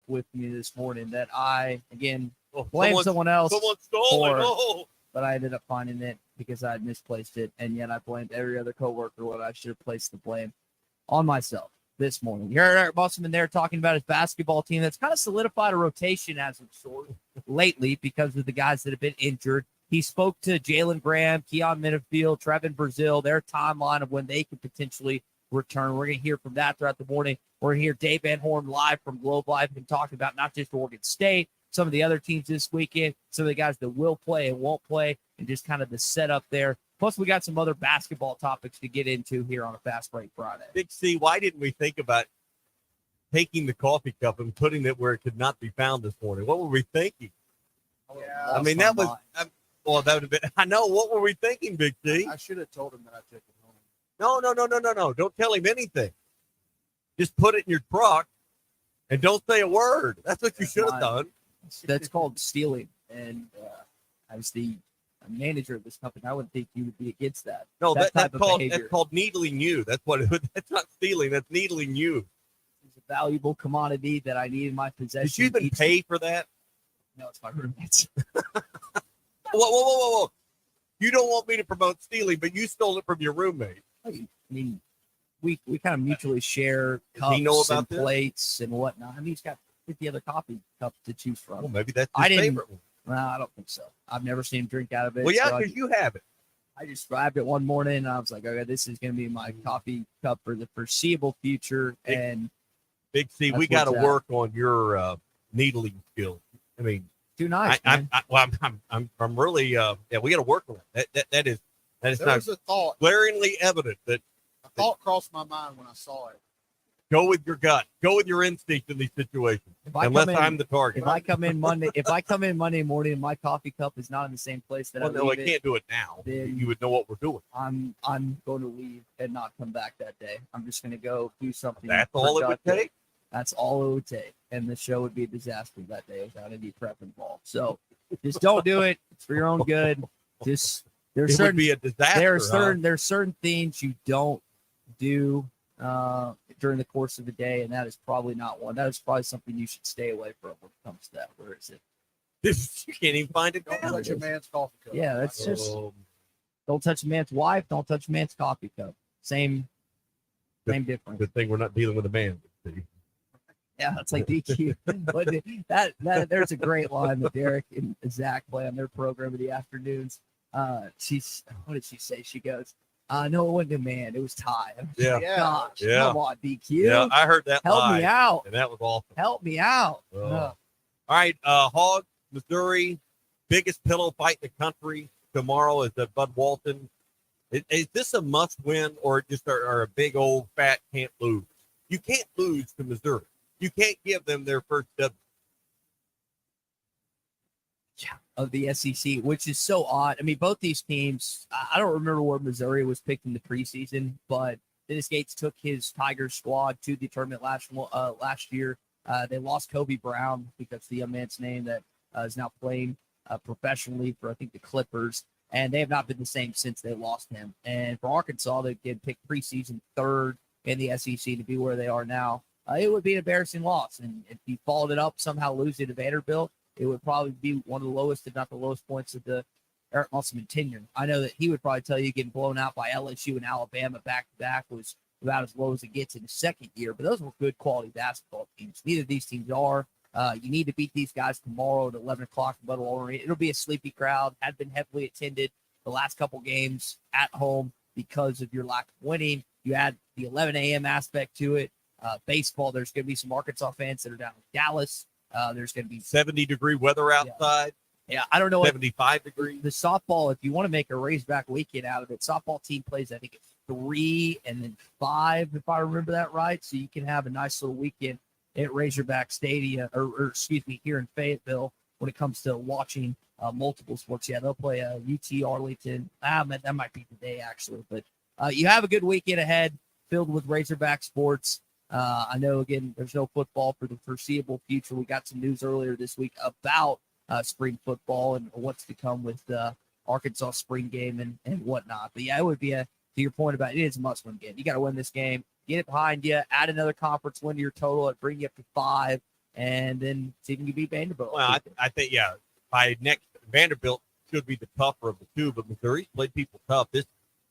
with me this morning that I, again, blamed someone else stole it. But I ended up finding it because I had misplaced it, and yet I blamed every other coworker when I should have placed the blame on myself this morning. You heard Eric Musselman there talking about his basketball team that's kind of solidified a rotation as of sort lately because of the guys that have been injured. He spoke to Jalen Graham, Keon Minifield, Trevin Brazil, their timeline of when they could potentially return. We're going to hear from that throughout the morning. We're going to hear Dave Van Horn live from Globe Live and talking about not just Oregon State, some of the other teams this weekend, some of the guys that will play and won't play, and just kind of the setup there. Plus, we got some other basketball topics to get into here on a Fast Break Friday. Big C, why didn't we think about taking the coffee cup and putting it where it could not be found this morning? What were we thinking? Yeah, I mean, that was well, that would have been. I know. What were we thinking, Big C? I should have told him that I took it home. No. Don't tell him anything. Just put it in your truck and don't say a word. That's what you should have done. That's called stealing. And as the manager of this company, I wouldn't think you would be against that. No, that's called needling you. That's what it would. That's not stealing. That's needling you. It's a valuable commodity that I need in my possession. Did you even pay for that? No, it's my roommate's. Whoa. You don't want me to promote stealing, but you stole it from your roommate. I mean, we kind of mutually share cups and plates and whatnot. I mean, he's got 50 other coffee cups to choose from. Well, maybe that's his favorite one. No, I don't think so. I've never seen him drink out of it. Well, yeah, because you have it. I just grabbed it one morning, and I was like, okay, this is going to be my coffee cup for the foreseeable future. Big C, we got to work on your needling skills. I mean, too nice. I'm really, we got to work on it. That is not a thought glaringly evident that a thought crossed my mind when I saw it. Go with your gut. Go with your instinct in these situations. I'm the target. If I come in Monday morning and my coffee cup is not in the same place that I can't do it now. Then you would know what we're doing. I'm going to leave and not come back that day. I'm just going to go do something. That's all it would take. That's all it would take, and the show would be a disaster that day without any prep involved. So, just don't do it. It's for your own good. Just would be a disaster. There's certain things you don't do during the course of the day, and that is probably not one. That is probably something you should stay away from when it comes to that. Where is it? You can't even find it. Don't touch a man's coffee cup. Yeah, that's just don't touch a man's wife. Don't touch a man's coffee cup. Same difference. Good thing we're not dealing with a man. Yeah, it's like DQ. But there's a great line that Derek and Zach play on their program in the afternoons. What did she say? She goes, no, it wasn't a man. It was Ty. Yeah. Gosh, yeah. Come on, DQ. Yeah, I heard that. Help me out. And that was awesome. Help me out. All right, Hog, Missouri, biggest pillow fight in the country tomorrow is at Bud Walton. Is this a must-win or just are a big old fat can't lose? You can't lose to Missouri. You can't give them their first W. Of the SEC, which is so odd. I mean, both these teams, I don't remember where Missouri was picked in the preseason, but Dennis Gates took his Tigers squad to the tournament last year. They lost Kobe Brown because the young man's name that is now playing professionally for, I think, the Clippers, and they have not been the same since they lost him. And for Arkansas, they did pick preseason third in the SEC to be where they are now. It would be an embarrassing loss, and if you followed it up, somehow losing to Vanderbilt, it would probably be one of the lowest, if not the lowest points of the Eric Musselman tenure. I know that he would probably tell you getting blown out by LSU and Alabama back-to-back was about as low as it gets in his second year, but those were good quality basketball teams. Neither of these teams are. You need to beat these guys tomorrow at 11 o'clock in Bud Walton. It'll be a sleepy crowd, had been heavily attended the last couple games at home because of your lack of winning. You add the 11 a.m. aspect to it. Baseball, there's going to be some Arkansas fans that are down in Dallas. There's going to be 70-degree weather outside. Yeah, I don't know. 75 degrees. The softball, if you want to make a Razorback weekend out of it, softball team plays, I think it's 3 and then 5, if I remember that right. So you can have a nice little weekend at Razorback Stadium, here in Fayetteville when it comes to watching multiple sports. Yeah, they'll play UT Arlington. That might be today, actually. But you have a good weekend ahead filled with Razorback sports. I know, again, there's no football for the foreseeable future. We got some news earlier this week about spring football and what's to come with the Arkansas spring game and whatnot. But, yeah, it would be to your point about it is a must-win game. You got to win this game, get it behind you, add another conference win to your total, and bring you up to 5, and then see if you can beat Vanderbilt. Well, I think, yeah, by next, Vanderbilt should be the tougher of the two, but Missouri's played people tough.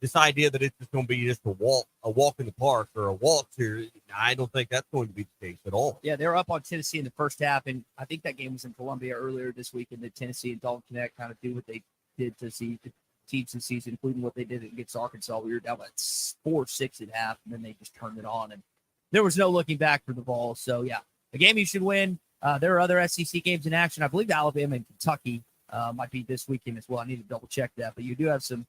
This idea that it's just going to be just a walk in the park or a walk here, I don't think that's going to be the case at all. Yeah, they were up on Tennessee in the first half, and I think that game was in Columbia earlier this week, and the Tennessee and Dalton Connect kind of do what they did to see the teams this season, including what they did against Arkansas. We were down by 4-6 at half, and then they just turned it on, and there was no looking back for the Vols. So, yeah, a game you should win. There are other SEC games in action. I believe Alabama and Kentucky might be this weekend as well. I need to double check that, but you do have some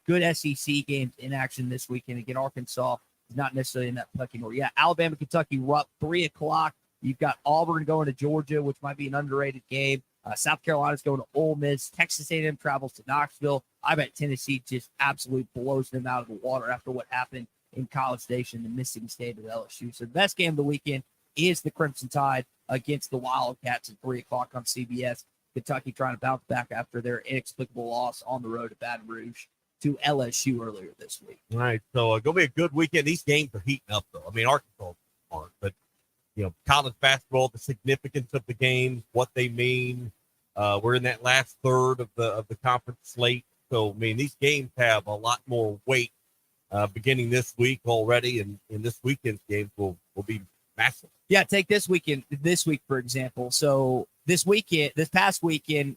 good SEC games in action this weekend. Again, Arkansas is not necessarily in that pecking order. Yeah, Alabama, Kentucky, we're up 3 o'clock. You've got Auburn going to Georgia, which might be an underrated game. South Carolina's going to Ole Miss. Texas A&M travels to Knoxville. I bet Tennessee just absolutely blows them out of the water after what happened in College Station, the missing state of LSU. So the best game of the weekend is the Crimson Tide against the Wildcats at 3 o'clock on CBS. Kentucky trying to bounce back after their inexplicable loss on the road to Baton Rouge to LSU earlier this week. All right, so going to be a good weekend. These games are heating up, though. I mean, Arkansas aren't, but, college basketball, the significance of the games, what they mean. We're in that last third of the conference slate. So, I mean, these games have a lot more weight beginning this week already, and this weekend's games will be massive. Yeah, take this week, for example. So this past weekend,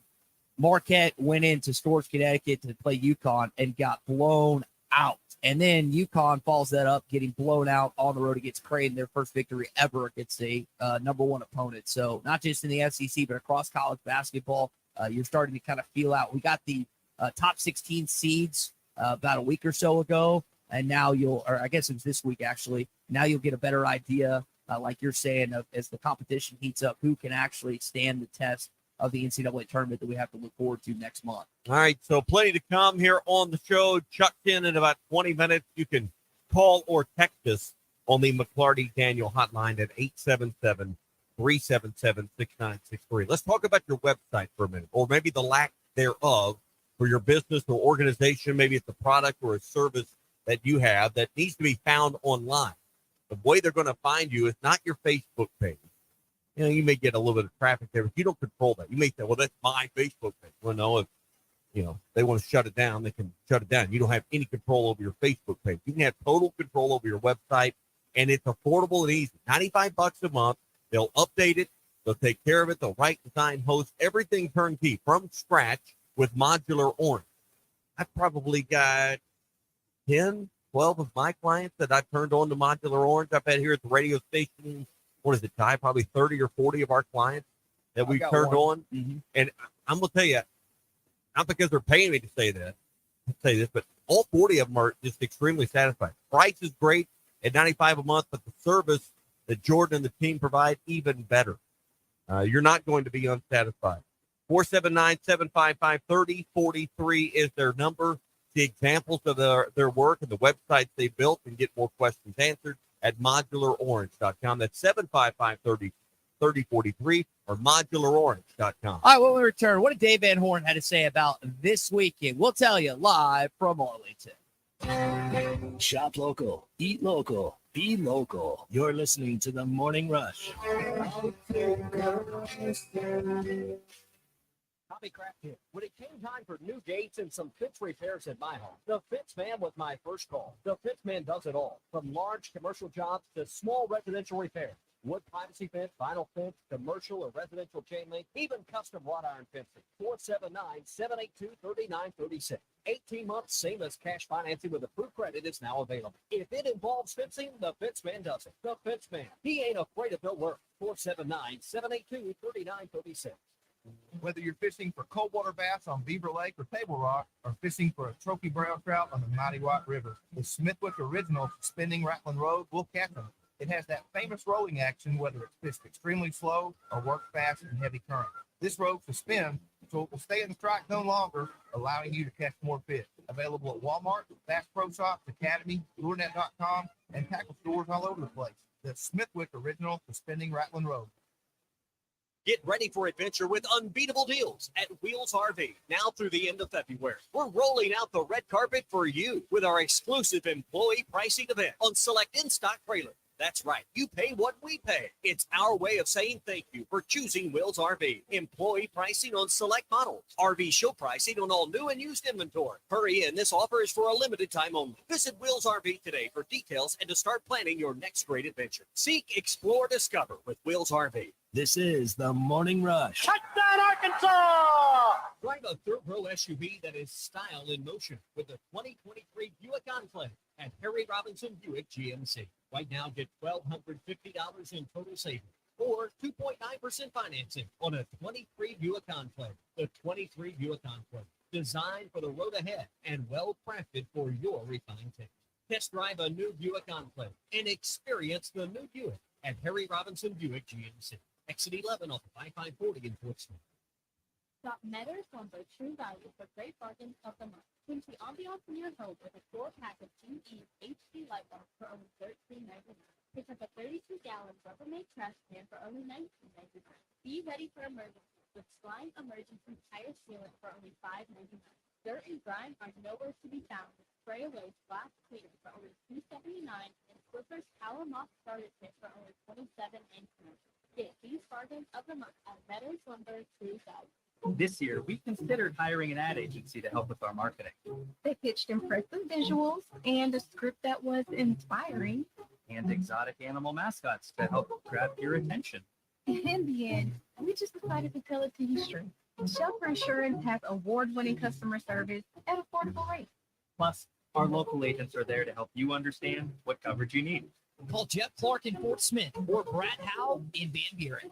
Marquette went into Storrs, Connecticut to play UConn and got blown out. And then UConn follows that up, getting blown out on the road against Creighton, their first victory ever against a number one opponent. So not just in the SEC, but across college basketball, you're starting to kind of feel out. We got the top 16 seeds about a week or so ago, and now I guess it was this week actually, now you'll get a better idea, like you're saying, of as the competition heats up, who can actually stand the test of the NCAA tournament that we have to look forward to next month. All right, so plenty to come here on the show. Chucked in about 20 minutes. You can call or text us on the McLarty Daniel hotline at 877-377-6963. Let's talk about your website for a minute, or maybe the lack thereof for your business or organization. Maybe it's a product or a service that you have that needs to be found online. The way they're going to find you is not your Facebook page. You may get a little bit of traffic there, but you don't control that. You may say, well, that's my Facebook page. Well, no, if, they want to shut it down, they can shut it down. You don't have any control over your Facebook page. You can have total control over your website, and it's affordable and easy. $95 a month. They'll update it. They'll take care of it. They'll write, design, host, everything turnkey from scratch with Modular Orange. I've probably got 10, 12 of my clients that I've turned on to Modular Orange. I've had here at the radio station, what is it, Ty? Probably 30 or 40 of our clients that we've turned on. Mm-hmm. And I'm going to tell you, not because they're paying me to say this, but all 40 of them are just extremely satisfied. Price is great at $95 a month, but the service that Jordan and the team provide, even better. You're not going to be unsatisfied. 479-755-3043 is their number. See examples of their work and the websites they built and get more questions answered at modularorange.com. That's 755-3043 or modularorange.com. All right, when we return, what did Dave Van Horn had to say about this weekend? We'll tell you live from Arlington. Shop local, eat local, be local. You're listening to The Morning Rush. Tommy Kraft here. When it came time for new gates and some fence repairs at my home, the Fence Man was my first call. The Fence Man does it all, from large commercial jobs to small residential repair. Wood privacy fence, vinyl fence, commercial or residential chain link, even custom wrought iron fencing. 479-782-3936. 18 months, same as cash financing with approved credit is now available. If it involves fencing, the Fence Man does it. The Fence Man. He ain't afraid of the work. 479-782-3936. Whether you're fishing for coldwater bass on Beaver Lake or Table Rock, or fishing for a trophy brown trout on the Mighty White River, the Smithwick Original Suspending Rattling Rode will catch them. It has that famous rolling action, whether it's fished extremely slow or worked fast in heavy current. This rope suspends, so it will stay in the strike zone longer, allowing you to catch more fish. Available at Walmart, Bass Pro Shops, Academy, LureNet.com, and tackle stores all over the place. The Smithwick Original Suspending Rattling Rode. Get ready for adventure with unbeatable deals at Wheels RV. Now through the end of February, we're rolling out the red carpet for you with our exclusive employee pricing event on select in-stock trailer. That's right. You pay what we pay. It's our way of saying thank you for choosing Will's RV. Employee pricing on select models. RV show pricing on all new and used inventory. Hurry in. This offer is for a limited time only. Visit Will's RV today for details and to start planning your next great adventure. Seek, explore, discover with Will's RV. This is the Morning Rush. Touchdown, Arkansas! Drive a third-row SUV that is style in motion with the 2023 Buick Enclave at Harry Robinson Buick GMC. Right now, get $1,250 in total savings or 2.9% financing on a 23 Buick Enclave. The 23 Buick Enclave, designed for the road ahead and well-crafted for your refined taste. Test drive a new Buick Enclave and experience the new Buick at Harry Robinson Buick GMC. Exit 11 off of I-540 in Portsmouth. Shop Meadows Lumber True Value for great bargains of the month. Quince the ambiance in your home with a 4-pack of GE HD light bulbs for only $13.99. Pick up a 32-gallon Rubbermaid trash can for only $19.99. Be ready for emergency with Slime Emergency Tire Sealant for only $5.99. Dirt and grime are nowhere to be found with Spray Away Glass Cleaner for only $2.79 and Clippers Power Mop Starter Kit for only $27.99. Get these bargains of the month at Meadows Lumber True Value. This year, we considered hiring an ad agency to help with our marketing. They pitched impressive visuals and a script that was inspiring. And exotic animal mascots to help grab your attention. In the end, we just decided to tell it to you straight. Shelter Insurance has award-winning customer service at affordable rates. Plus, our local agents are there to help you understand what coverage you need. Call Jeff Clark in Fort Smith or Brad Howe in Van Buren.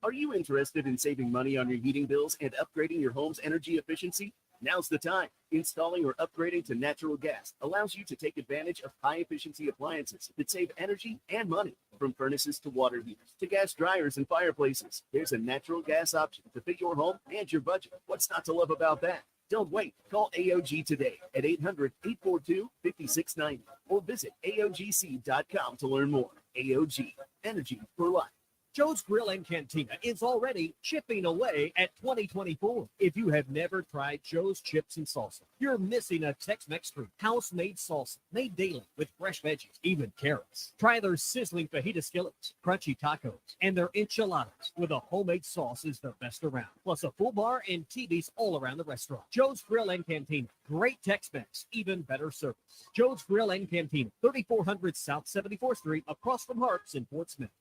Are you interested in saving money on your heating bills and upgrading your home's energy efficiency? Now's the time. Installing or upgrading to natural gas allows you to take advantage of high-efficiency appliances that save energy and money. From furnaces to water heaters to gas dryers and fireplaces, there's a natural gas option to fit your home and your budget. What's not to love about that? Don't wait. Call AOG today at 800-842-5690 or visit AOGC.com to learn more. AOG, energy for life. Joe's Grill and Cantina is already chipping away at 2024. If you have never tried Joe's Chips and Salsa, you're missing a Tex-Mex treat. House-made salsa, made daily with fresh veggies, even carrots. Try their sizzling fajita skillets, crunchy tacos, and their enchiladas with a homemade sauce is the best around. Plus a full bar and TVs all around the restaurant. Joe's Grill and Cantina, great Tex-Mex, even better service. Joe's Grill and Cantina, 3400 South 74th Street, across from Harps in Fort Smith.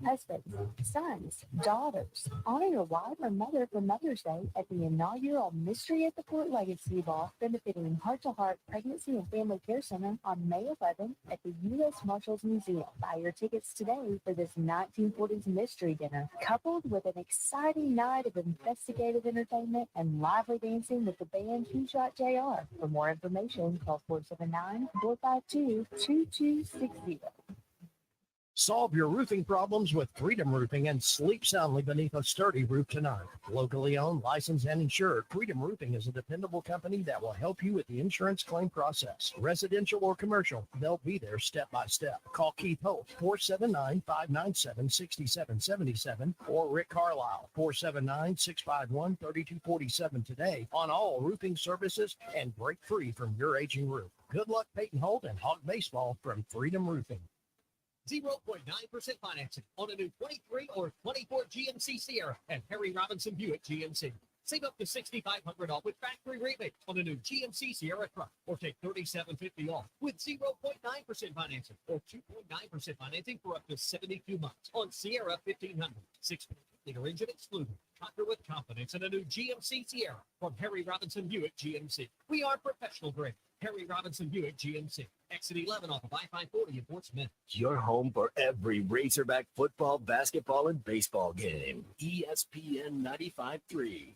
Husbands, sons, daughters, honor your wife or mother for Mother's Day at the inaugural Mystery at the Fort Legacy Ball, benefiting Heart to Heart Pregnancy and Family Care Center on May 11th at the U.S. Marshals Museum. Buy your tickets today for this 1940s mystery dinner, coupled with an exciting night of investigative entertainment and lively dancing with the band Two Shot JR. For more information, call 479-452-2260. Solve your roofing problems with Freedom Roofing and sleep soundly beneath a sturdy roof tonight. Locally owned, licensed, and insured, Freedom Roofing is a dependable company that will help you with the insurance claim process. Residential or commercial, they'll be there step by step. Call Keith Holt, 479-597-6777, or Rick Carlisle, 479-651-3247 today on all roofing services and break free from your aging roof. Good luck, Peyton Holt and Hog Baseball from Freedom Roofing. 0.9% financing on a new 23 or 24 GMC Sierra at Harry Robinson Buick GMC. Save up to $6,500 off with factory rebate on a new GMC Sierra truck, or take $3,750 off with 0.9% financing or 2.9% financing for up to 72 months on Sierra 1500. 6.2-liter engine excluded. Conquer with confidence in a new GMC Sierra from Harry Robinson Buick GMC. We are professional grade. Harry Robinson Buick GMC. Exit 11 off of I-540 in Fort Smith. Your home for every Razorback football, basketball, and baseball game. ESPN 95.3.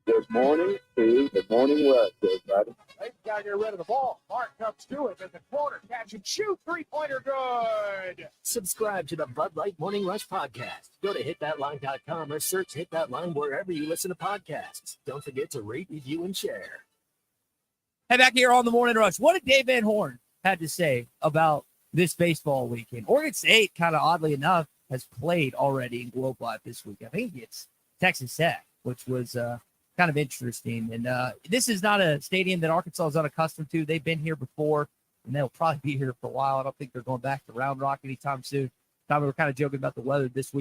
Good morning to the Morning Rush, everybody. They've got to get rid of the ball. Mark comes to it at the corner. Catch and shoot. Three-pointer good. Subscribe to the Bud Light Morning Rush podcast. Go to hitthatline.com or search Hit That Line wherever you listen to podcasts. Don't forget to rate, review, and share. Hey, back here on the Morning Rush, what did Dave Van Horn had to say about this baseball weekend? Oregon State, kind of oddly enough, has played already in Globe Life this week. I think it's Texas Tech, which was kind of interesting. And this is not a stadium that Arkansas is unaccustomed to. They've been here before, and they'll probably be here for a while. I don't think they're going back to Round Rock anytime soon. Tom, we were kind of joking about the weather this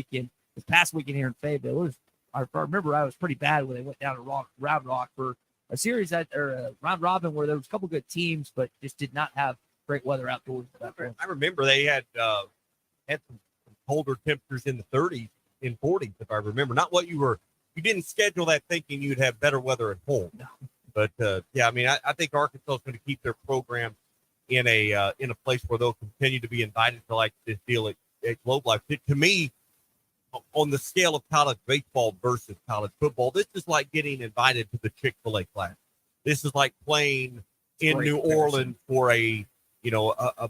past weekend here in Fayetteville. I remember I was pretty bad when they went down to Round Rock for a series or a round robin where there was a couple good teams, but just did not have great weather outdoors at that point. I remember they had some colder temperatures in the 30s and 40s, if I remember. Not what you didn't schedule that thinking you'd have better weather at home. No. But I think Arkansas is going to keep their program in a place where they'll continue to be invited to like this deal at Globe Life. To me, on the scale of college baseball versus college football, this is like getting invited to the Chick-fil-A class. This is like playing in New Orleans for a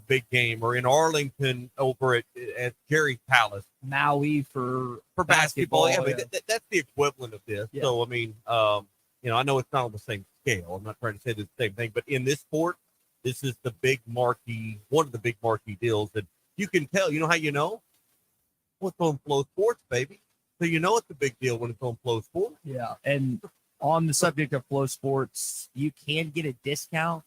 big game, or in Arlington over at Jerry's Palace. Maui for basketball. Yeah, yeah. That's the equivalent of this. Yeah. So, I mean, I know it's not on the same scale. I'm not trying to say the same thing, but in this sport, this is one of the big marquee deals that you can tell. You know how you know? Well, it's on Flow Sports, baby. So you know it's a big deal when it's on Flow Sports. Yeah, and on the subject of Flow Sports, you can get a discount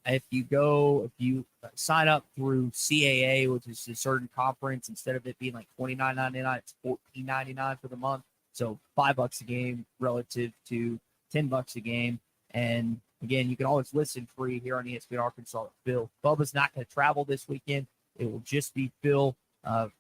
if you sign up through CAA, which is a certain conference. Instead of it being like $29.99, it's $14.99 for the month. So $5 a game relative to $10 a game. And again, you can always listen free here on ESPN Arkansas with Phil. Bubba's not going to travel this weekend. It will just be Phil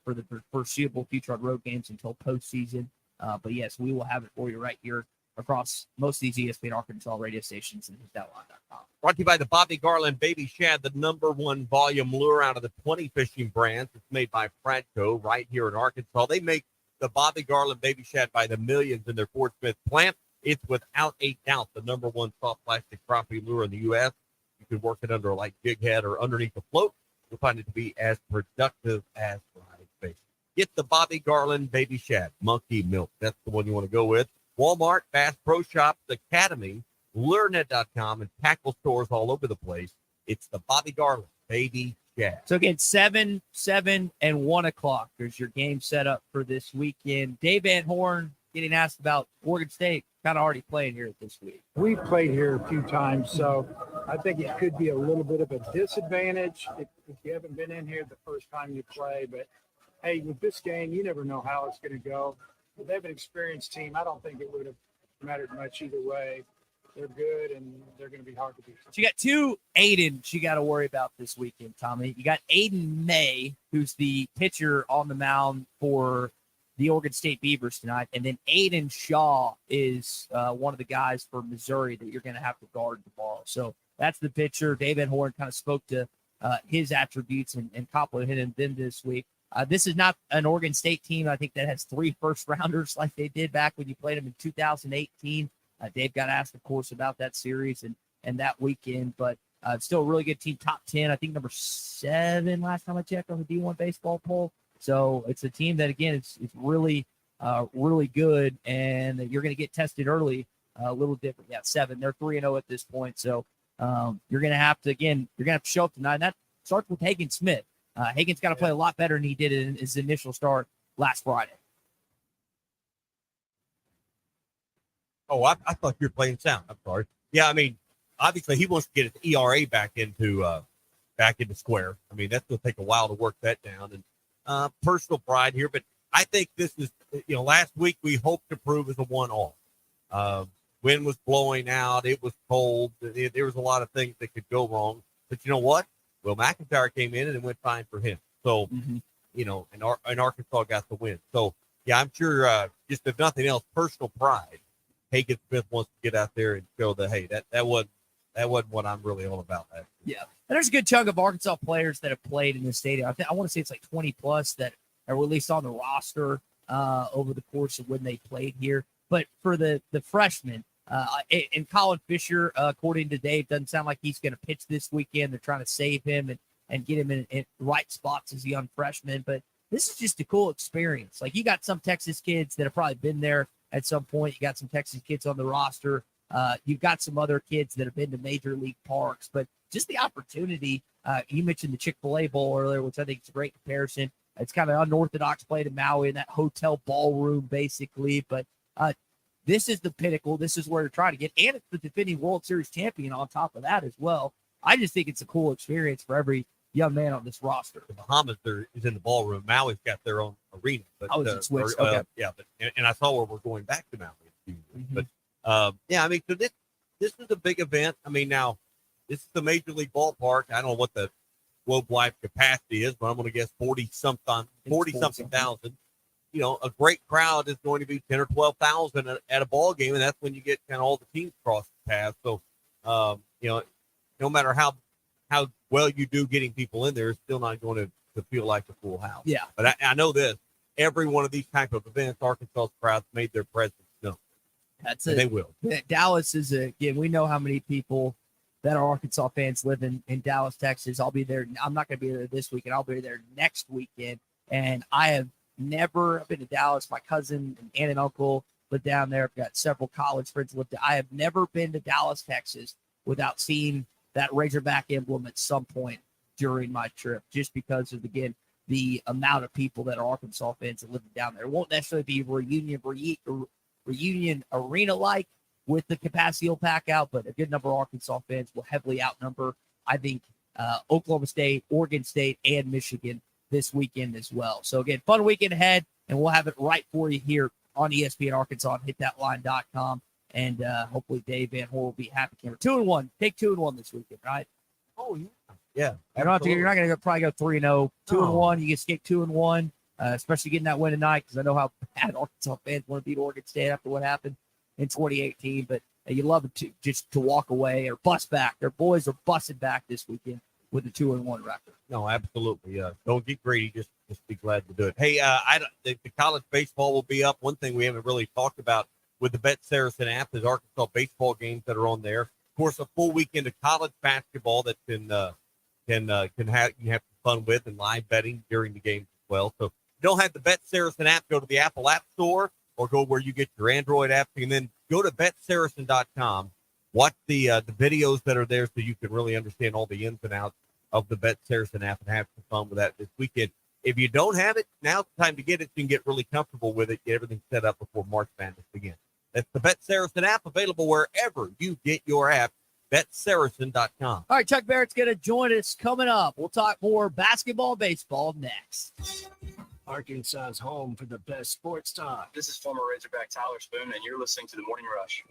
for the foreseeable future on road games until postseason. But yes, we will have it for you right here across most of these ESPN Arkansas radio stations and hithatline.com. Brought to you by the Bobby Garland Baby Shad, the #1 volume lure out of the 20 fishing brands. It's made by Pratco right here in Arkansas. They make the Bobby Garland Baby Shad by the millions in their Fort Smith plant. It's without a doubt the #1 soft plastic crappie lure in the U.S. You can work it under a light jig head or underneath a float. You'll find it to be as productive as fried fish. Get the Bobby Garland Baby Shad Monkey Milk. That's the one you want to go with. Walmart, Bass Pro Shops, Academy, LureNet.com, and tackle stores all over the place. It's the Bobby Garland Baby Shad. So again, 7, and 1 o'clock. There's your game set up for this weekend. Dave Van Horn getting asked about Oregon State. Kind of already playing here this week. We've played here a few times, so I think it could be a little bit of a disadvantage if you haven't been in here the first time you play. But, hey, with this game, you never know how it's going to go. They have an experienced team. I don't think it would have mattered much either way. They're good, and they're going to be hard to beat. So you got two Aidens you got to worry about this weekend, Tommy. You got Aiden May, who's the pitcher on the mound for the Oregon State Beavers tonight, and then Aiden Shaw is one of the guys for Missouri that you're going to have to guard tomorrow. So that's the pitcher. David Horn kind of spoke to his attributes and complimented him this week. This is not an Oregon State team, I think, that has 3 first-rounders like they did back when you played them in 2018. Dave got asked, of course, about that series and that weekend, but still a really good team, top 10, I think number 7 last time I checked on the D1 baseball poll. So it's a team that, again, it's really, really good, and you're going to get tested early, a little different. Yeah, 7. They're 3-0 at this point. So you're going to have to show up tonight. And that starts with Hagen Smith. Hagen's got to play a lot better than he did in his initial start last Friday. Oh, I thought you were playing sound. I'm sorry. Yeah, I mean, obviously he wants to get his ERA back into square. I mean, that's going to take a while to work that down. And personal pride here, but I think this is, last week we hoped to prove as a one-off. Wind was blowing out. It was cold. There was a lot of things that could go wrong. But you know what? Will McIntyre came in and it went fine for him. So, and Arkansas got the win. So, yeah, I'm sure just if nothing else, personal pride. Hagen Smith wants to get out there and show that, hey, that wasn't what I'm really all about. Yeah. And there's a good chunk of Arkansas players that have played in the stadium. I want to say it's like 20 plus that are released on the roster over the course of when they played here. But for the freshmen, and Colin Fisher, according to Dave, doesn't sound like he's going to pitch this weekend. They're trying to save him and get him in the right spots as a young freshman. But this is just a cool experience. Like, you got some Texas kids that have probably been there at some point. You got some Texas kids on the roster. You've got some other kids that have been to major league parks, but just the opportunity. You mentioned the Chick-fil-A Bowl earlier, which I think is a great comparison. It's kind of unorthodox play to Maui in that hotel ballroom, basically. But this is the pinnacle. This is where they're trying to get. And it's the defending World Series champion on top of that as well. I just think it's a cool experience for every young man on this roster. The Bahamas is in the ballroom. Maui's got their own arena. But, it's switched. Okay. Yeah, but and I saw where we're going back to Maui. Mm-hmm. But I mean, so this is a big event. I mean, now this is the Major League ballpark. I don't know what the globe-wide capacity is, but I'm going to guess 40-something thousand. You know, a great crowd is going to be 10 or 12,000 at a ball game, and that's when you get kind of all the teams cross the path. So, you know, no matter how well you do getting people in there, it's still not going to feel like a full house. Yeah. But I know this. Every one of these type of events, Arkansas crowds made their presence known. That's it. They will. Dallas is, again, we know how many people that are Arkansas fans live in Dallas, Texas. I'll be there. I'm not going to be there this weekend. I'll be there next weekend. And I have never been to Dallas. My cousin and aunt and uncle live down there. I've got several college friends live there. I have never been to Dallas, Texas without seeing that Razorback emblem at some point during my trip, just because of, again, the amount of people that are Arkansas fans that live down there. It won't necessarily be reunion arena-like with the capacity will pack out, but a good number of Arkansas fans will heavily outnumber, I think, Oklahoma State, Oregon State, and Michigan this weekend as well. So, again, fun weekend ahead, and we'll have it right for you here on ESPN Arkansas and hitThatLine.com. And hopefully Dave Van Hoor will be happy. 2-1. Take 2-1 this weekend, right? Oh, yeah. Yeah. You're not going to probably go 3-0. 2-1. You can skip 2-1, especially getting that win tonight, because I know how bad Arkansas fans want to beat Oregon State after what happened in 2018. But you love it to walk away or bust back. Their boys are busting back this weekend with a 2-1 record. No, absolutely. Don't get greedy. Just be glad to do it. Hey, the college baseball will be up. One thing we haven't really talked about with the Bet Saracen app is Arkansas baseball games that are on there. Of course, a full weekend of college basketball that you can have some fun with, and live betting during the games as well. So if you don't have the Bet Saracen app, go to the Apple App Store or go where you get your Android app, and then go to BetSaracen.com. Watch the videos that are there so you can really understand all the ins and outs of the Bet Saracen app and have some fun with that this weekend. If you don't have it, now's the time to get it. You can get really comfortable with it, get everything set up before March Madness begins. That's the Bet Saracen app, available wherever you get your app, BetSaracen.com. All right, Chuck Barrett's going to join us coming up. We'll talk more basketball, baseball next. Arkansas's home for the best sports talk. This is former Razorback Tyler Spoon, and you're listening to The Morning Rush.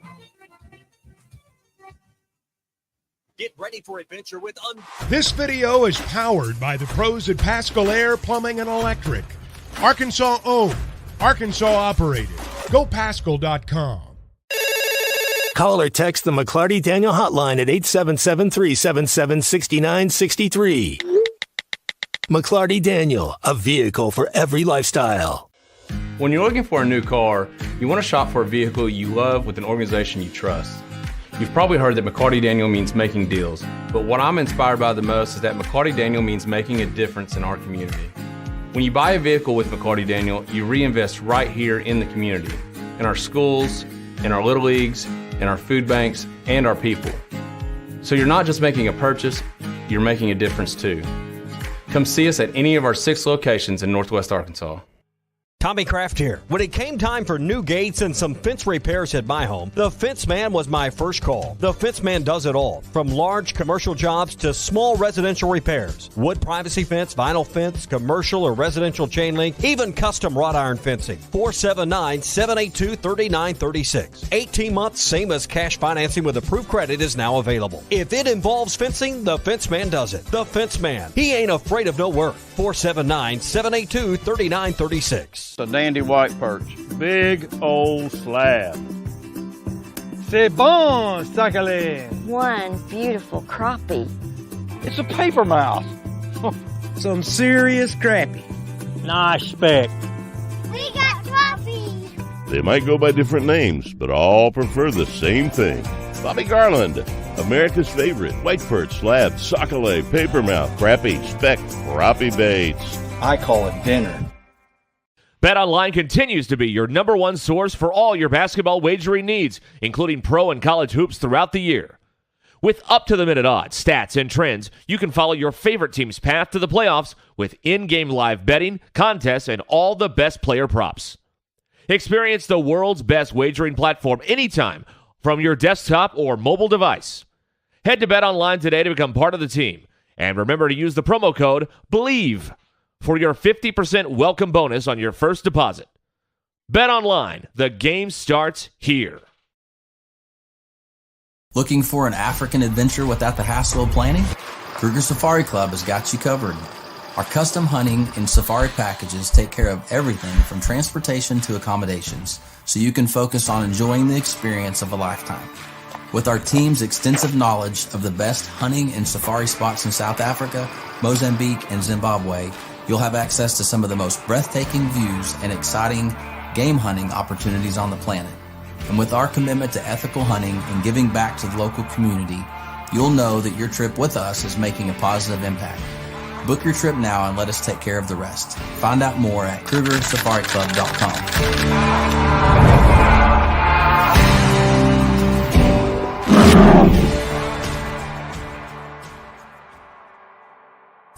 Get ready for adventure with This video is powered by the pros at Pascal Air Plumbing and Electric. Arkansas owned, Arkansas operated. GoPascal.com. Call or text the McLarty Daniel hotline at 877-377-6963. McLarty Daniel, a vehicle for every lifestyle. When you're looking for a new car, you want to shop for a vehicle you love with an organization you trust. You've probably heard that McLarty Daniel means making deals, but what I'm inspired by the most is that McLarty Daniel means making a difference in our community. When you buy a vehicle with McLarty Daniel, you reinvest right here in the community, in our schools, in our little leagues, in our food banks, and our people. So you're not just making a purchase, you're making a difference too. Come see us at any of our 6 locations in Northwest Arkansas. Tommy Kraft here. When it came time for new gates and some fence repairs at my home, the Fence Man was my first call. The Fence Man does it all, from large commercial jobs to small residential repairs. Wood privacy fence, vinyl fence, commercial or residential chain link, even custom wrought iron fencing. 479-782-3936. 18 months, same as cash financing with approved credit is now available. If it involves fencing, the Fence Man does it. The Fence Man. He ain't afraid of no work. 479-782-3936. A dandy white perch. Big old slab. C'est bon, sacalé. One beautiful crappie. It's a paper mouse. Some serious crappie. Nice speck. We got crappie. They might go by different names, but all prefer the same thing. Bobby Garland, America's favorite white perch, slab, sockeye, papermouth, crappie, speck, crappie baits. I call it dinner. BetOnline continues to be your number one source for all your basketball wagering needs, including pro and college hoops throughout the year. With up-to-the-minute odds, stats, and trends, you can follow your favorite team's path to the playoffs with in-game live betting, contests, and all the best player props. Experience the world's best wagering platform anytime from your desktop or mobile device. Head to BetOnline today to become part of the team. And remember to use the promo code BELIEVE for your 50% welcome bonus on your first deposit. BetOnline, the game starts here. Looking for an African adventure without the hassle of planning? Kruger Safari Club has got you covered. Our custom hunting and safari packages take care of everything from transportation to accommodations, so you can focus on enjoying the experience of a lifetime. With our team's extensive knowledge of the best hunting and safari spots in South Africa, Mozambique, and Zimbabwe, you'll have access to some of the most breathtaking views and exciting game hunting opportunities on the planet. And with our commitment to ethical hunting and giving back to the local community, you'll know that your trip with us is making a positive impact. Book your trip now and let us take care of the rest. Find out more at KrugerSafariClub.com.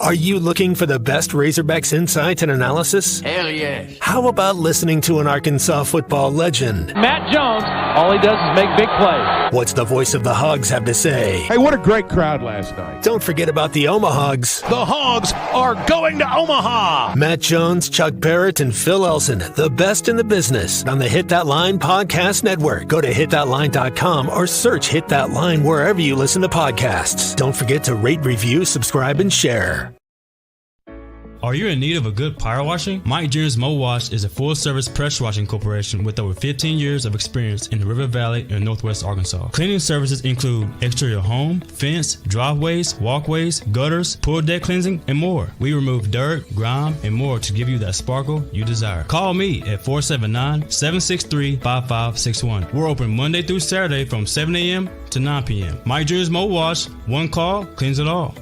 Are you looking for the best Razorbacks insights and analysis? Hell yeah. How about listening to an Arkansas football legend? Matt Jones, all he does is make big plays. What's the voice of the Hogs have to say? Hey, what a great crowd last night. Don't forget about the Omahogs. The Hogs are going to Omaha. Matt Jones, Chuck Barrett, and Phil Elson, the best in the business on the Hit That Line Podcast Network. Go to hitthatline.com or search Hit That Line wherever you listen to podcasts. Don't forget to rate, review, subscribe, and share. Are you in need of a good power washing? Mike Jr.'s Mo Wash is a full-service pressure washing corporation with over 15 years of experience in the River Valley and Northwest Arkansas. Cleaning services include exterior home, fence, driveways, walkways, gutters, pool deck cleansing, and more. We remove dirt, grime, and more to give you that sparkle you desire. Call me at 479-763-5561. We're open Monday through Saturday from 7 a.m. to 9 p.m. Mike Jr.'s Mo Wash, one call, cleans it all.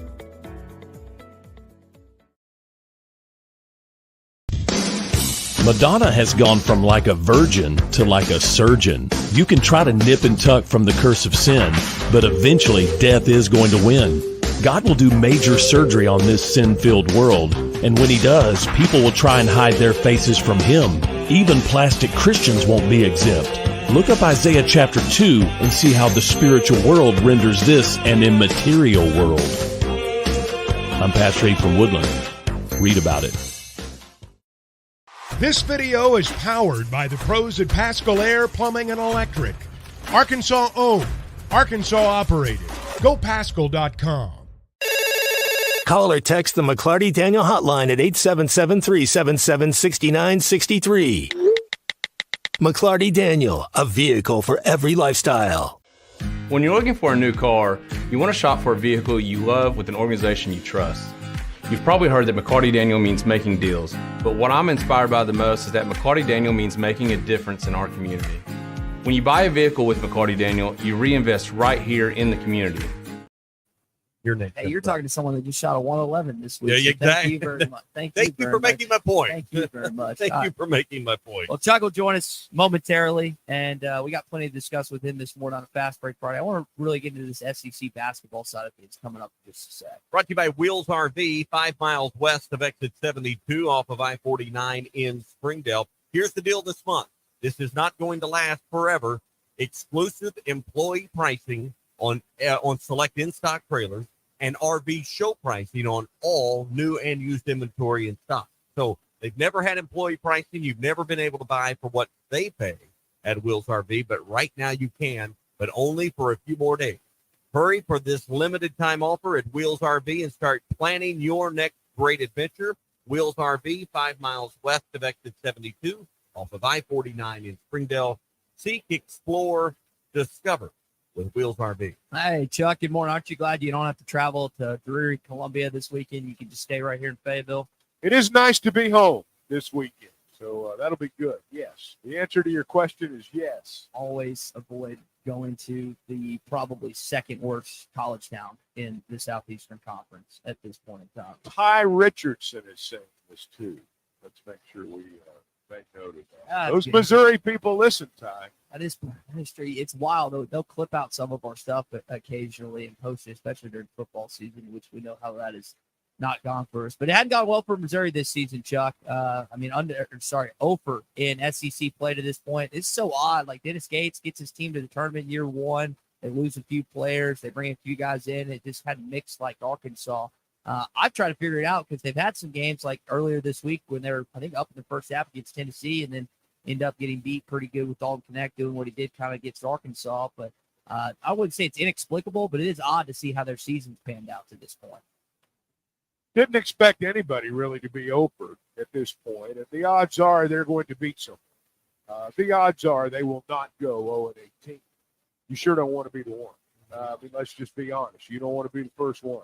Madonna has gone from like a virgin to like a surgeon. You can try to nip and tuck from the curse of sin, but eventually death is going to win. God will do major surgery on this sin-filled world, and when he does, people will try and hide their faces from him. Even plastic Christians won't be exempt. Look up Isaiah chapter 2 and see how the spiritual world renders this an immaterial world. I'm Pastor Abe from Woodland. Read about it. This video is powered by the pros at Pascal Air Plumbing and Electric. Arkansas owned, Arkansas operated. GoPascal.com. Call or text the McLarty Daniel hotline at 877-377-6963. McLarty Daniel, a vehicle for every lifestyle. When you're looking for a new car, you want to shop for a vehicle you love with an organization you trust. You've probably heard that McLarty Daniel means making deals, but what I'm inspired by the most is that McLarty Daniel means making a difference in our community. When you buy a vehicle with McLarty Daniel, you reinvest right here in the community. Your name. Hey, you're talking to someone that just shot a 111 this week. Yeah, so exactly. Thank you very much. Thank you for making my point. Thank you very much. Thank you for making my point. Well, Chuck will join us momentarily, and we got plenty to discuss with him this morning on a Fast Break Friday. I want to really get into this SEC basketball side of things coming up in just a sec. Brought to you by Wheels RV, 5 miles west of exit 72 off of I-49 in Springdale. Here's the deal this month. This is not going to last forever. Exclusive employee pricing on select in-stock trailers and RV show pricing on all new and used inventory in stock. So they've never had employee pricing. You've never been able to buy for what they pay at Wheels RV, but right now you can, but only for a few more days. Hurry for this limited time offer at Wheels RV and start planning your next great adventure. Wheels RV, 5 miles west of exit 72 off of I-49 in Springdale. Seek, explore, discover with Wheels RV. Hey, Chuck, good morning. Aren't you glad you don't have to travel to dreary Columbia this weekend? You can just stay right here in Fayetteville. It is nice to be home this weekend, so that'll be good. Yes. The answer to your question is yes. Always avoid going to the probably second worst college town in the Southeastern Conference at this point in time. Ty Richardson is saying this too. Let's make sure we make note of that. Ah, Those good. Missouri people listen, Ty. That is history. It's wild. They'll clip out some of our stuff occasionally and post it, especially during football season, which we know how that is not gone for us. But it hadn't gone well for Missouri this season, Chuck. 0 in SEC play to this point. It's so odd. Like Dennis Gates gets his team to the tournament year one. They lose a few players. They bring a few guys in. It just hadn't mixed like Arkansas. I've tried to figure it out because they've had some games like earlier this week when they were, I think, up in the first half against Tennessee and then end up getting beat pretty good with Dalton Connect doing what he did kind of against Arkansas. But I wouldn't say it's inexplicable, but it is odd to see how their season's panned out to this point. Didn't expect anybody really to be Oprah at this point, and the odds are they're going to beat someone. The odds are they will not go 0-18. You sure don't want to be the one. Let's just be honest. You don't want to be the first one.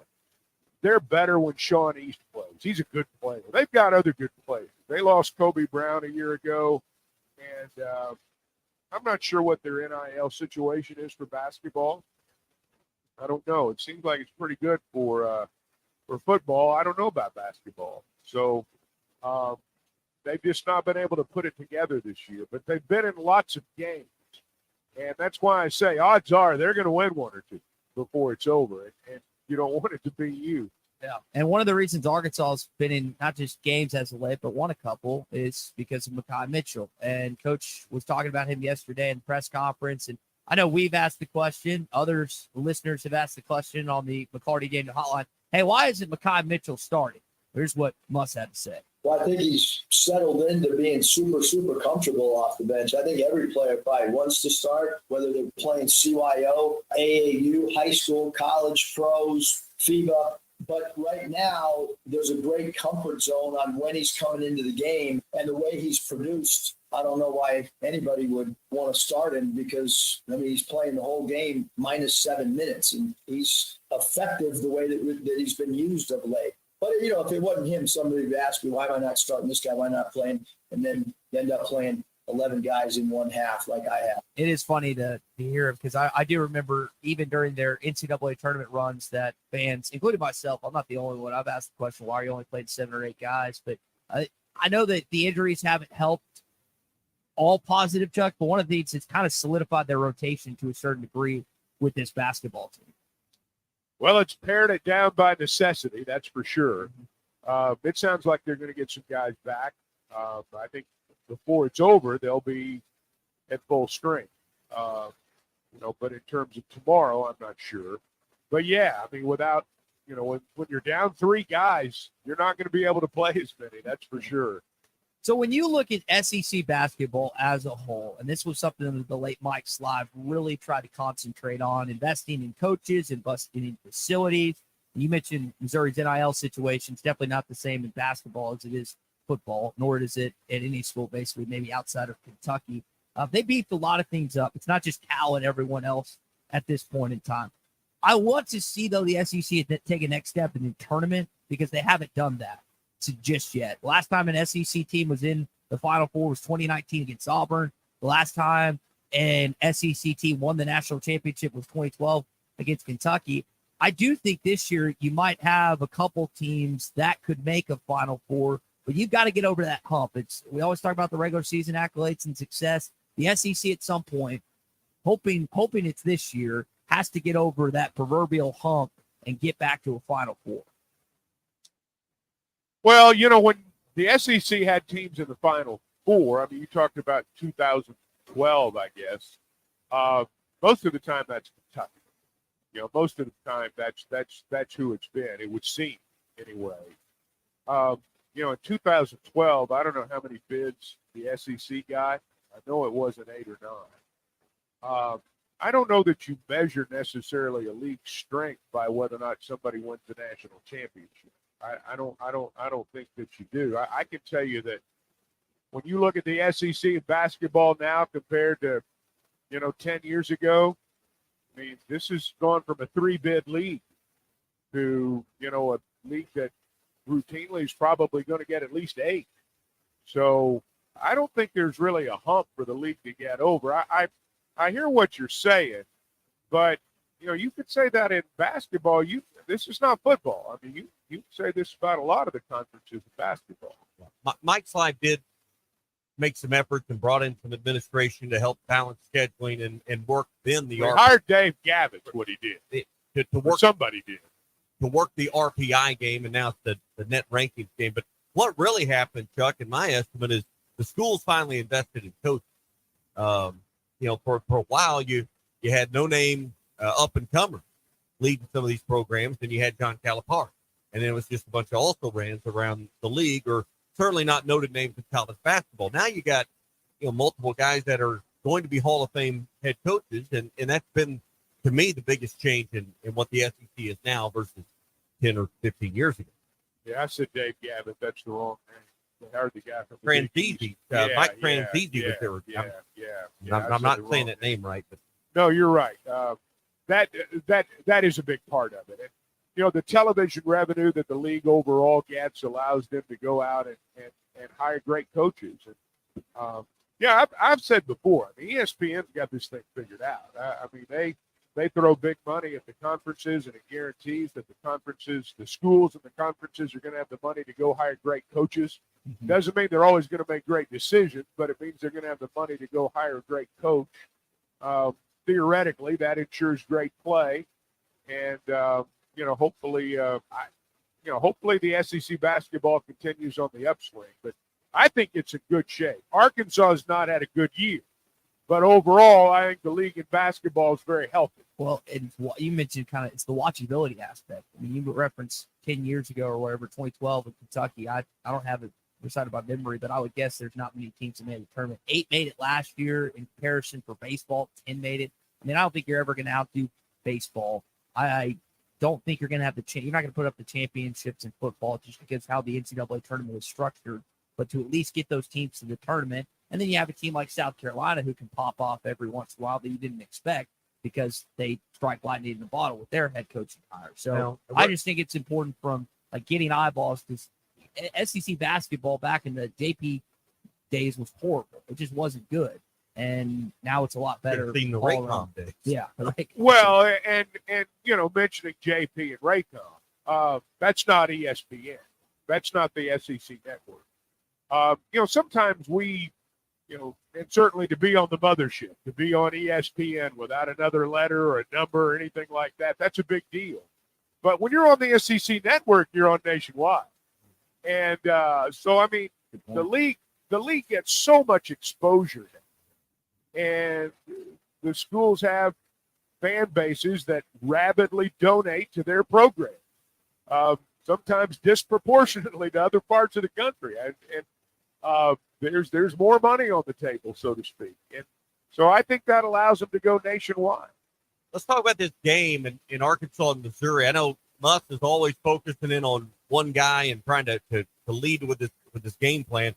They're better when Sean East plays. He's a good player. They've got other good players. They lost Kobe Brown a year ago, and I'm not sure what their NIL situation is for basketball. I don't know. It seems like it's pretty good for football. I don't know about basketball. So they've just not been able to put it together this year. But they've been in lots of games. And that's why I say odds are they're going to win one or two before it's over. And you don't want it to be you. Yeah. And one of the reasons Arkansas has been in not just games as of late, but won a couple is because of Mekhi Mitchell. And Coach was talking about him yesterday in the press conference. And I know we've asked the question. Others, listeners, have asked the question on the McLarty Daniel Hotline. Hey, why isn't Mekhi Mitchell starting? Here's what Muss had to say. Well, I think he's settled into being super, super comfortable off the bench. I think every player probably wants to start, whether they're playing CYO, AAU, high school, college, pros, FIBA. But right now, there's a great comfort zone on when he's coming into the game and the way he's produced. I don't know why anybody would want to start him because, he's playing the whole game minus 7 minutes, and he's effective the way that he's been used of late. But, if it wasn't him, somebody would ask me, why am I not starting this guy? Why not playing? And then you end up playing 11 guys in one half like I have. It is funny to hear because I do remember even during their NCAA tournament runs that fans, including myself, I'm not the only one. I've asked the question, why are you only playing 7 or 8 guys? But I know that the injuries haven't helped all positive, Chuck, but one of the things that's kind of solidified their rotation to a certain degree with this basketball team. Well, it's pared it down by necessity, that's for sure. It sounds like they're going to get some guys back. I think before it's over, they'll be at full strength. But in terms of tomorrow, I'm not sure. But, yeah, without, when you're down 3 guys, you're not going to be able to play as many, that's for sure. So when you look at SEC basketball as a whole, and this was something that the late Mike Slive really tried to concentrate on, investing in coaches, investing in facilities. You mentioned Missouri's NIL situation. It's definitely not the same in basketball as it is football, nor is it at any school, basically, maybe outside of Kentucky. They beefed a lot of things up. It's not just Cal and everyone else at this point in time. I want to see, though, the SEC take a next step in the tournament because they haven't done that just yet. The last time an SEC team was in the Final Four was 2019 against Auburn. The last time an SEC team won the national championship was 2012 against Kentucky. I do think this year you might have a couple teams that could make a Final Four, but you've got to get over that hump. We always talk about the regular season accolades and success. The SEC at some point, hoping it's this year, has to get over that proverbial hump and get back to a Final Four. Well, when the SEC had teams in the Final Four, you talked about 2012, I guess. Most of the time, that's Kentucky. Most of the time, that's who it's been. It would seem, anyway. In 2012, I don't know how many bids the SEC got. I know it wasn't 8 or 9. I don't know that you measure necessarily a league strength by whether or not somebody wins the national championship. I don't think that you do. I can tell you that when you look at the SEC in basketball now compared to, 10 years ago, this has gone from a 3-bid league to, a league that routinely is probably going to get at least 8. So I don't think there's really a hump for the league to get over. I hear what you're saying, but, you could say that in basketball. This is not football. You can say this about a lot of the conferences in basketball. Mike Slive did make some efforts and brought in some administration to help balance scheduling and work then the He hired Dave Gavitt's what he did. To work somebody did to work the RPI game, and now it's the net rankings game. But what really happened, Chuck, in my estimate, is the schools finally invested in coaches. For a while you had no name up and comers leading some of these programs, and you had John Calipari, and then it was just a bunch of also rans around the league, or certainly not noted names in college basketball. Now you got multiple guys that are going to be Hall of Fame head coaches, and that's been, to me, the biggest change in what the SEC is now versus 10 or 15 years ago. Yeah, I said Dave Gavitt. That's the wrong name. They hired the guy from Transizi. Mike Transizi was there. I'm not saying that name right, but no, you're right. That is a big part of it. And, the television revenue that the league overall gets allows them to go out and hire great coaches. And, I've said before, ESPN's got this thing figured out. They throw big money at the conferences, and it guarantees that the schools and the conferences are going to have the money to go hire great coaches. Mm-hmm. Doesn't mean they're always going to make great decisions, but it means they're going to have the money to go hire a great coach. Theoretically, that ensures great play, and hopefully the SEC basketball continues on the upswing. But I think it's in good shape. Arkansas has not had a good year, but overall, I think the league in basketball is very healthy. Well, and what you mentioned it's the watchability aspect. I mean, you referenced 10 years ago or whatever, 2012 in Kentucky. I don't have it recited by memory, but I would guess there's not many teams that made the tournament. 8 made it last year in comparison for baseball. 10 made it. I mean, I don't think you're ever going to outdo baseball. I don't think you're going to have you're not going to put up the championships in football just because how the NCAA tournament is structured, but to at least get those teams to the tournament. And then you have a team like South Carolina who can pop off every once in a while that you didn't expect because they strike lightning in the bottle with their head coaching hire. So I just think it's important from getting eyeballs. Because SEC basketball back in the JP days was horrible. It just wasn't good. And now it's a lot better. Seen the Raycom days. Yeah. Well, and mentioning JP and Raycom, that's not ESPN. That's not the SEC network. Sometimes we, and certainly to be on the mothership, to be on ESPN without another letter or a number or anything like that, that's a big deal. But when you're on the SEC network, you're on nationwide. And the league gets so much exposure now. And the schools have fan bases that rabidly donate to their program, sometimes disproportionately to other parts of the country. And there's more money on the table, so to speak. And so I think that allows them to go nationwide. Let's talk about this game in Arkansas and Missouri. I know Muss is always focusing in on one guy and trying to lead with this game plan.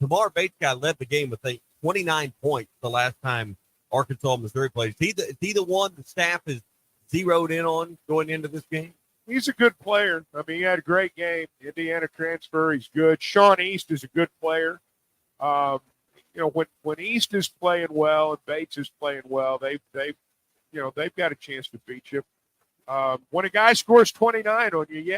Tamar Bates guy led the game with 29 points the last time Arkansas and Missouri played. Is he the one the staff is zeroed in on going into this game? He's a good player. I mean, he had a great game. Indiana transfer, he's good. Sean East is a good player. When East is playing well and Bates is playing well, they've got a chance to beat you. When a guy scores 29 on you,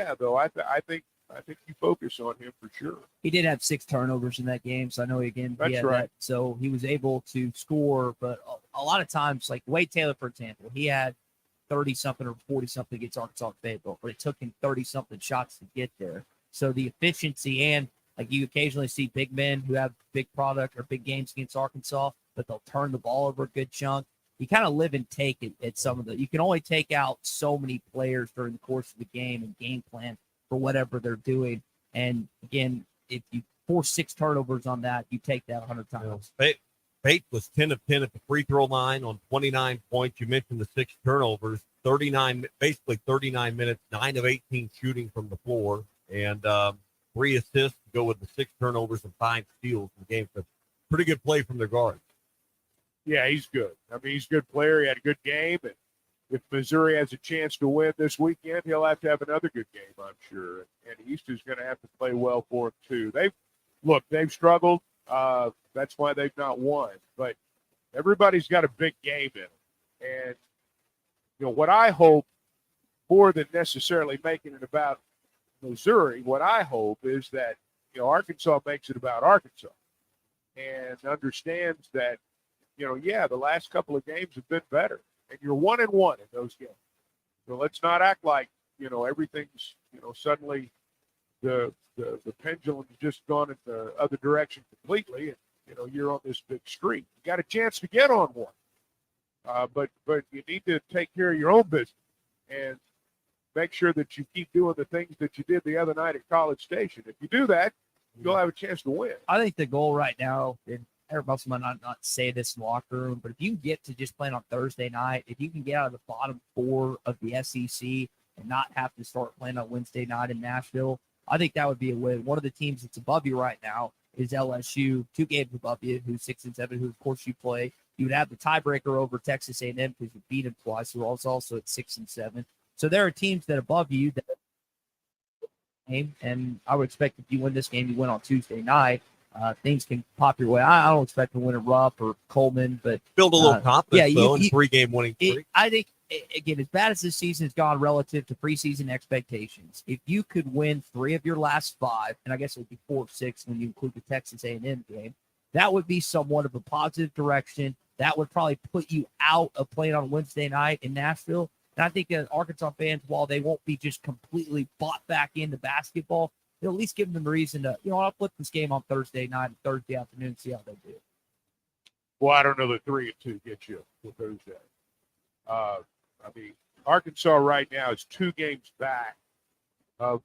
I think you focus on him for sure. He did have 6 turnovers in that game, so I know That's right. So he was able to score, but a lot of times, like Wade Taylor, for example, he had 30-something or 40-something against Arkansas Fayetteville, but it took him 30-something shots to get there. So the efficiency and you occasionally see big men who have big product or big games against Arkansas, but they'll turn the ball over a good chunk. You kind of live and take it at some of you can only take out so many players during the course of the game and game plan for whatever they're doing. And again, if you force 6 turnovers on that, you take that 100 times. Bates was 10 of 10 at the free throw line on 29 points. You mentioned the 6 turnovers, 39 minutes, 9 of 18 shooting from the floor, and 3 assists to go with the 6 turnovers and 5 steals in the game. So pretty good play from their guards. Yeah, he's good. I mean, he's a good player. He had a good game, and if Missouri has a chance to win this weekend, he'll have to have another good game, I'm sure. And East is going to have to play well for him, too. They've struggled. That's why they've not won. But everybody's got a big game in them. And, what I hope, more than necessarily making it about Missouri, what I hope is that, Arkansas makes it about Arkansas. and understands that, the last couple of games have been better, and you're 1-1 in those games. So let's not act like, everything's, suddenly the pendulum's just gone in the other direction completely, and, you're on this big streak. You got a chance to get on one. But you need to take care of your own business and make sure that you keep doing the things that you did the other night at College Station. If you do that, you'll have a chance to win. I think the goal right now, and everybody might not say this in the locker room, but if you get to just playing on Thursday night, if you can get out of the bottom 4 of the SEC and not have to start playing on Wednesday night in Nashville, I think that would be a win. One of the teams that's above you right now is LSU, 2 games above you, who's 6-7, who of course you play. You would have the tiebreaker over Texas A&M because you beat them twice. Who are also at 6-7. So there are teams that are above you that and I would expect if you win this game, you win on Tuesday night. Things can pop your way. I don't expect to win at Rupp or Coleman, but build a little confidence though in 3-game winning streak. I think again, as bad as this season has gone relative to preseason expectations, if you could win 3 of your last 5, and I guess it would be 4 of 6 when you include the Texas A&M game, that would be somewhat of a positive direction. That would probably put you out of playing on Wednesday night in Nashville. And I think Arkansas fans, while they won't be just completely bought back into basketball, they'll at least give them a reason to, I'll flip this game on Thursday night and Thursday afternoon and see how they do. Well, I don't know that 3 and 2 get you for Thursday. Arkansas right now is 2 games back of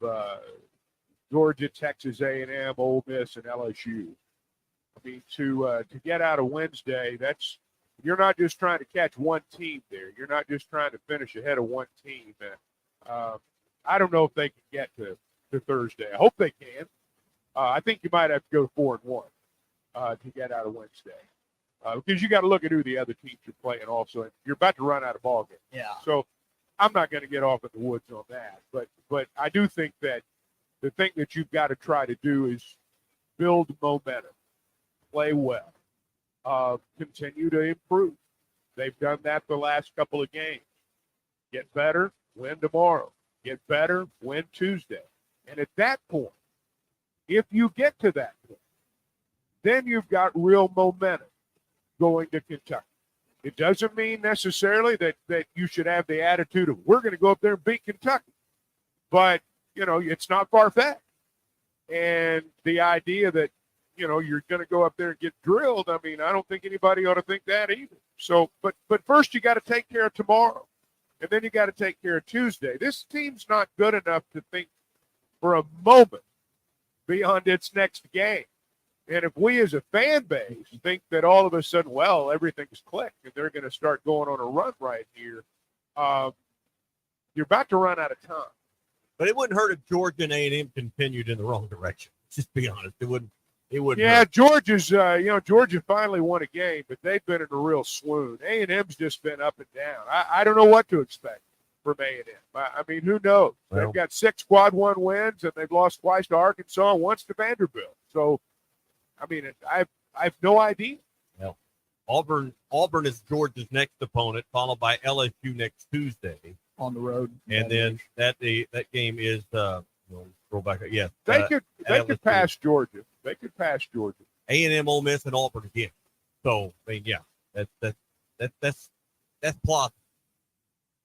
Georgia, Texas A&M, Ole Miss, and LSU. To get out of Wednesday, you're not just trying to catch one team there. You're not just trying to finish ahead of one team. I don't know if they can get to Thursday. I hope they can. I think you might have to go 4-1 to get out of Wednesday. Because you got to look at who the other teams are playing also. And you're about to run out of ball game. Yeah. So I'm not going to get off in the woods on that. But I do think that the thing that you've got to try to do is build momentum, play well, continue to improve. They've done that the last couple of games. Get better, win tomorrow. Get better, win Tuesday. And at that point, if you get to that point, then you've got real momentum going to Kentucky. It doesn't mean necessarily that you should have the attitude of, we're going to go up there and beat Kentucky. But, it's not far-fetched. And the idea that, you're going to go up there and get drilled, I don't think anybody ought to think that either. So, but first you got to take care of tomorrow. And then you got to take care of Tuesday. This team's not good enough to think for a moment beyond its next game. And if we as a fan base think that all of a sudden, well, everything's clicked and they're going to start going on a run right here, you're about to run out of time. But it wouldn't hurt if Georgia and A&M continued in the wrong direction. Just be honest. It wouldn't Yeah, hurt. Georgia's, Georgia finally won a game, but they've been in a real swoon. A&M's just been up and down. I don't know what to expect from A&M. Who knows? Well, they've got 6 quad 1 wins, and they've lost twice to Arkansas and once to Vanderbilt. So, I have no idea. Well, Auburn is Georgia's next opponent, followed by LSU next Tuesday on the road. And then that game is roll back. Yeah, they could pass Georgia. They could pass Georgia. A&M, Ole Miss, and Auburn again. So that's plausible.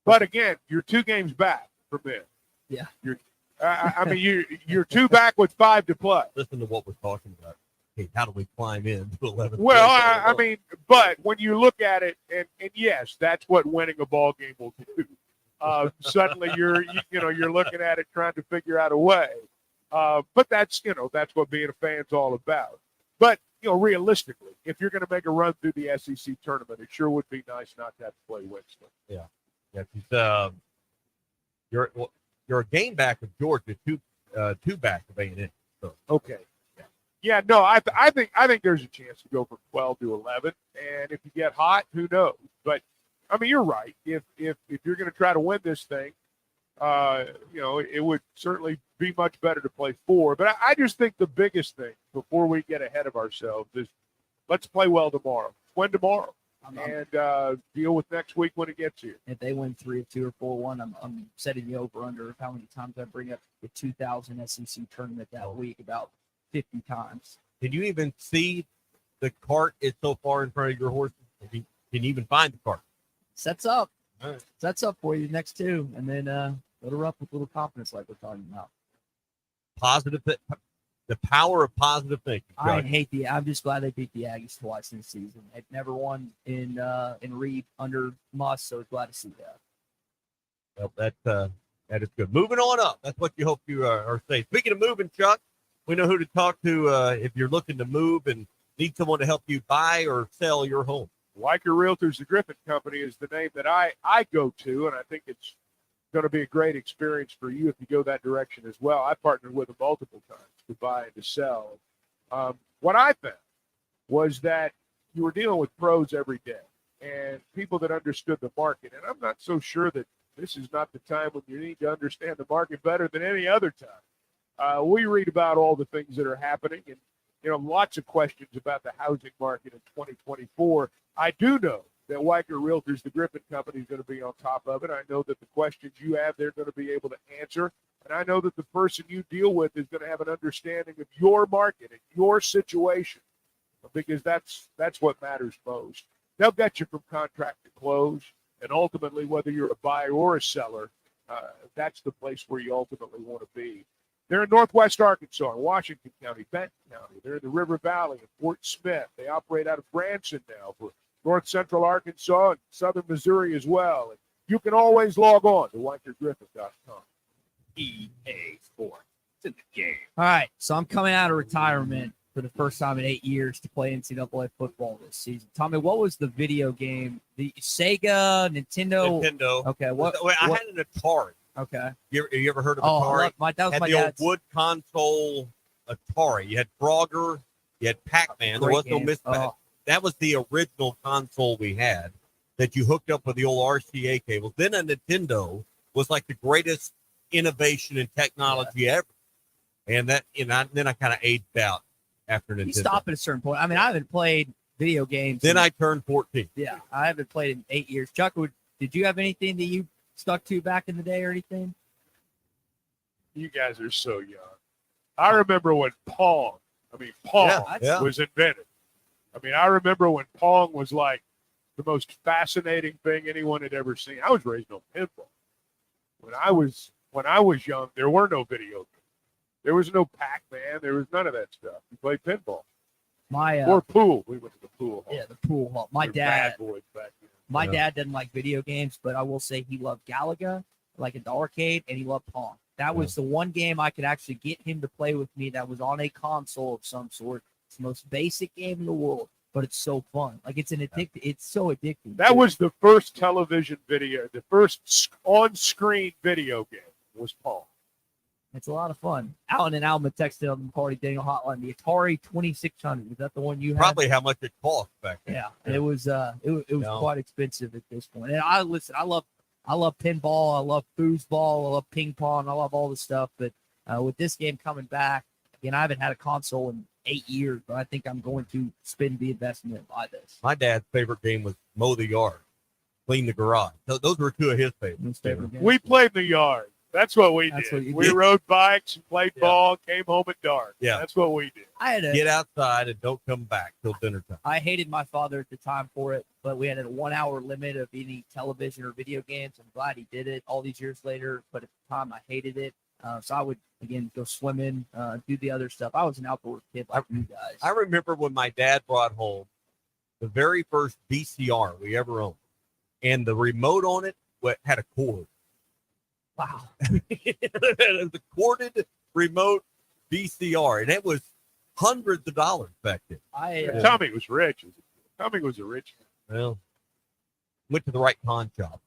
But again, you're 2 games back from them. Yeah. You're 2 back with 5 to play. Listen to what we're talking about. Hey, how do we climb in to 11? Well, but when you look at it, and yes, that's what winning a ball game will do. Suddenly you're looking at it trying to figure out a way. But that's what being a fan's all about. But, realistically, if you're going to make a run through the SEC tournament, it sure would be nice not to have to play Winston. Yeah. Yeah. You're a game back of Georgia, 2 back of A&M. So. Okay. Yeah, no, I think there's a chance to go from 12 to 11, and if you get hot, who knows? But you're right. If you're going to try to win this thing, it would certainly be much better to play 4. But I just think the biggest thing before we get ahead of ourselves is let's play well tomorrow, win tomorrow, and deal with next week when it gets here. If they win 3 of 2 or 4-1, I'm setting the over under of how many times I bring up the 2000 SEC tournament that week, about 50 times. Did you even see the cart is so far in front of your horse, if you can even find the cart. Sets up. All right. Sets up for you next two, and then load her up with a little confidence like we're talking about. The power of positive thinking. I'm just glad they beat the Aggies twice in the season. They've never won in Reed under Muss, so glad to see that. Well, that is good. Moving on up. That's what you hope you are saying. Speaking of moving, Chuck, we know who to talk to if you're looking to move and need someone to help you buy or sell your home. Weicker Realtors, the Griffin Company, is the name that I go to, and I think it's going to be a great experience for you if you go that direction as well. I partnered with them multiple times to buy and to sell. What I found was that you were dealing with pros every day and people that understood the market. And I'm not so sure that this is not the time when you need to understand the market better than any other time. We read about all the things that are happening and, lots of questions about the housing market in 2024. I do know that Weicker Realtors, the Griffin Company, is going to be on top of it. I know that the questions you have, they're going to be able to answer. And I know that the person you deal with is going to have an understanding of your market and your situation, because that's what matters most. They'll get you from contract to close. And ultimately, whether you're a buyer or a seller, that's the place where you ultimately want to be. They're in Northwest Arkansas, in Washington County, Benton County. They're in the River Valley and Fort Smith. They operate out of Branson now for North Central Arkansas and Southern Missouri as well. And you can always log on to WeicherGriffin.com. EA Sports. It's in the game. All right, so I'm coming out of retirement for the first time in 8 years to play NCAA football this season. Tommy, what was the video game? The Sega, Nintendo? Okay, I had an Atari. Okay. You ever heard of Atari? Atari? That was had my the dad's. old wood console Atari. You had Frogger. You had Pac-Man. There was no Miss Pac. That was the original console we had that you hooked up with the old RCA cables. Then a Nintendo was like the greatest innovation in technology ever. And then I kind of aged out after Nintendo. You stop at a certain point. I mean, I haven't played video games. Then I turned 14. Yeah, I haven't played in 8 years. Chuck, did you have anything that you stuck to back in the day or anything? You guys are so young. I remember when Pong was invented. I mean, I remember when Pong was like the most fascinating thing anyone had ever seen. I was raised on pinball. When I was young, there were no video games. There was no Pac-Man. There was none of that stuff. You played pinball. Or pool. We went to the pool hall. Yeah, the pool hall. My dad doesn't like video games, but I will say he loved Galaga, like at the arcade, and he loved Pong. That was the one game I could actually get him to play with me that was on a console of some sort. It's the most basic game in the world, but it's so fun. Like it's so addicting. That was the first television video, the first on-screen video game was Pong. It's a lot of fun. Alan and Alma texted on the McLarty Daniel hotline. The Atari 2600, is that the one you had? Probably how much it cost back then. Yeah. It was quite expensive at this point. And I love pinball, I love foosball, I love ping pong, I love all the stuff. But with this game coming back, again, I haven't had a console in 8 years, but I think I'm going to spend the investment and buy this. My dad's favorite game was mow the yard, clean the garage. Those were two of his favorites. We played in the yard. That's what we did. We rode bikes and played ball, came home at dark. Yeah. That's what we did. Get outside and don't come back till dinner time. I hated my father at the time for it, but we had a 1 hour limit of any television or video games. I'm glad he did it all these years later, but at the time I hated it. So I would, again, go swimming, do the other stuff. I was an outdoor kid like you guys. I remember when my dad brought home the very first VCR we ever owned, and the remote on it had a cord. Wow. It was a corded remote VCR, and it was hundreds of dollars back then. Tommy was rich. Tommy was a rich man. Well, went to the right pawn shop.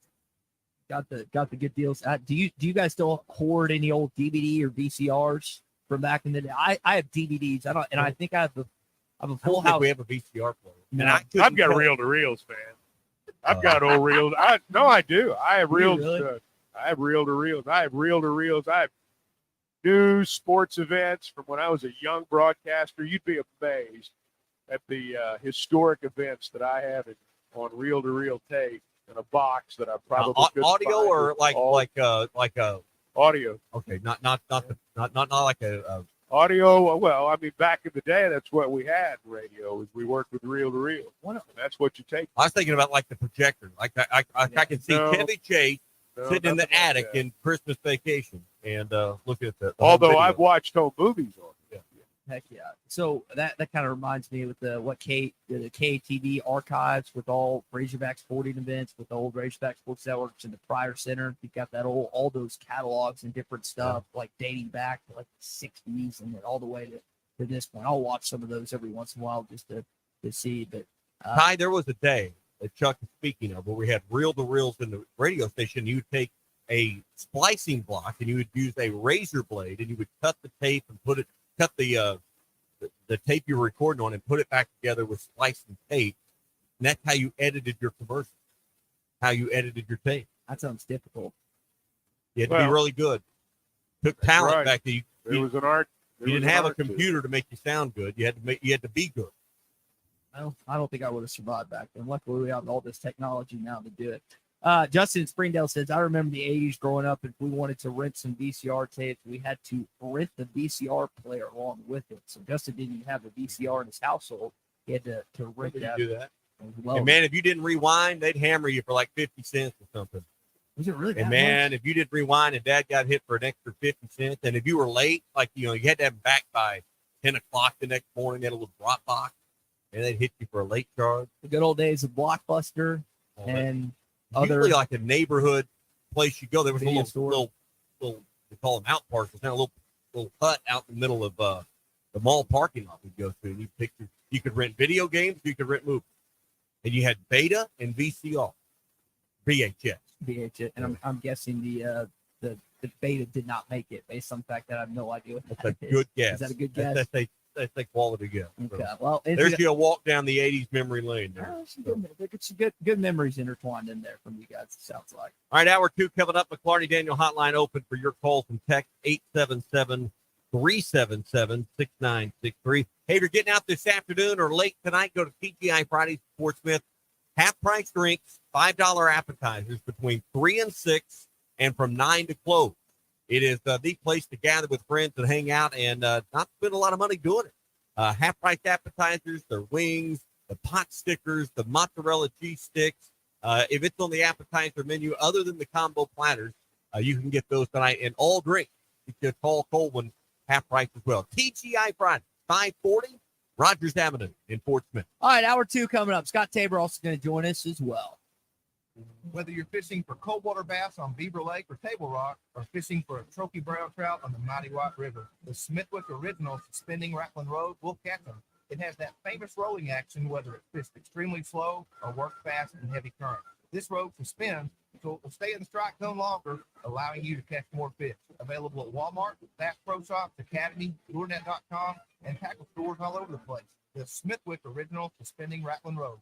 Got the good deals. Do you guys still hoard any old DVD or VCRs from back in the day? I have DVDs. I think I have a full house. We have a VCR player. No, And I've got reel to reels, man. I've got old reels. I do. I have reels. Really? I have reel to reels. I have reel to reels. I have news, sports events from when I was a young broadcaster. You'd be amazed at the historic events that I have on reel to reel tape in a box that I probably couldn't audio find or like a audio. Okay, not like a Audio, well, I mean, back in the day, that's what we had in radio, is we worked with reel-to-reel. That's what you take. I was thinking about like the projector. Like I can see No. Chevy Chase sitting in the nothing like attic that. in Christmas Vacation and looking at the Although home I've video. watched home movies on it. Heck yeah. So that kind of reminds me with the KTV archives with all Razorback sporting events with the old Razorback Sports Networks and the Pryor Center. You've got that all those catalogs and different stuff like dating back to like the 60s and then all the way to this point. I'll watch some of those every once in a while just to see. But Ty, there was a day that Chuck is speaking of where we had reel-to-reels in the radio station. You would take a splicing block and you would use a razor blade and you would cut the tape and cut the tape you were recording on and put it back together with splicing tape. And that's how you edited your commercial, how you edited your tape. That sounds difficult. You had to be really good. Took talent right. back then. There was an art. You didn't have a computer to make you sound good. You had to be good. Well, I don't think I would have survived back then. Luckily, we have all this technology now to do it. Justin Springdale says, I remember the 80s growing up. If we wanted to rent some VCR tapes, we had to rent the VCR player along with it. So Justin didn't even have a VCR in his household. He had to rent You that. do that. As well. And man, if you didn't rewind, they'd hammer you for like 50 cents or something. Was it really that And man, much? if you didn't rewind and dad got hit for an extra 50 cents, and if you were late, like, you had to have them back by 10 o'clock the next morning, they had a little drop box, and they'd hit you for a late charge. The good old days of Blockbuster and other. Usually like a neighborhood place you go. There was a Video little, they call them out parcels, now a little hut out in the middle of the mall parking lot we'd go to, and you could rent video games, you could rent movies. And you had beta and VCR, VHS. And I'm guessing the beta did not make it based on the fact that I have no idea what That's that a is. good guess. Is that a good guess? That's a quality guess. Okay. So, Well, there's your walk down the 80s memory lane there. Some good memories intertwined in there from you guys, it sounds like. All right, hour 2 coming up. McLarty Daniel Hotline open for your calls and text 877-377-6963. Hey, if you're getting out this afternoon or late tonight, go to TGI Fridays Fort Smith. Half-price drinks, $5 appetizers between 3 and 6, and from 9 to close. It is the place to gather with friends and hang out and not spend a lot of money doing it. Half-price appetizers, their wings, the pot stickers, the mozzarella cheese sticks. If it's on the appetizer menu, other than the combo platters, you can get those tonight. And all drinks, you can call Colwyn half-price as well. TGI Friday, 540 Rogers Avenue in Fort Smith. All right, hour 2 coming up. Scott Tabor also going to join us as well. Whether you're fishing for cold water bass on Beaver Lake or Table Rock, or fishing for a trophy brown trout on the Mighty White River, the Smithwick Original Suspending Rattling Road will catch them. It has that famous rolling action, whether it's fished extremely slow or worked fast in heavy current. This road suspends, so it will stay in the strike zone longer, allowing you to catch more fish. Available at Walmart, Bass Pro Shops, Academy, LureNet.com, and tackle stores all over the place. The Smithwick Original Suspending Rattling Road.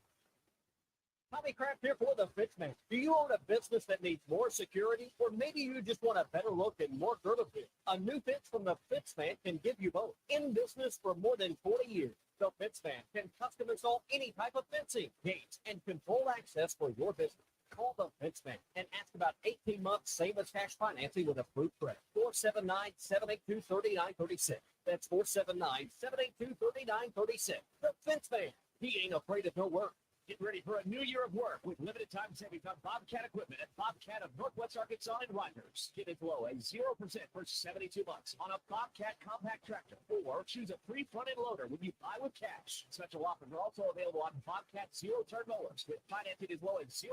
Tommy Kraft here for the Fitzman. Do you own a business that needs more security? Or maybe you just want a better look and more durability? A new Fitz from the Fitzman can give you both. In business for more than 40 years, the Fitzman can custom install any type of fencing, gates, and control access for your business. Call the Fitzman and ask about 18 months same as cash financing with approved credit. 479-782-3936. That's 479-782-3936. The Fitzman. He ain't afraid of no work. Get ready for a new year of work with limited time savings on Bobcat equipment at Bobcat of Northwest Arkansas and Rogers. Get as low as 0% for 72 months on a Bobcat compact tractor, or choose a free front-end loader when you buy with cash. Special offers are also available on Bobcat zero-turn mowers with financing as low as 0%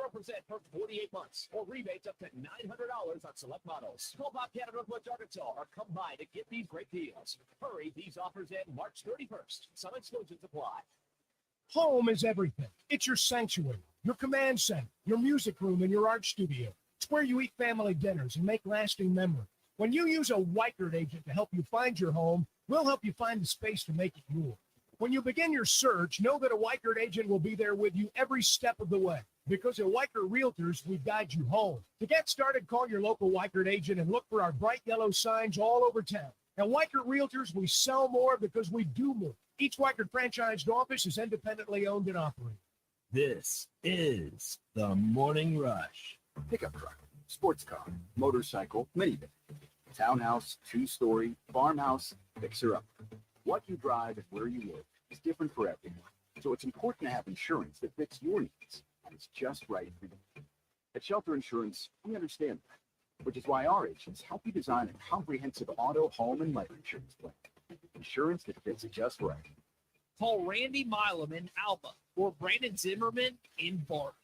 for 48 months, or rebates up to $900 on select models. Call Bobcat of Northwest Arkansas or come by to get these great deals. Hurry, these offers end March 31st. Some exclusions apply. Home is everything. It's your sanctuary, your command center, your music room, and your art studio. It's where you eat family dinners and make lasting memories. When you use a Weichert agent to help you find your home, we'll help you find the space to make it yours. When you begin your search, know that a Weichert agent will be there with you every step of the way. Because at Weichert Realtors, we guide you home. To get started, call your local Weichert agent and look for our bright yellow signs all over town. At Weichert Realtors, we sell more because we do more. Each Weichert franchised office is independently owned and operated. This is the Morning Rush. Pickup truck, sports car, motorcycle, minivan, townhouse, two-story, farmhouse, Fixer up. What you drive and where you live is different for everyone, so it's important to have insurance that fits your needs and is just right for you. At Shelter Insurance, we understand that, which is why our agents help you design a comprehensive auto, home, and life insurance plan. Insurance that fits just right. Call Randy Milam in Alba or Brandon Zimmerman in Barton.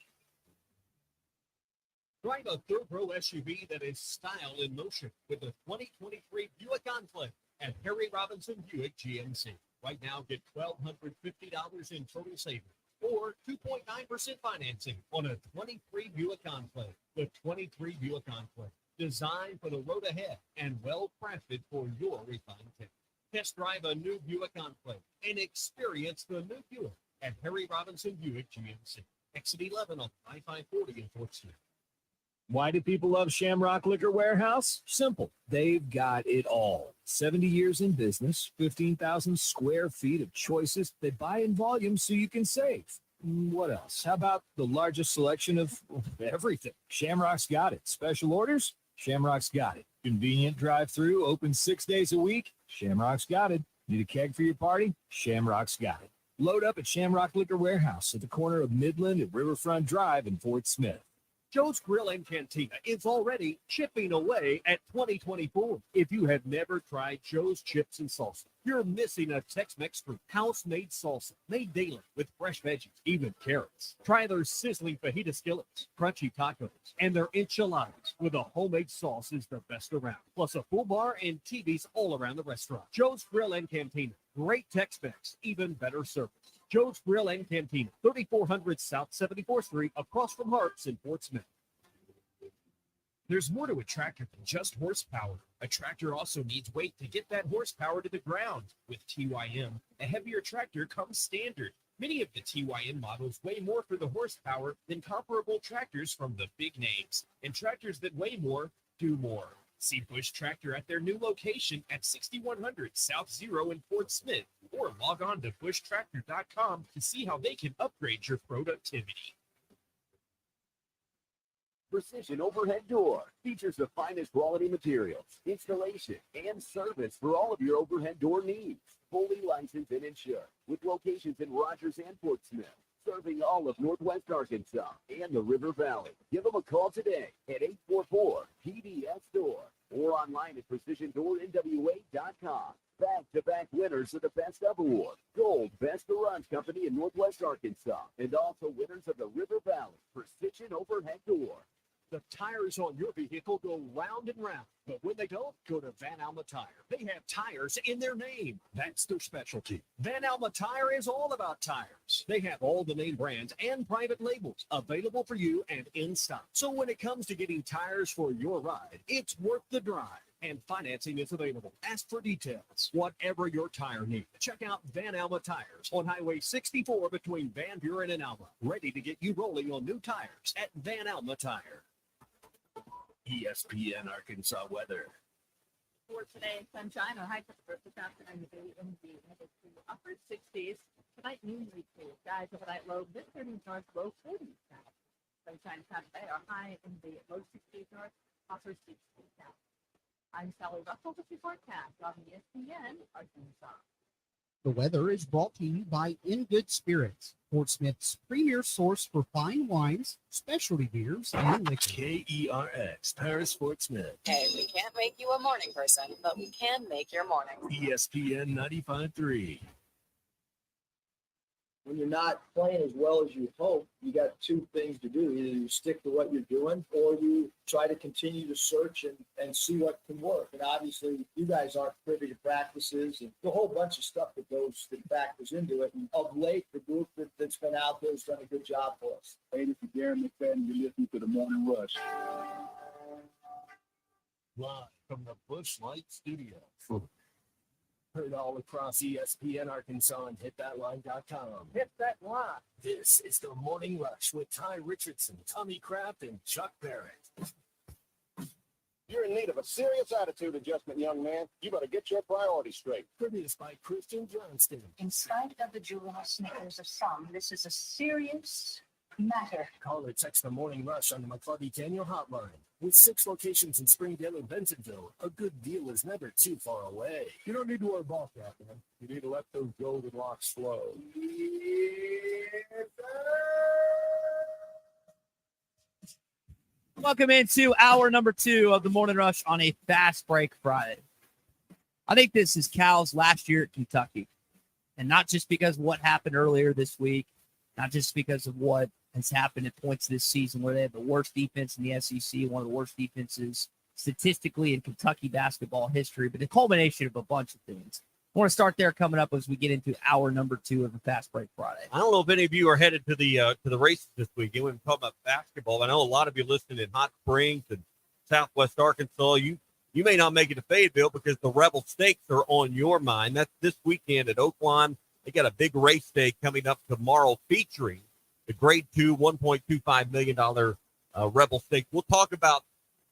Drive a third-row SUV that is style in motion with the 2023 Buick Enclave at Harry Robinson Buick GMC. Right now, get $1,250 in total savings or 2.9% financing on a 23 Buick Enclave. The 23 Buick Enclave, designed for the road ahead and well-crafted for your refined taste. Test drive a new Buick Enclave and experience the new Buick at Harry Robinson Buick GMC. Exit 11 on I-540 in Fort Smith. Why do people love Shamrock Liquor Warehouse? Simple. They've got it all. 70 years in business, 15,000 square feet of choices. They buy in volume so you can save. What else? How about the largest selection of everything? Shamrock's got it. Special orders? Shamrock's got it. Convenient drive-through, open 6 days a week? Shamrock's got it. Need a keg for your party? Shamrock's got it. Load up at Shamrock Liquor Warehouse at the corner of Midland and Riverfront Drive in Fort Smith. Joe's Grill and Cantina is already chipping away at 2024. If you have never tried Joe's Chips and Salsa, you're missing a Tex-Mex treat. House-made salsa, made daily with fresh veggies, even carrots. Try their sizzling fajita skillets, crunchy tacos, and their enchiladas with a homemade sauce is the best around. Plus a full bar and TVs all around the restaurant. Joe's Grill and Cantina, great Tex-Mex, even better service. Joe's Grill and Cantina, 3400 South 74th Street, across from Harps in Fort Smith. There's more to a tractor than just horsepower. A tractor also needs weight to get that horsepower to the ground. With TYM, a heavier tractor comes standard. Many of the TYM models weigh more for the horsepower than comparable tractors from the big names. And tractors that weigh more, do more. See Bush Tractor at their new location at 6100 South Zero in Fort Smith, or log on to bushtractor.com to see how they can upgrade your productivity. Precision Overhead Door features the finest quality materials, installation, and service for all of your overhead door needs. Fully licensed and insured, with locations in Rogers and Fort Smith, serving all of Northwest Arkansas and the River Valley. Give them a call today at 844-PDS-STORE or online at PrecisionDoorNWA.com. Back-to-back winners of the Best of Award, Gold Best Garage Company in Northwest Arkansas, and also winners of the River Valley Precision Overhead Door. The tires on your vehicle go round and round, but when they don't, go to Van Alma Tire. They have tires in their name. That's their specialty. Van Alma Tire is all about tires. They have all the name brands and private labels available for you and in stock. So when it comes to getting tires for your ride, it's worth the drive. And financing is available. Ask for details. Whatever your tire needs, check out Van Alma Tires on Highway 64 between Van Buren and Alma. Ready to get you rolling on new tires at Van Alma Tire. ESPN Arkansas weather. For today, sunshine, a high temperature this afternoon today in the upper 60s. Tonight, mainly cool. Guys, overnight low, mid-30s north, low 40s south. Sunshine Saturday, our high in the low 60s north, upper 60s south. I'm Sally Russell with your forecast on ESPN Arkansas. The weather is brought to you by In Good Spirits, Fort Smith's premier source for fine wines, specialty beers, and liquor. KERX, Paris, Fort Smith. Hey, we can't make you a morning person, but we can make your morning. ESPN 95.3. When you're not playing as well as you hope, you got two things to do. Either you stick to what you're doing or you try to continue to search and see what can work. And obviously, you guys aren't privy to practices and a whole bunch of stuff that factors into it. And of late, the group that's been out there has done a good job for us. Hey, this is Darren McFadden. You're listening to the Morning Rush. Live from the Bush Light Studio. Heard all across ESPN Arkansas and hitthatline.com. Hit that line. This is the Morning Rush with Ty Richardson, Tommy Kraft, and Chuck Barrett. You're in need of a serious attitude adjustment, young man. You better get your priorities straight. Produced by Christian Johnston. In spite of the juvenile snickers of some, this is a serious matter. Call or text the Morning Rush on the McLarty Daniel Hotline. With 6 locations in Springdale and Bentonville, a good deal is never too far away. You don't need to worry about that, man. You need to let those golden locks flow. Welcome into hour number 2 of the Morning Rush on a Fast Break Friday. I think this is Cal's last year at Kentucky. And not just because of what happened earlier this week, not just because of what has happened at points this season where they have the worst defense in the SEC, one of the worst defenses statistically in Kentucky basketball history, but the culmination of a bunch of things. I want to start there coming up as we get into hour number 2 of the Fast Break Friday. I don't know if any of you are headed to the races this week. You wouldn't talk about basketball. I know a lot of you listening in Hot Springs and Southwest Arkansas. You may not make it to Fayetteville because the Rebel Stakes are on your mind. That's this weekend at Oakland. They got a big race day coming up tomorrow featuring the Grade 2 $1.25 million Rebel Stakes. We'll talk about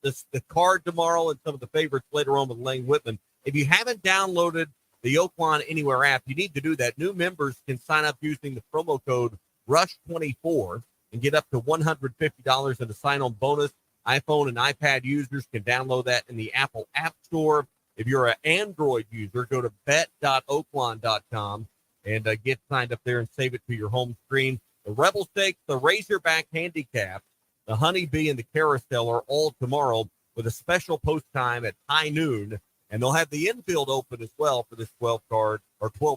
the card tomorrow and some of the favorites later on with Lane Whitman. If you haven't downloaded the Oakland Anywhere app, you need to do that. New members can sign up using the promo code RUSH24 and get up to $150 in a sign-on bonus. iPhone and iPad users can download that in the Apple App Store. If you're an Android user, go to bet.oakland.com and get signed up there and save it to your home screen. The Rebel Stakes, the Razorback Handicap, the Honeybee, and the Carousel are all tomorrow with a special post time at high noon. And they'll have the infield open as well for this 12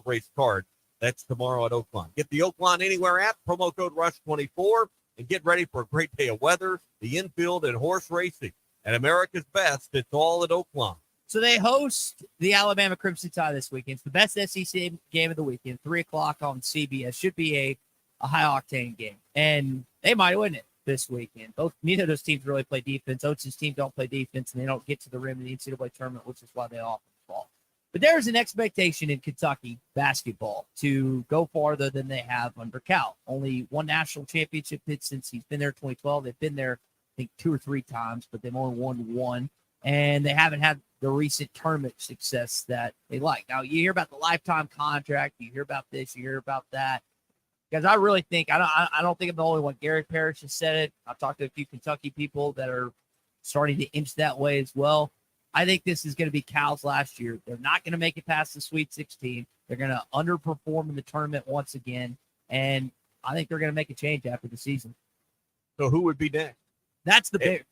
race card. That's tomorrow at Oakland. Get the Oakland Anywhere app, promo code RUSH24, and get ready for a great day of weather, the infield, and horse racing. At America's Best, it's all at Oakland. So they host the Alabama Crimson Tide this weekend. It's the best SEC game of the weekend, 3 o'clock on CBS. Should be a high-octane game. And they might win it this weekend. Neither of those teams really play defense. Oates' team don't play defense, and they don't get to the rim in the NCAA tournament, which is why they often fall. But there's an expectation in Kentucky basketball to go farther than they have under Cal. Only one national championship hit since he's been there, 2012. They've been there, I think, 2 or 3 times, but they've only won 1. And they haven't had the recent tournament success that they like. Now, you hear about the lifetime contract. You hear about this. You hear about that. Because I really think, I don't think I'm the only one. Gary Parrish has said it. I've talked to a few Kentucky people that are starting to inch that way as well. I think this is going to be Cal's last year. They're not going to make it past the Sweet 16. They're going to underperform in the tournament once again. And I think they're going to make a change after the season. So who would be next? That is the big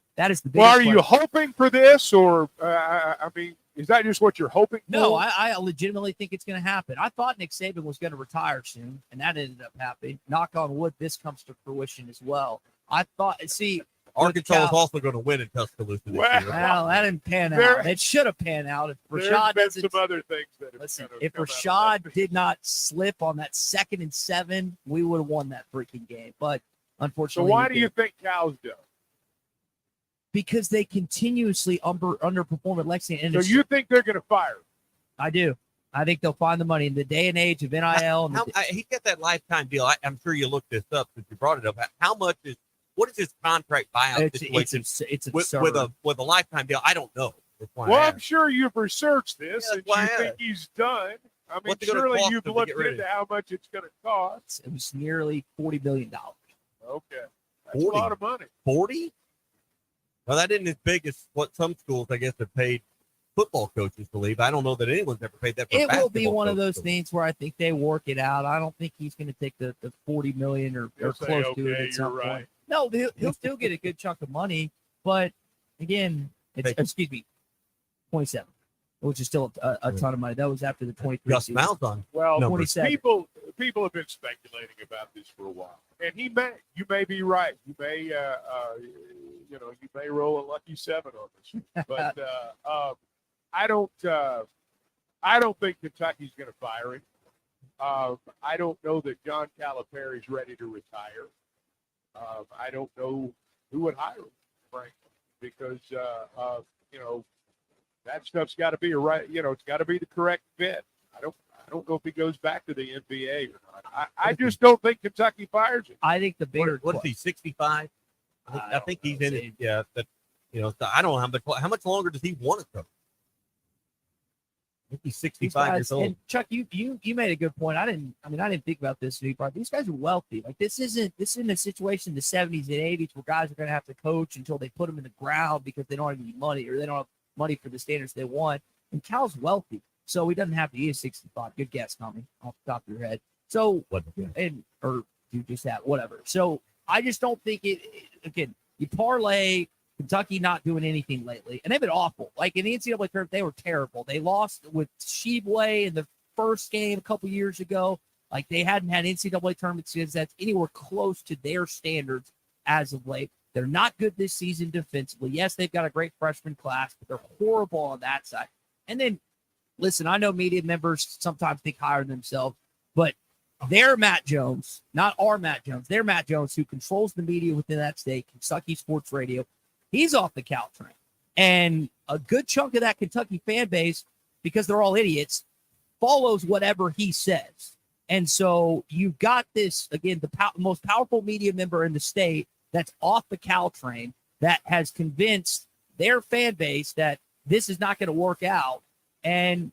Well, are question. you hoping for this, or I mean, is that just what you're hoping for? No, I legitimately think it's going to happen. I thought Nick Saban was going to retire soon, and that ended up happening. Knock on wood, this comes to fruition as well. I thought, Arkansas is also going to win in Tuscaloosa this year. Well, that didn't pan out. It should have panned out. If Rashad There's been some other things that have listen, kind of if come Rashad did not slip on that 2nd and 7, we would have won that freaking game. But So unfortunately, why do you think Cal's done? Because they continuously underperform at Lexington. So you think they're going to fire him? I do. I think they'll find the money in the day and age of NIL. He got that lifetime deal. I'm sure you looked this up since you brought it up. What is his contract buyout situation? It's with a lifetime deal. I don't know. Well, I'm sure you've researched this and you think he's done. I mean, surely you've looked into how much it's going to cost. It was nearly $40 billion. Okay. That's 40. A lot of money. 40? Well, that isn't as big as what some schools, I guess, have paid football coaches to leave. I don't know that anyone's ever paid that for It will be one of those things where I think they work it out. I don't think he's going to take the $40 million or close to it at some point. No, he'll still get a good chunk of money, but again, excuse me, 27, which is still a ton of money. That was after the 23 Gus season. Malzahn. Well, 27. people have been speculating about this for a while, and you may be right. You may you may roll a lucky 7 on this, but I don't think Kentucky's going to fire him. I don't know that John Calipari's ready to retire. I don't know who would hire him, frankly, because that stuff's got to be it's got to be the correct fit. I don't know if he goes back to the NBA or not. I just don't think Kentucky fires him. I think the bigger what is he, 65? I think he's in it. Yeah, but I don't know how much longer does he want to coach? He's These 65 guys- years old. And Chuck, you made a good point. I didn't think about this. But these guys are wealthy. Like this isn't a situation in the 70s and 80s where guys are going to have to coach until they put them in the ground because they don't have any money or they don't have money for the standards they want. And Cal's wealthy, so he doesn't have to use 65. Good guess, Tommy, off the top of your head. So or you just that whatever. So I just don't think it. Again, you parlay Kentucky not doing anything lately, and they've been awful. Like in the NCAA tournament, they were terrible. They lost with Sheboygan in the first game a couple years ago. Like they hadn't had NCAA tournaments that's anywhere close to their standards as of late. They're not good this season defensively. Yes, they've got a great freshman class, but they're horrible on that side. And then, listen, I know media members sometimes think higher than themselves, but they're Matt Jones, not our Matt Jones. They're Matt Jones, who controls the media within that state, Kentucky Sports Radio. He's off the Cal train. And a good chunk of that Kentucky fan base, because they're all idiots, follows whatever he says. And so you've got this, again, the most powerful media member in the state that's off the Cal train that has convinced their fan base that this is not going to work out. And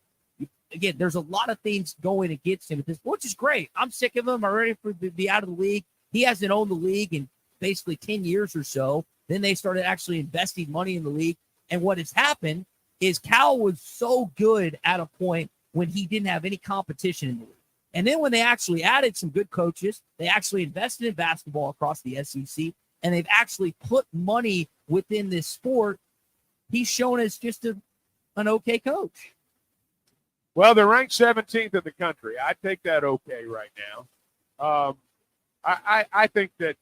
again, there's a lot of things going against him at this, which is great. I'm sick of him. I'm ready to be out of the league. He hasn't owned the league in basically 10 years or so. Then they started actually investing money in the league. And what has happened is Cal was so good at a point when he didn't have any competition in the league. And then when they actually added some good coaches, they actually invested in basketball across the SEC, and they've actually put money within this sport. He's shown as just an okay coach. Well, they're ranked 17th in the country. I take that okay right now. I think that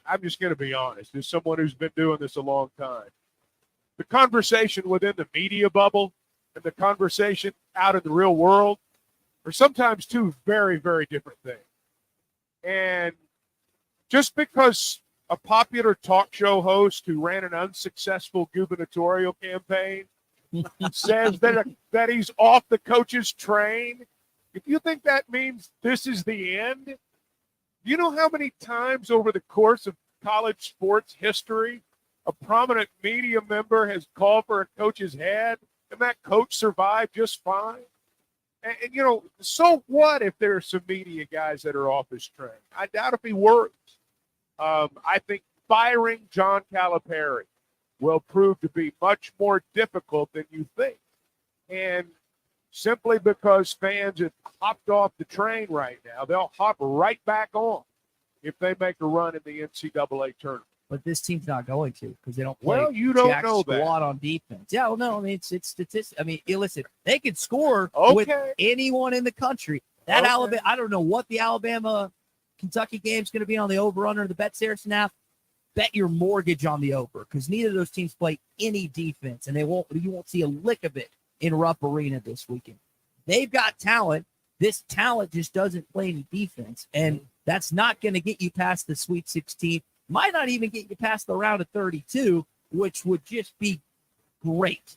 I'm just going to be honest. As someone who's been doing this a long time, the conversation within the media bubble and the conversation out in the real world are sometimes two very, very different things. And just because a popular talk show host who ran an unsuccessful gubernatorial campaign says that he's off the coach's train, if you think that means this is the end, you know how many times over the course of college sports history a prominent media member has called for a coach's head and that coach survived just fine? And you know, so what if there are some media guys that are off his train? I doubt if he works. I think firing John Calipari will prove to be much more difficult than you think. And simply because fans have hopped off the train right now, they'll hop right back on if they make a run in the NCAA tournament. But this team's not going to because they don't play you don't jack know squat that. on defense. Yeah, well, no, I mean, it's statistics. I mean, listen, they could score with anyone in the country. That Alabama, I don't know what the Alabama-Kentucky game is going to be on the over-under the Bet Saracen app. Bet your mortgage on the over because neither of those teams play any defense, and you won't see a lick of it in Rupp Arena this weekend. They've got talent. This talent just doesn't play any defense, and that's not going to get you past the Sweet 16. Might not even get you past the round of 32, which would just be great.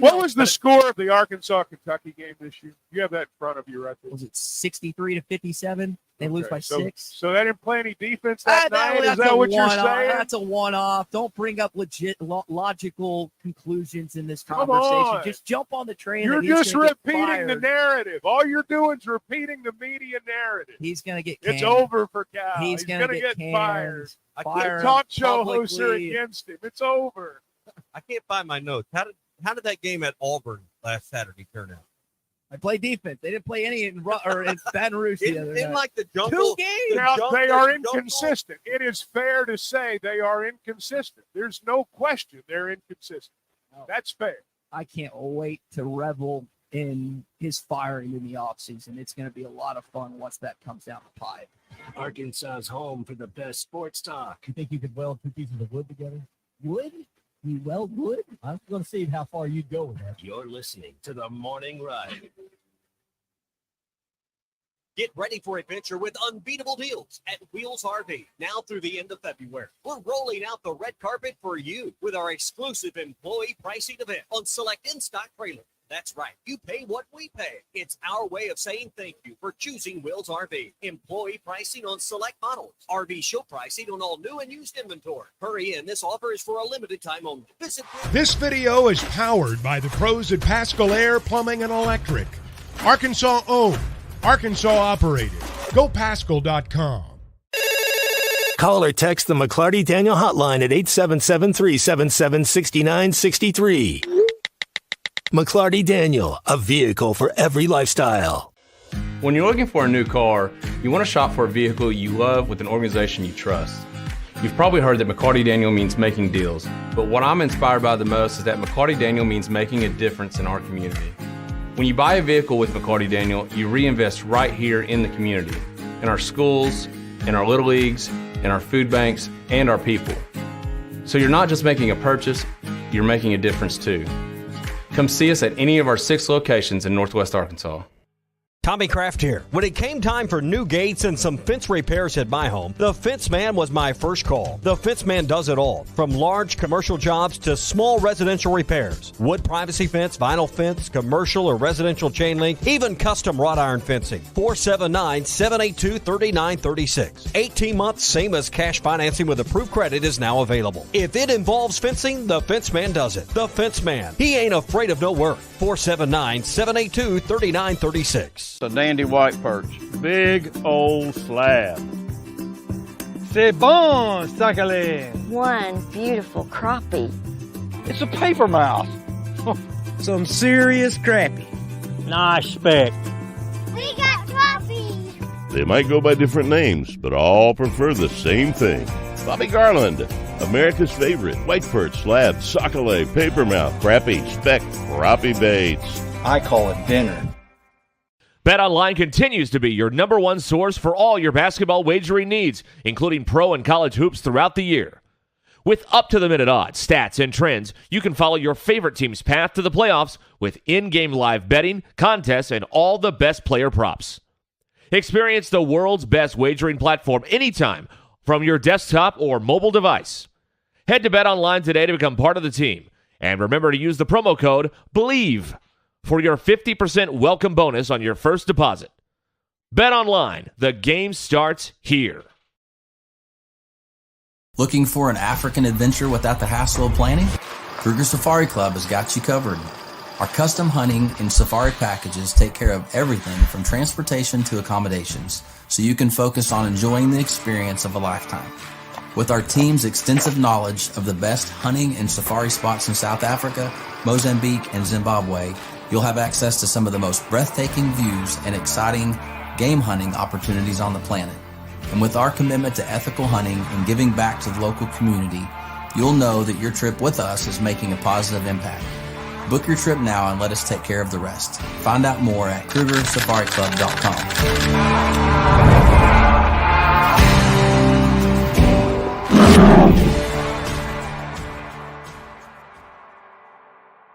What was the score of the Arkansas-Kentucky game this year? You have that in front of you right there. Was it 63-57? They lose by 6. So they didn't play any defense that night? Is that what you're saying? That's a one-off. Don't bring up logical conclusions in this Come conversation. on. Just jump on the train. You're that he's just gonna get repeating the fired. narrative. All you're doing is repeating the media narrative. He's going to get It's canned. over for Cal. He's going to get fired. Fired The talk show hosts are publicly. against him. It's over. I can't find my notes. How did that game at Auburn last Saturday turn out? I played defense. They didn't play any in Baton Rouge the other In night. like the jungle. 2 games. Now, they are inconsistent. It is fair to say they are inconsistent. There's no question they're inconsistent. That's fair. I can't wait to revel in his firing in the offseason. It's going to be a lot of fun once that comes down the pipe. Arkansas's home for the best sports talk. You think you could weld 2 pieces of wood together? Wood? You weld wood? I was going to see how far you'd go with that. You're listening to the Morning Ride. Get ready for adventure with unbeatable deals at Wheels RV now through the end of February. We're rolling out the red carpet for you with our exclusive employee pricing event on select in-stock trailers. That's right. You pay what we pay. It's our way of saying thank you for choosing Will's RV. Employee pricing on select models. RV show pricing on all new and used inventory. Hurry in. This offer is for a limited time only. Visit. This video is powered by the pros at Pascal Air Plumbing and Electric. Arkansas owned, Arkansas operated. GoPascal.com. Call or text the McLarty Daniel hotline at 877-377-6963. McLarty Daniel, a vehicle for every lifestyle. When you're looking for a new car, you want to shop for a vehicle you love with an organization you trust. You've probably heard that McLarty Daniel means making deals, but what I'm inspired by the most is that McLarty Daniel means making a difference in our community. When you buy a vehicle with McLarty Daniel, you reinvest right here in the community, in our schools, in our little leagues, in our food banks, and our people. So you're not just making a purchase, you're making a difference too. Come see us at any of our 6 locations in Northwest Arkansas. Tommy Kraft here. When it came time for new gates and some fence repairs at my home, the Fence Man was my first call. The Fence Man does it all, from large commercial jobs to small residential repairs. Wood privacy fence, vinyl fence, commercial or residential chain link, even custom wrought iron fencing. 479-782-3936. 18 months, same as cash financing with approved credit is now available. If it involves fencing, the Fence Man does it. The Fence Man. He ain't afraid of no work. 479-782-3936. A dandy white perch. Big old slab. C'est bon, sacale. One beautiful crappie. It's a paper mouse. Some serious crappie. Nice speck. We got crappie. They might go by different names, but all prefer the same thing. Bobby Garland, America's favorite white perch, slab, sacale, papermouth, crappie, speck, crappie baits. I call it dinner. BetOnline continues to be your number one source for all your basketball wagering needs, including pro and college hoops throughout the year. With up-to-the-minute odds, stats, and trends, you can follow your favorite team's path to the playoffs with in-game live betting, contests, and all the best player props. Experience the world's best wagering platform anytime from your desktop or mobile device. Head to BetOnline today to become part of the team. And remember to use the promo code BELIEVE for your 50% welcome bonus on your first deposit. BetOnline, the game starts here. Looking for an African adventure without the hassle of planning? Kruger Safari Club has got you covered. Our custom hunting and safari packages take care of everything from transportation to accommodations, so you can focus on enjoying the experience of a lifetime. With our team's extensive knowledge of the best hunting and safari spots in South Africa, Mozambique, and Zimbabwe, you'll have access to some of the most breathtaking views and exciting game hunting opportunities on the planet. And with our commitment to ethical hunting and giving back to the local community, you'll know that your trip with us is making a positive impact. Book your trip now and let us take care of the rest. Find out more at KrugerSafariClub.com.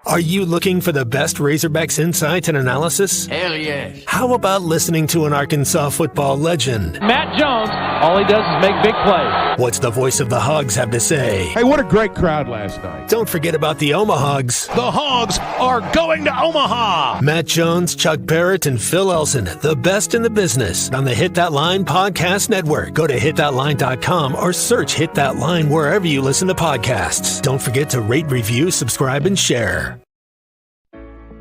Are you looking for the best Razorbacks insights and analysis? Hell yeah. How about listening to an Arkansas football legend? Matt Jones, all he does is make big plays. What's the voice of the Hogs have to say? Hey, what a great crowd last night. Don't forget about the Omahogs. The Hogs are going to Omaha. Matt Jones, Chuck Barrett, and Phil Elson, the best in the business on the Hit That Line Podcast Network. Go to hitthatline.com or search Hit That Line wherever you listen to podcasts. Don't forget to rate, review, subscribe, and share.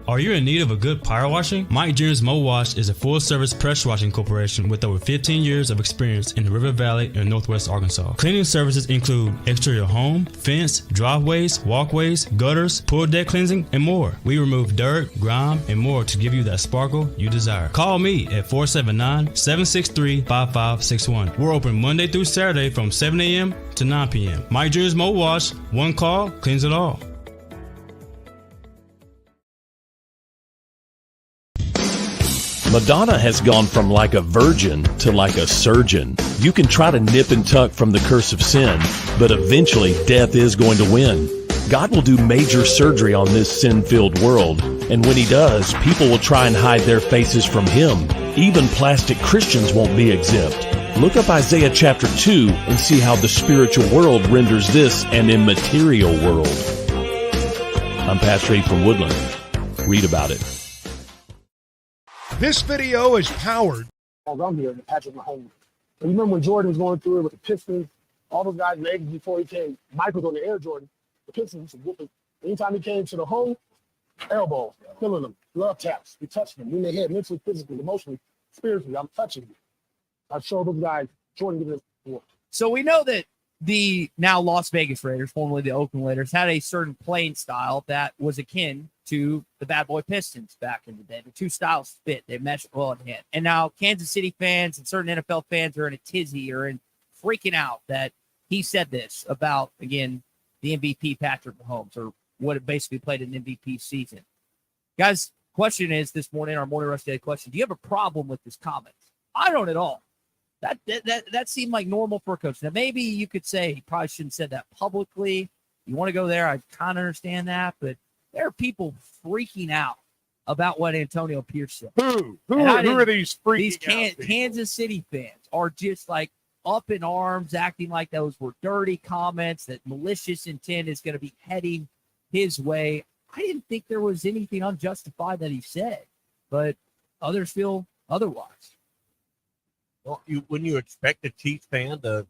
Are you in need of a good power washing? Mike Jr.'s Mo Wash is a full-service pressure washing corporation with over 15 years of experience in the River Valley and Northwest Arkansas. Cleaning services include exterior home, fence, driveways, walkways, gutters, pool deck cleansing, and more. We remove dirt, grime, and more to give you that sparkle you desire. Call me at 479-763-5561. We're open Monday through Saturday from 7 a.m. to 9 p.m. Mike Jr.'s Mo Wash, one call, cleans it all. Madonna has gone from like a virgin to like a surgeon. You can try to nip and tuck from the curse of sin, but eventually death is going to win. God will do major surgery on this sin-filled world, and when he does, people will try and hide their faces from him. Even plastic Christians won't be exempt. Look up Isaiah chapter 2 and see how the spiritual world renders this an immaterial world. I'm Pastor A from Woodland. Read about it. This video is powered. I'm here, Patrick Mahomes. You remember when Jordan was going through it with the Pistons, all those guys legs before he came, Michael's on the Air Jordan, the Pistons used to whoop him. Anytime he came to the home, elbows, killing them, love taps, we touched them in the head, mentally, physically, emotionally, spiritually. I'm touching you. I showed those guys Jordan did this. So we know that the now Las Vegas Raiders, formerly the Oakland Raiders, had a certain playing style that was akin to the Bad Boy Pistons back in the day. The two styles fit. They meshed well in hand. And now Kansas City fans and certain NFL fans are in a tizzy or in freaking out that he said this about, again, the MVP Patrick Mahomes, or what it basically played an MVP season. Guys, question is this morning, our morning rush day question, do you have a problem with this comment? I don't at all. That seemed like normal for a coach. Now, maybe you could say he probably shouldn't have said that publicly. You want to go there, I kind of understand that, but there are people freaking out about what Antonio Pierce said. Who are these freaking out? Kansas City fans are just like up in arms, acting like those were dirty comments, that malicious intent is going to be heading his way. I didn't think there was anything unjustified that he said, but others feel otherwise. Well, wouldn't you expect a Chiefs fan to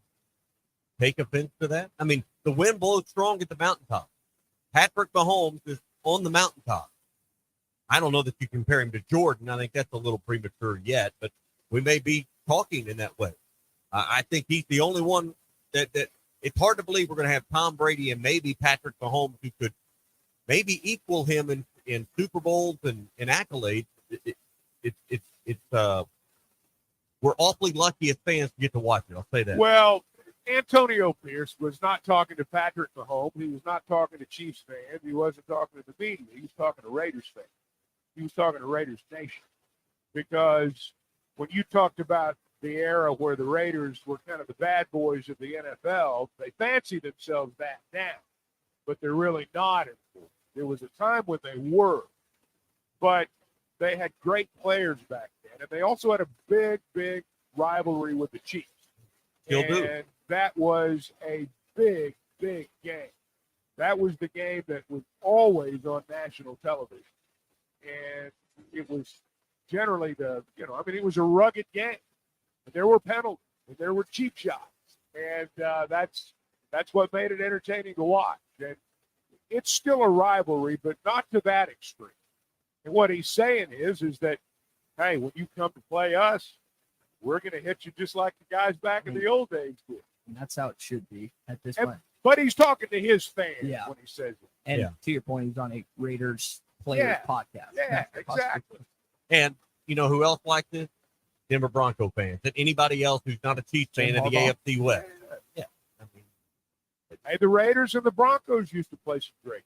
take offense to that? I mean, the wind blows strong at the mountaintop. Patrick Mahomes is on the mountaintop. I don't know that you compare him to Jordan. I think that's a little premature yet, but we may be talking in that way. I think he's the only one that it's hard to believe we're going to have Tom Brady and maybe Patrick Mahomes who could maybe equal him in Super Bowls and accolades. We're awfully lucky as fans to get to watch it. I'll say that. Well, Antonio Pierce was not talking to Patrick Mahomes. He was not talking to Chiefs fans. He wasn't talking to the media. He was talking to Raiders fans. He was talking to Raiders Nation. Because when you talked about the era where the Raiders were kind of the bad boys of the NFL, they fancy themselves that now, but they're really not anymore. There was a time when they were, but they had great players back then, and they also had a big rivalry with the Chiefs. Still do. And that was a big game. That was the game that was always on national television. And it was generally it was a rugged game. There were penalties, and there were cheap shots. And that's what made it entertaining to watch. And it's still a rivalry, but not to that extreme. And what he's saying is that, hey, when you come to play us, we're going to hit you just like the guys back in the old days did. And that's how it should be at this point. But he's talking to his fans when he says it. And to your point, he's on a Raiders Players podcast. Yeah, exactly. And you know who else like this? Denver Bronco fans. And anybody else who's not a Chiefs fan in the AFC West. Yeah. Hey, the Raiders and the Broncos used to play some great.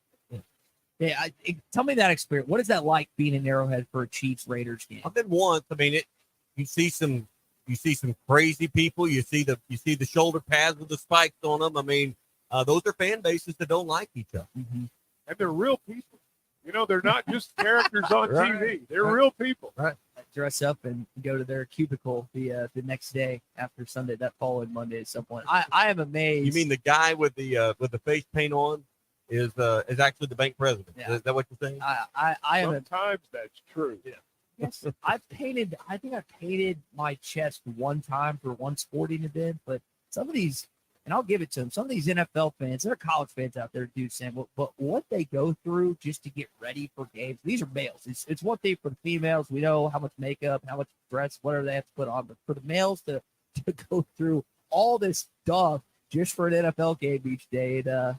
Yeah, tell me that experience. What is that like being in Arrowhead for a Chiefs Raiders game? I've been once. I mean, you see some crazy people. You see the shoulder pads with the spikes on them. I mean, those are fan bases that don't like each other, and they're real people. You know, they're not just characters on Right. TV. They're real people. Right. I dress up and go to their cubicle the next day after Sunday, that following Monday at some point. I am amazed. You mean the guy with the face paint on is actually the bank president? Yeah. Is that what you're saying? I am. Sometimes that's true. Yeah. Yes, I think I painted my chest one time for one sporting event, but some of these, and I'll give it to them, some of these NFL fans, there are college fans out there do saying, but what they go through just to get ready for games, these are males. It's one thing for the females. We know how much makeup, how much dress, whatever they have to put on, but for the males to go through all this stuff just for an NFL game each day, I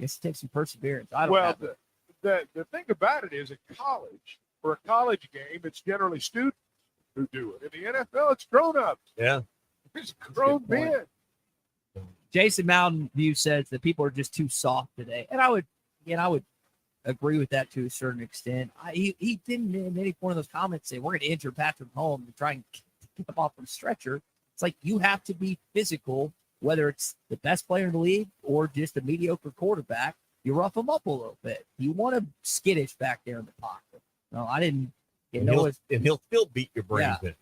guess it takes some perseverance. I don't have it. The thing about it is at college, for a college game, it's generally students who do it. In the NFL, it's grown-ups. Yeah. It's grown men. Jason Mountain View says that people are just too soft today. And I would agree with that to a certain extent. He didn't in any point of those comments say, we're going to injure Patrick Mahomes and try and get him off from stretcher. It's like you have to be physical, whether it's the best player in the league or just a mediocre quarterback. You rough him up a little bit. You want him skittish back there in the pocket. No, I didn't. And he'll still beat your brains in.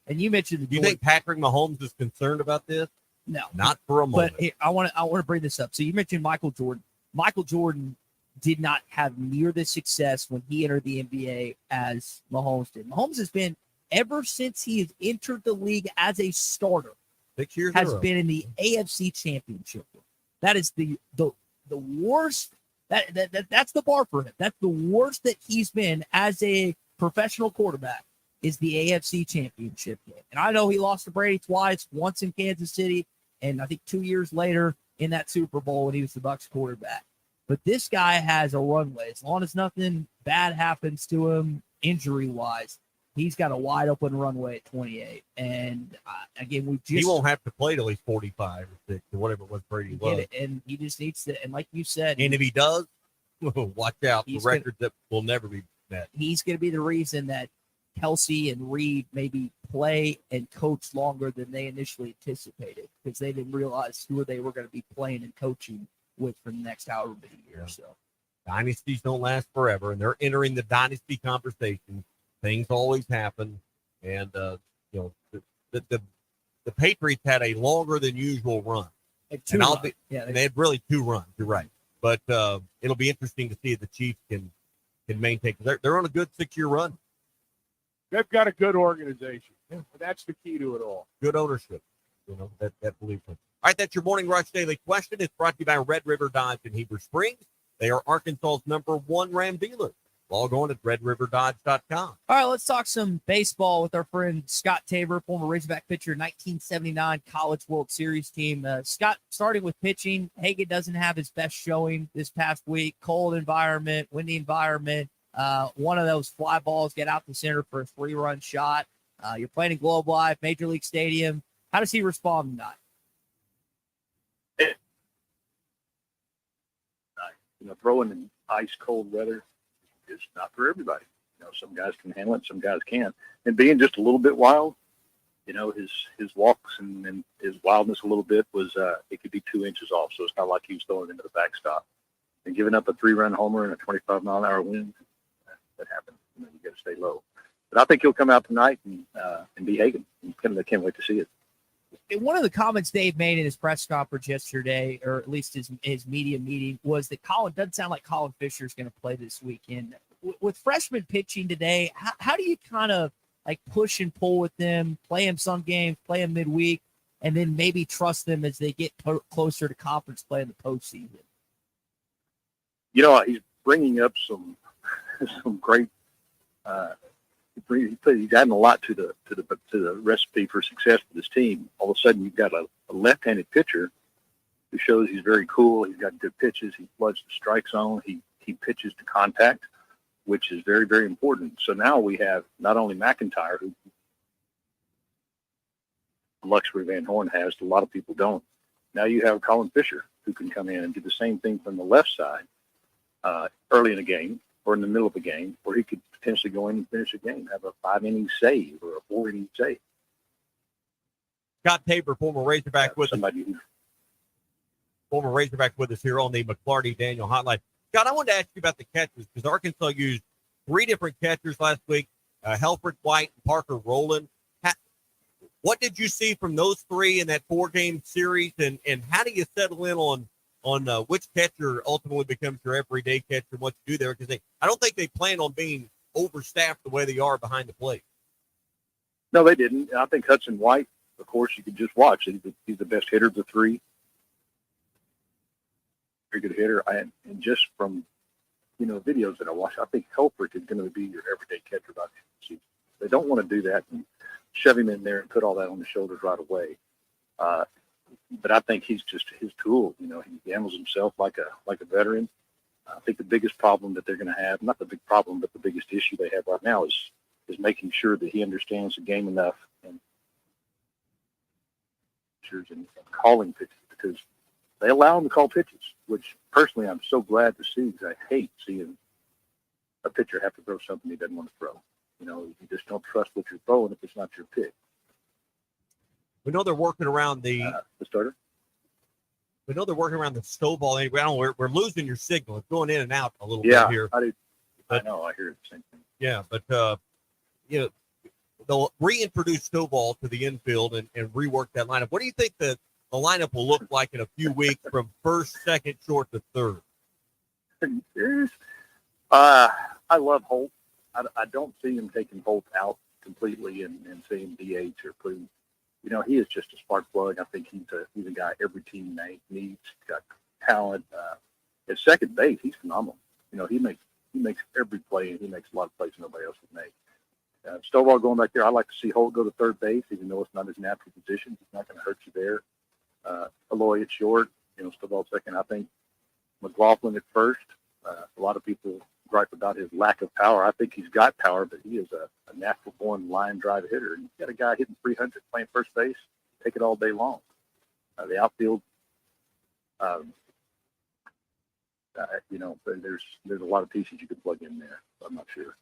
And you mentioned Do you think Patrick Mahomes is concerned about this? No, not for a moment. But I want to bring this up. So you mentioned Michael Jordan. Michael Jordan did not have near the success when he entered the NBA as Mahomes did. Mahomes has been, ever since he has entered the league as a starter, 6 years has in a row. been in the AFC Championship. That is the worst. That's the bar for him. That's the worst that he's been as a professional quarterback, is the AFC Championship game. And I know he lost to Brady twice, once in Kansas City, and I think 2 years later in that Super Bowl when he was the Bucs quarterback. But this guy has a runway. As long as nothing bad happens to him injury-wise, he's got a wide-open runway at 28. And, again, he won't have to play till he's 45 or 6 or whatever it was Brady was. And he just needs to, and like you said. And if he does, watch out for records that will never be met. He's going to be the reason that Kelsey and Reed maybe play and coach longer than they initially anticipated, because they didn't realize who they were going to be playing and coaching with for the next however many years. So dynasties don't last forever, and they're entering the dynasty conversation. Things always happen, and the Patriots had a longer than usual run, and they had really 2 runs. You're right, but it'll be interesting to see if the Chiefs can maintain. They're on a good 6-year run. They've got a good organization. And that's the key to it all. Good ownership. That believes them. All right, that's your Morning Rush Daily Question. It's brought to you by Red River Dodge in Heber Springs. They are Arkansas's #1 Ram dealer. Log on at redriverdodge.com. All right, let's talk some baseball with our friend Scott Tabor, former Razorback pitcher, 1979 College World Series team. Scott, starting with pitching, Hagan doesn't have his best showing this past week. Cold environment, windy environment. One of those fly balls get out the center for a 3-run shot. You're playing in Globe Life, Major League Stadium. How does he respond tonight? Throwing in ice cold weather is not for everybody. Some guys can handle it, some guys can't. And being just a little bit wild, his walks and his wildness a little bit was it could be 2 inches off. So it's not like he was throwing into the backstop. And giving up a 3-run homer and a 25-mile-an-hour wind, that happens. You got to stay low. But I think he'll come out tonight and be Hagan. I can't wait to see it. One of the comments Dave made in his press conference yesterday, or at least his media meeting, was that doesn't sound like Colin Fisher is going to play this weekend. With freshman pitching today, how do you kind of like push and pull with them, play them some games, play them midweek, and then maybe trust them as they get closer to conference play in the postseason? He's bringing up some great. He's adding a lot to the recipe for success for this team. All of a sudden, you've got a left-handed pitcher who shows he's very cool. He's got good pitches. He floods the strike zone. He pitches to contact, which is very, very important. So now we have not only McIntyre, who luxury Van Horn has, a lot of people don't. Now you have Colin Fisher, who can come in and do the same thing from the left side early in a game or in the middle of a game, where he could potentially go in and finish a game, have a 5-inning save or a 4-inning save. Scott Tabor, former Razorback with us. Former Razorback with us here on the McLarty Daniel Hotline. Scott, I wanted to ask you about the catchers, because Arkansas used 3 different catchers last week, Helfrich White and Parker Rowland. What did you see from those 3 in that 4-game series, and how do you settle in on which catcher ultimately becomes your everyday catcher and what you do there? Because I don't think they plan on being overstaffed the way they are behind the plate. No, they didn't. I think Hudson White, of course, you could just watch. He's the best hitter of the 3. Very good hitter. And just from, videos that I watch, I think Helfrich is going to be your everyday catcher by the end of the season. They don't want to do that and shove him in there and put all that on the shoulders right away. But I think he's just his tool. He handles himself like a veteran. I think the biggest problem that they're going to have, not the big problem, but the biggest issue they have right now is making sure that he understands the game enough and calling pitches, because they allow him to call pitches, which personally I'm so glad to see, because I hate seeing a pitcher have to throw something he doesn't want to throw. You just don't trust what you're throwing if it's not your pick. We know they're working around the starter. We know they're working around the stow ball anyway. We're losing your signal. It's going in and out a little bit here. I do. I know. I hear the same thing. Yeah, but they'll reintroduce stow ball to the infield and rework that lineup. What do you think the lineup will look like in a few weeks from first, second, short to third? Are you serious? I love Holt. I don't see him taking Holt out completely and seeing DH or putting. He is just a spark plug. I think he's a guy every team needs. He's got talent. At second base, he's phenomenal. He makes every play, and he makes a lot of plays nobody else would make. Stovall going back there, I like to see Holt go to third base, even though it's not his natural position. He's not going to hurt you there. Aloy at short, Stovall second. I think McLaughlin at first. A lot of people gripe about his lack of power. I think he's got power, but he is a natural-born line drive hitter. And you've got a guy hitting 300 playing first base, take it all day long. The outfield, there's a lot of pieces you could plug in there. I'm not sure.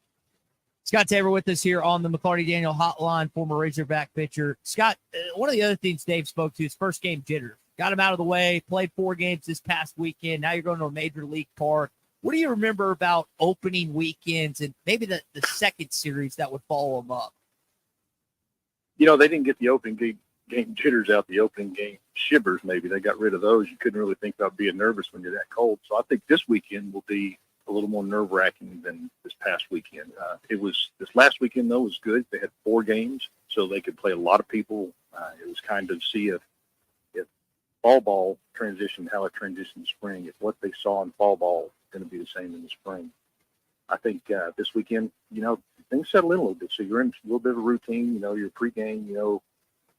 Scott Tabor with us here on the McLarty Daniel Hotline, former Razorback pitcher. Scott, one of the other things Dave spoke to is first game jitters. Got him out of the way, played 4 games this past weekend. Now you're going to a major league park. What do you remember about opening weekends and maybe the second series that would follow them up? They didn't get the opening game jitters out, the opening game shivers maybe. They got rid of those. You couldn't really think about being nervous when you're that cold. So I think this weekend will be a little more nerve-wracking than this past weekend. This last weekend, though, was good. They had 4 games, so they could play a lot of people. It was kind of see if fall ball transitioned, how it transitioned in spring, if what they saw in fall ball going to be the same in the spring. I think this weekend, things settle in a little bit. So you're in a little bit of a routine, your pregame,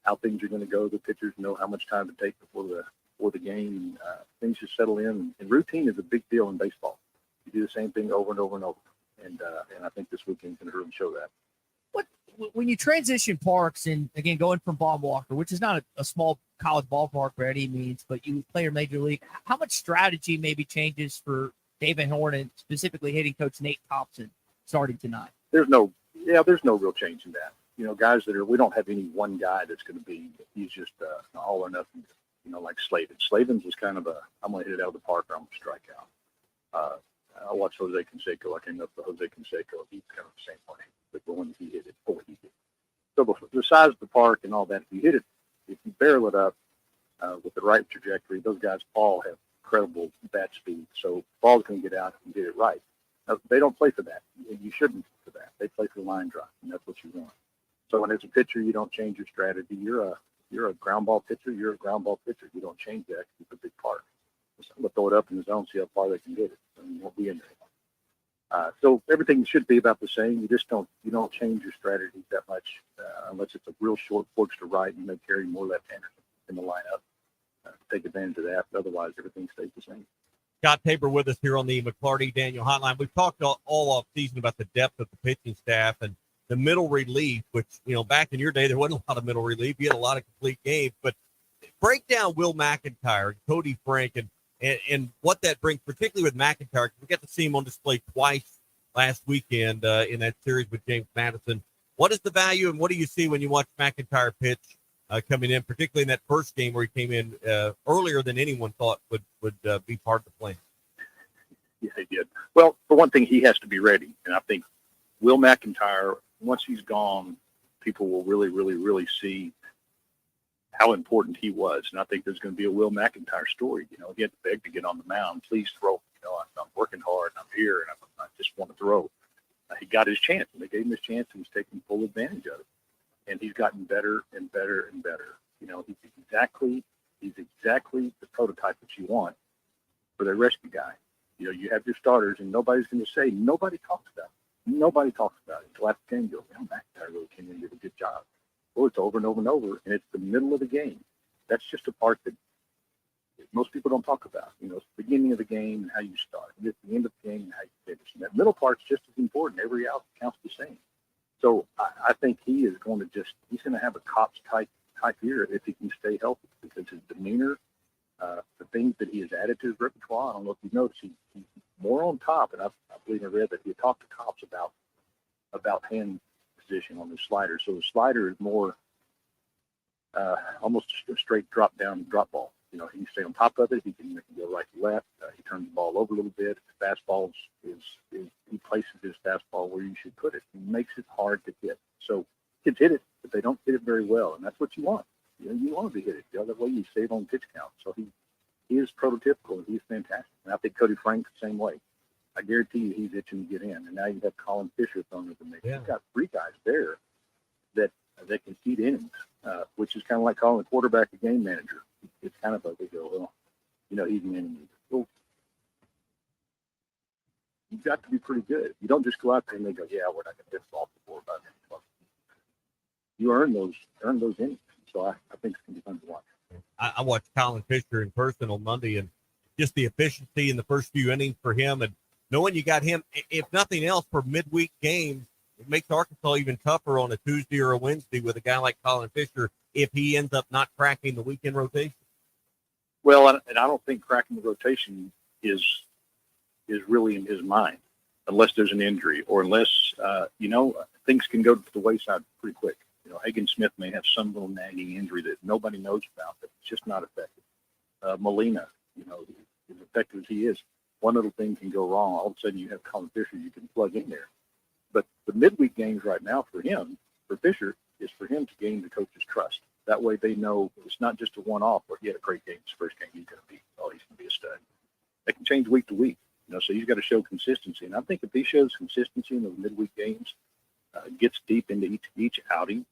how things are going to go. The pitchers know how much time to take before the game. Things just settle in. And routine is a big deal in baseball. You do the same thing over and over and over. And I think this weekend can really show that. When you transition parks, and again, going from Bob Walker, which is not a small college ballpark by any means, but you play in Major League, how much strategy maybe changes for David Horn and specifically hitting coach Nate Thompson starting tonight? There's no real change in that. Guys we don't have any one guy that's going to be, he's just all or nothing, like Slavin. Slavin's was kind of I'm going to hit it out of the park or I'm going to strike out. I watched Jose Canseco. I came up with Jose Canseco. He's kind of the same way. But when he hit it, before he hit it. So the size of the park and all that, if you hit it, if you barrel it up with the right trajectory, those guys all have incredible bat speed. So the ball's going to get out if you hit it right. Now, they don't play for that. You shouldn't for that. They play for line drive, and that's what you want. So when as a pitcher, you don't change your strategy. You're a ground ball pitcher. You're a ground ball pitcher. You don't change that. It's a big park. So I'm going to throw it up in the zone, see how far they can get it. And you won't be in there. So everything should be about the same. You don't change your strategy that much unless it's a real short porch to right. You may carry more left-handers in the lineup to take advantage of that. But otherwise, everything stays the same. Scott Tabor with us here on the McLarty Daniel Hotline. We've talked all off season about the depth of the pitching staff and the middle relief, which, back in your day, there wasn't a lot of middle relief. You had a lot of complete games. But break down Will McIntyre and Cody Frank and what that brings, particularly with McIntyre. We got to see him on display twice last weekend in that series with James Madison. What is the value and what do you see when you watch McIntyre pitch coming in, particularly in that first game where he came in earlier than anyone thought would be part of the plan? Yeah, he did. Well, for one thing, he has to be ready. And I think Will McIntyre, once he's gone, people will really, really, really see how important he was. And I think there's going to be a Will McIntyre story. He had to beg to get on the mound. Please throw. I'm working hard and I'm here and I just want to throw. He got his chance and they gave him his chance and he's taking full advantage of it. And he's gotten better and better and better. He's exactly the prototype that you want for the rescue guy. You have your starters and nobody's going to say, nobody talks about it. Nobody talks about it until after the game goes, McIntyre really came in and did a good job. Well, it's over and over and over, and it's the middle of the game. That's just a part that most people don't talk about. It's the beginning of the game and how you start. And it's the end of the game and how you finish. And that middle part's just as important. Every out counts the same. So I think he is going to he's going to have a Cops type year if he can stay healthy, because his demeanor, the things that he has added to his repertoire, I don't know if you've noticed, he's more on top. And I believe I read that he talked to Cops about hand position on the slider. So the slider is more almost a straight drop ball. He can stay on top of it. He can go right to left. He turns the ball over a little bit. The fastball is he places his fastball where you should put it. He makes it hard to hit. So kids hit it, but they don't hit it very well, and that's what you want. You want to be hit it. The other way you save on pitch count. So he is prototypical and he's fantastic. And I think Cody Frank's the same way. I guarantee you he's itching to get in. And now you have Colin Fisher thrown in the mix. You've got three guys there that can feed innings, which is kind of like calling a quarterback a game manager. It's kind of like they go, well, he's an inning leader. Well, you've got to be pretty good. You don't just go out there and they go, yeah, we're not going to hit the ball before about it. You earn those innings. So I think it's going to be fun to watch. I watched Colin Fisher in person on Monday, and just the efficiency in the first few innings for him, and knowing you got him, if nothing else, for midweek games, it makes Arkansas even tougher on a Tuesday or a Wednesday with a guy like Colin Fisher if he ends up not cracking the weekend rotation. Well, and I don't think cracking the rotation is really in his mind, unless there's an injury or unless, things can go to the wayside pretty quick. Hagen Smith may have some little nagging injury that nobody knows about, but it's just not effective. Molina, as effective as he is, one little thing can go wrong. All of a sudden you have Colin Fisher you can plug in there. But the midweek games right now for Fisher, is for him to gain the coach's trust. That way they know it's not just a one-off where he had a great game. His first game, he's going to be a stud. That can change week to week. So he's got to show consistency. And I think if he shows consistency in those midweek games, gets deep into each outing,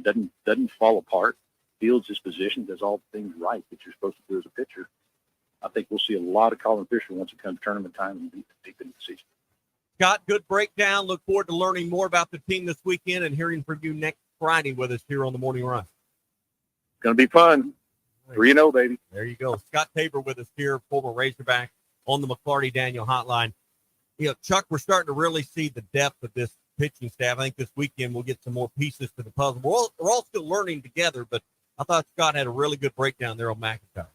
doesn't fall apart, fields his position, does all the things right that you're supposed to do as a pitcher, I think we'll see a lot of Colin Fisher once it comes tournament time and deep into the season. Scott, good breakdown. Look forward to learning more about the team this weekend and hearing from you next Friday with us here on the Morning Run. It's going to be fun. 3-0, baby. There you go. Scott Tabor with us here, former Razorback on the McLarty Daniel Hotline. Chuck, we're starting to really see the depth of this pitching staff. I think this weekend we'll get some more pieces to the puzzle. We're all still learning together, but I thought Scott had a really good breakdown there on McIntyre.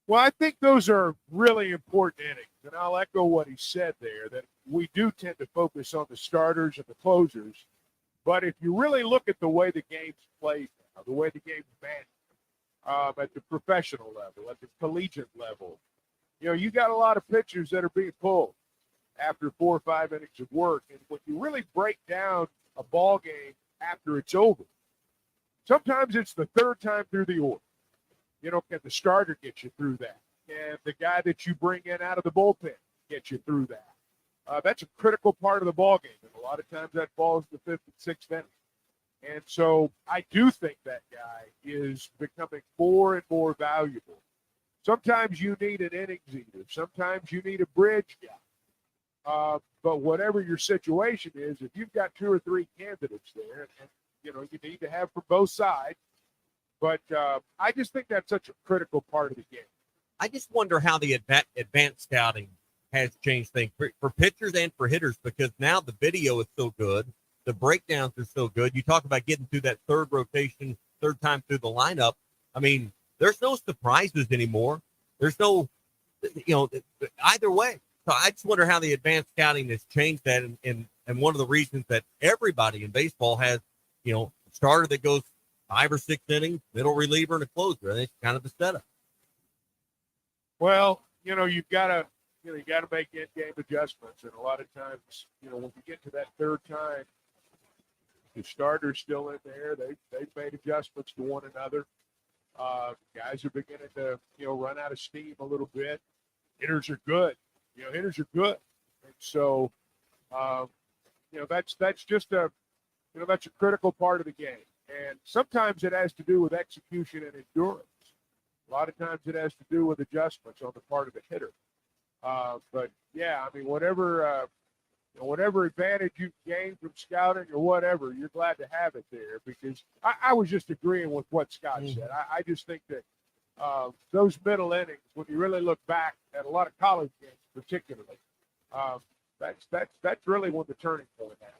Well, I think those are really important innings, and I'll echo what he said there, that we do tend to focus on the starters and the closers, but if you really look at the way the game's played now, the way the game's managed at the professional level, at the collegiate level, you got a lot of pitchers that are being pulled after 4 or 5 innings of work, and when you really break down a ball game after it's over, sometimes it's the third time through the order. Can the starter get you through that? And the guy that you bring in out of the bullpen get you through that? That's a critical part of the ball game, and a lot of times that falls the 5th and 6th inning. And so I do think that guy is becoming more and more valuable. Sometimes you need an innings eater. Sometimes you need a bridge guy. But whatever your situation is, if you've got 2 or 3 candidates there, and you need to have from both sides. But I just think that's such a critical part of the game. I just wonder how the advanced scouting has changed things for pitchers and for hitters, because now the video is so good. The breakdowns are so good. You talk about getting through that third rotation, third time through the lineup. I mean, there's no surprises anymore. There's no, either way. So I just wonder how the advanced scouting has changed that. And one of the reasons that everybody in baseball has, a starter that goes 5 or 6 innings, middle reliever, and a closer. I think it's kind of the setup. Well, you've got to make in-game adjustments, and a lot of times, when you get to that third time, the starter's still in there. They've made adjustments to one another. Guys are beginning to run out of steam a little bit. Hitters are good. Hitters are good, and so that's just that's a critical part of the game. And sometimes it has to do with execution and endurance. A lot of times it has to do with adjustments on the part of the hitter. But yeah, I mean, whatever advantage you gain from scouting or whatever, you're glad to have it there, because I was just agreeing with what Scott said. I just think that those middle innings, when you really look back at a lot of college games particularly, that's really when the turning point happens.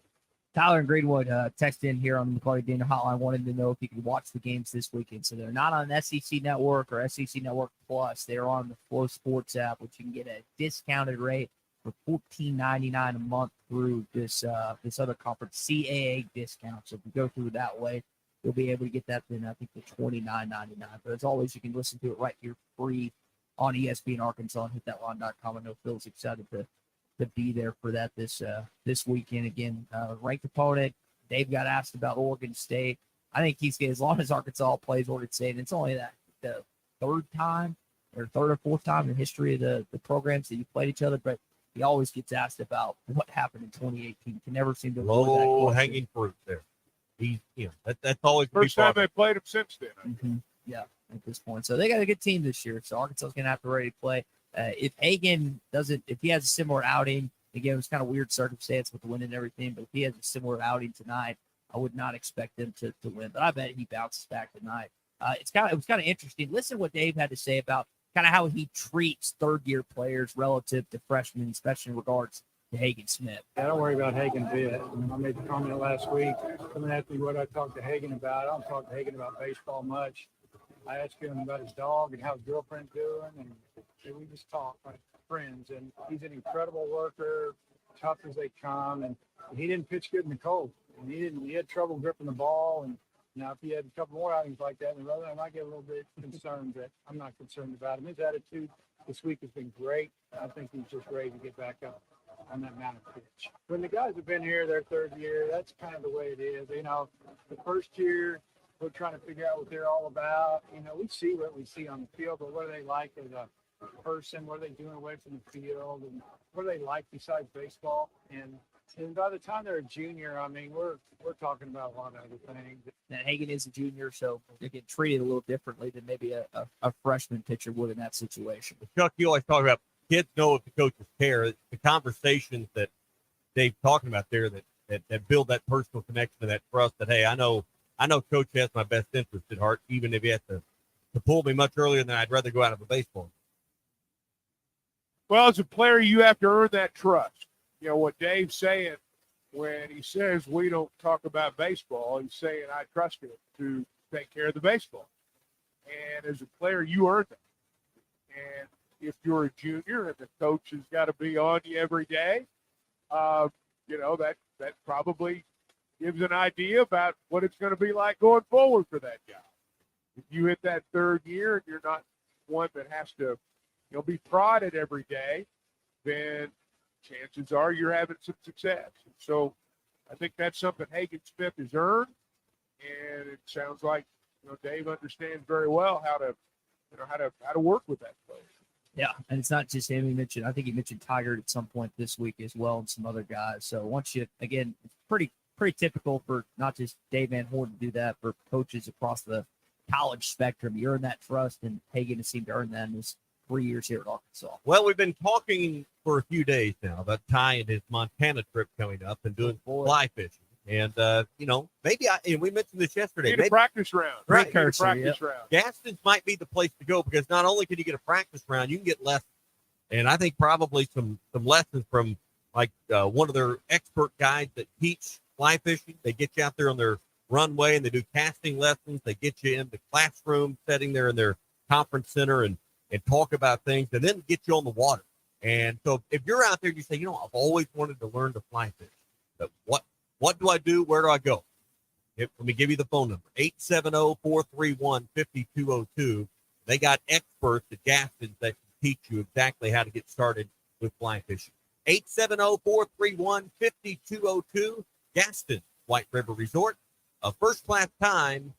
Tyler in Greenwood texted in here on the McLarty Daniel Hotline, wanted to know if you could watch the games this weekend. So they're not on SEC Network or SEC Network Plus. They're on the Flow Sports app, which you can get a discounted rate for $14.99 a month through this other conference CAA discount. So if you go through that way, you'll be able to get that then I think for $29.99. But as always, you can listen to it right here free on ESPN Arkansas and hitthatline.com. I know Phil's excited to be there for that this weekend. Again, ranked opponent. Dave got asked about Oregon State. I think he's good as long as Arkansas plays Oregon State. And it's only the third or fourth time in history of the programs that you played each other. But he always gets asked about what happened in 2018. Can never seem to avoid that Low question. hanging fruit there. He's, that's always First time they played him since then. Mm-hmm. Yeah, at this point. So they got a good team this year. So Arkansas's going to have to ready to play. If Hagan if he has a similar outing, again, it was kind of weird circumstance with the win and everything, but if he has a similar outing tonight, I would not expect them to win. But I bet he bounces back tonight. It was kind of interesting. Listen to what Dave had to say about kind of how he treats third-year players relative to freshmen, especially in regards to Hagan Smith. I don't worry about Hagan a bit. I made the comment last week. Someone asked me what I talked to Hagan about. I don't talk to Hagan about baseball much. I asked him about his dog and how his girlfriend's doing, and we just talk like friends. And he's an incredible worker, tough as they come, and he didn't pitch good in the cold. And he had trouble gripping the ball, and now if he had a couple more outings like that in a row, I might get a little bit concerned, but I'm not concerned about him. His attitude this week has been great. I think he's just ready to get back up on that mountain pitch. When the guys have been here their third year, that's kind of the way it is. The first year, we're trying to figure out what they're all about. We see what we see on the field, but what are they like as a person? What are they doing away from the field? And what do they like besides baseball? And by the time they're a junior, we're talking about a lot of other things. Now, Hagan is a junior, so they get treated a little differently than maybe a freshman pitcher would in that situation. Chuck, you always talk about kids know if the coaches care. The conversations that Dave's talking about there that build that personal connection and that trust that, hey, I know Coach has my best interest at heart, even if he has to pull me much earlier than I'd rather go out of a baseball. Well, as a player, you have to earn that trust. What Dave's saying when he says we don't talk about baseball, he's saying I trust him to take care of the baseball. And as a player, you earn that. And if you're a junior and the coach has got to be on you every day, that probably gives an idea about what it's going to be like going forward for that guy. If you hit that third year and you're not one that has to, be prodded every day, then chances are you're having some success. And so I think that's something Hagan Smith has earned, and it sounds like Dave understands very well how to work with that player. Yeah, and it's not just him. I think he mentioned Tiger at some point this week as well, and some other guys. So once again, it's pretty typical for not just Dave Van Horn to do that, for coaches across the college spectrum. You earn that trust, and Hagan has seemed to earn that in his 3 years here at Arkansas. Well, we've been talking for a few days now about Ty and his Montana trip coming up and doing fly fishing. And, maybe we mentioned this yesterday. Need a practice round. Right. Practice round. Gaston's might be the place to go because not only can you get a practice round, you can get lessons. And I think probably some lessons from one of their expert guides that teach fly fishing. They get you out there on their runway and they do casting lessons. They get you in the classroom setting there in their conference center and talk about things and then get you on the water. And so if you're out there and you say, I've always wanted to learn to fly fish, but what do I do? Where do I go? Let me give you the phone number, 870-431-5202. They got experts at Gaston's that can teach you exactly how to get started with fly fishing. 870-431-5202. Gaston, White River Resort, a first-class time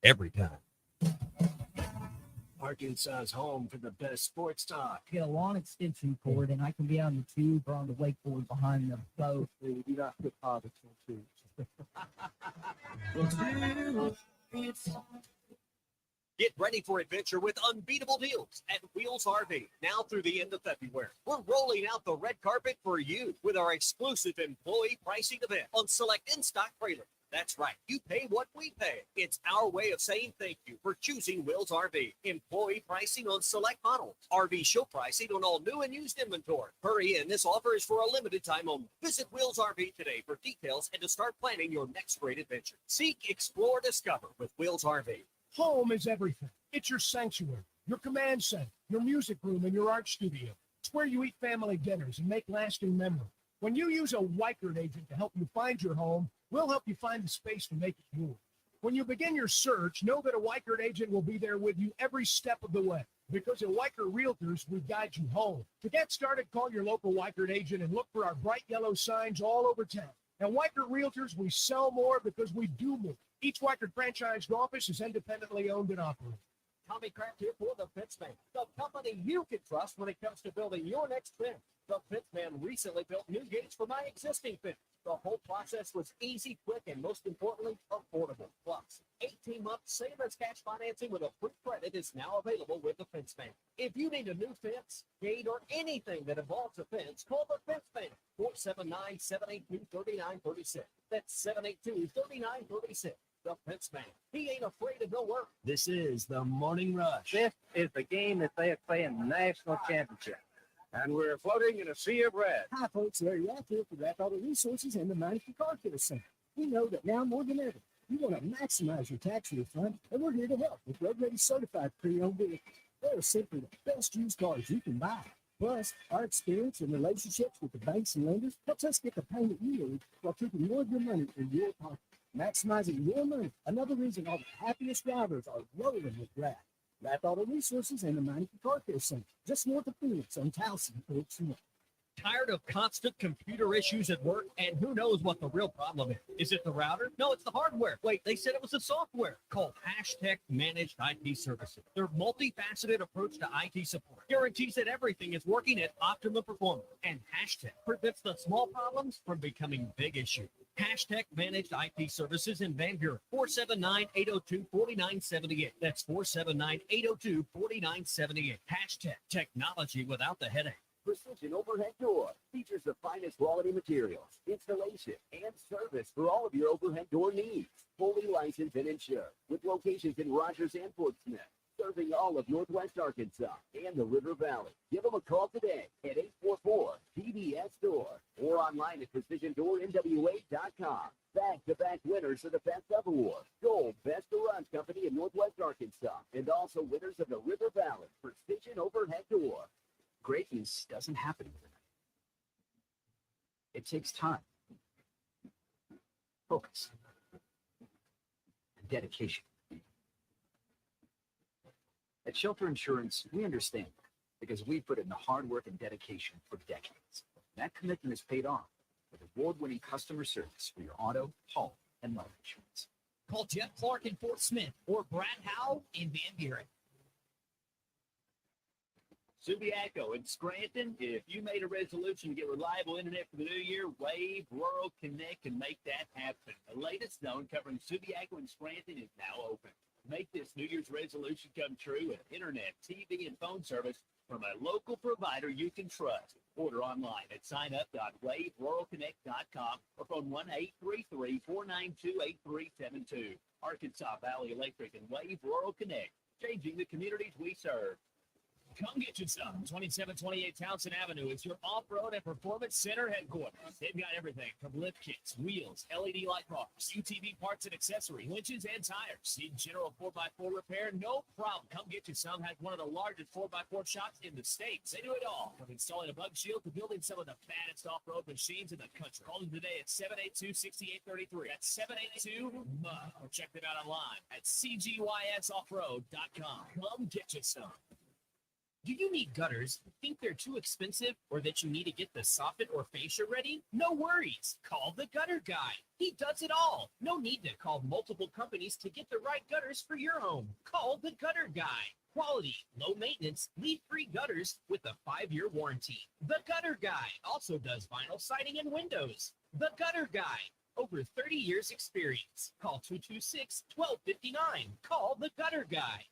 every time. Arkansas's home for the best sports talk. Get a lawn extension cord, and I can be on the tube or on the wakeboard behind the boat. Do not put politics on tubes. Get ready for adventure with unbeatable deals at Wheels RV. Now through the end of February, we're rolling out the red carpet for you with our exclusive employee pricing event on select in-stock trailers. That's right. You pay what we pay. It's our way of saying thank you for choosing Wheels RV. Employee pricing on select models. RV show pricing on all new and used inventory. Hurry in. This offer is for a limited time only. Visit Wheels RV today for details and to start planning your next great adventure. Seek, explore, discover with Wheels RV. Home is everything. It's your sanctuary, your command center, your music room, and your art studio. It's where you eat family dinners and make lasting memories. When you use a Weichert agent to help you find your home, we'll help you find the space to make it yours. When you begin your search, know that a Weichert agent will be there with you every step of the way. Because at Weichert Realtors, we guide you home. To get started, call your local Weichert agent and look for our bright yellow signs all over town. At Weichert Realtors, we sell more because we do more. Each Weichert franchised office is independently owned and operated. Tommy Kraft here for the Fence Man, the company you can trust when it comes to building your next fence. The Fence Man recently built new gates for my existing fence. The whole process was easy, quick, and most importantly, affordable. Plus, 18 months same as cash financing with a free credit is now available with the Fence Man. If you need a new fence, gate, or anything that involves a fence, call the Fence Man, 479-782-3936. That's 782-3936. The Fence Man. He ain't afraid to go work. This is the Morning Rush. This is the game that they play in the national championship. And we're floating in a sea of red. Hi, folks. Larry Rath here for Rath Auto Resources and the Meineke Car Care Center. We know that now more than ever, you want to maximize your tax refund, and we're here to help with road-ready certified pre-owned vehicles. They are simply the best used cars you can buy. Plus, our experience and relationships with the banks and lenders helps us get the payment you need while keeping more of your money in your pocket. Maximizing your money. Another reason all the happiest drivers are rolling with Rath. Rath Auto Resources and the Meineke Car Care Center, just north of Phoenix on Towson, Oaks. Tired of constant computer issues at work? And who knows what the real problem is? Is it the router? No, it's the hardware. Wait, they said it was the software. Call Hashtag Managed IT Services. Their multifaceted approach to IT support guarantees that everything is working at optimum performance. And Hashtag prevents the small problems from becoming big issues. Hashtag Managed IT Services in Van Buren, 479-802-4978. That's 479-802-4978. Hashtag Technology without the headache. Precision Overhead Door features the finest quality materials, installation, and service for all of your overhead door needs. Fully licensed and insured, with locations in Rogers and Portsmouth, serving all of Northwest Arkansas and the River Valley. Give them a call today at 844-PBS-DOOR or online at PrecisionDoorNWA.com. Back-to-back winners of the Best of Award, Gold Best Garage Company in Northwest Arkansas, and also winners of the River Valley Precision Overhead Door. Greatness doesn't happen overnight. It takes time, focus, and dedication. At Shelter Insurance, we understand because we put in the hard work and dedication for decades. That commitment is paid off with award-winning customer service for your auto, home, and life insurance. Call Jeff Clark in Fort Smith or Brad Howell in Van Buren. Subiaco in Scranton, if you made a resolution to get reliable internet for the new year, Wave Rural Connect can make that happen. The latest zone covering Subiaco in Scranton is now open. Make this New Year's resolution come true with internet, TV, and phone service from a local provider you can trust. Order online at signup.waveruralconnect.com or phone 1-833-492-8372. Arkansas Valley Electric and Wave Rural Connect, changing the communities we serve. Come get you some. 2728 Townsend Avenue is your off-road and performance center headquarters. They've got everything from lift kits, wheels, LED light bars, UTV parts and accessories, winches and tires. Need general 4x4 repair? No problem. Come get you some. Has one of the largest 4x4 shops in the States. They do it all, from installing a bug shield to building some of the baddest off-road machines in the country. Call them today at 782-6833. That's 782-MUG. Or check them out online at cgysoffroad.com. Come get you some. Do you need gutters, think they're too expensive, or that you need to get the soffit or fascia ready? No worries. Call the Gutter Guy. He does it all. No need to call multiple companies to get the right gutters for your home. Call the Gutter Guy. Quality, low maintenance, leak-free gutters with a 5-year warranty. The Gutter Guy also does vinyl siding and windows. The Gutter Guy. Over 30 years experience. Call 226-1259. Call the Gutter Guy.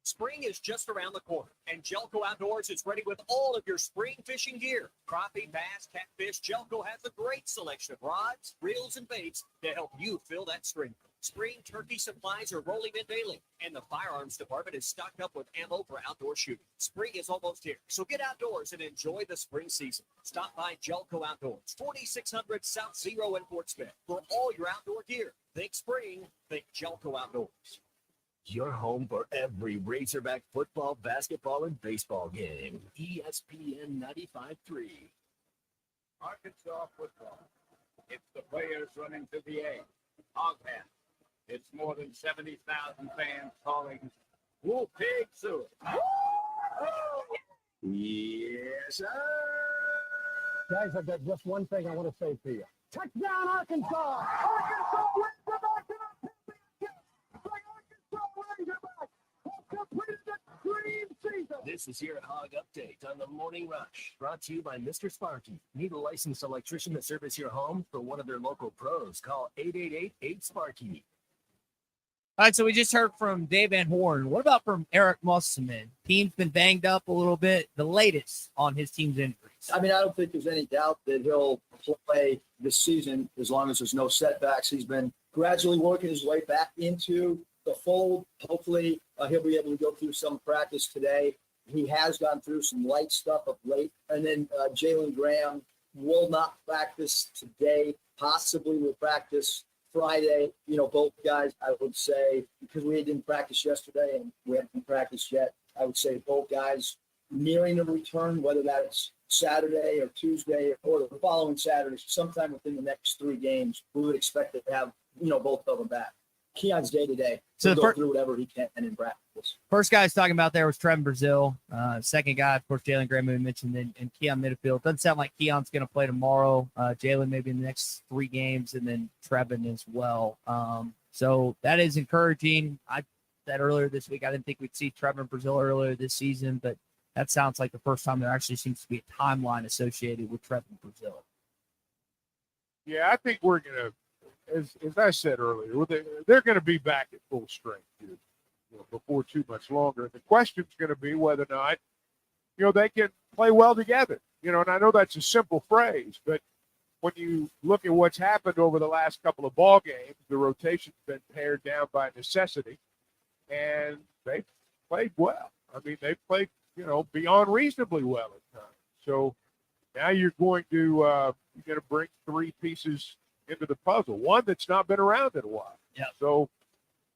Spring is just around the corner, and Jelco Outdoors is ready with all of your spring fishing gear. Crappie, bass, catfish, Jelco has a great selection of rods, reels, and baits to help you fill that string. Spring turkey supplies are rolling in daily, and the firearms department is stocked up with ammo for outdoor shooting. Spring is almost here, so get outdoors and enjoy the spring season. Stop by Jelco Outdoors, 4600 South Zero in Fort Smith, for all your outdoor gear. Think spring, think Jelco Outdoors. Your home for every Razorback football, basketball, and baseball game. ESPN 95.3. Arkansas football. It's the players running to the A. Hoghat. It's more than 70,000 fans calling Woo Pig Sue. Yes, sir. Guys, I've got just one thing I want to say to you. Touchdown, Arkansas! Arkansas wins the national championship! Bring Arkansas Razorback! This is your Hog Update on the Morning Rush, brought to you by Mr. Sparky. Need a licensed electrician to service your home? For one of their local pros, call 888-8-SPARKY. All right, so we just heard from Dave Van Horn. What about from Eric Musselman? Team's been banged up a little bit. The latest on his team's injuries. I mean, I don't think there's any doubt that he'll play this season as long as there's no setbacks. He's been gradually working his way back into the fold. Hopefully, he'll be able to go through some practice today. He has gone through some light stuff of late. And then Jalen Graham will not practice today, possibly will practice Friday. You know, both guys, I would say, because we didn't practice yesterday and we haven't practiced yet, I would say both guys nearing a return, whether that's Saturday or Tuesday or the following Saturday, sometime within the next 3 games, we would expect to have, both of them back. Keon's day-to-day. So He'll go through whatever he can in practice. First guy I was talking about there was Trevin Brazil. Second guy, of course, Jalen Graham, we mentioned, and Keon midfield. Doesn't sound like Keon's going to play tomorrow. Jalen maybe in the next 3 games, and then Trevin as well. So that is encouraging. I said earlier this week I didn't think we'd see Trevin Brazil earlier this season, but that sounds like the first time there actually seems to be a timeline associated with Trevin Brazil. Yeah, I think we're going to, as I said earlier, they're going to be back at full strength here, before too much longer. The question's going to be whether or not, they can play well together. And I know that's a simple phrase, but when you look at what's happened over the last couple of ball games, the rotation's been pared down by necessity, and they've played well. I mean, they've played, beyond reasonably well at times. So now you're going to bring 3 pieces into the puzzle, one that's not been around in a while. Yeah. So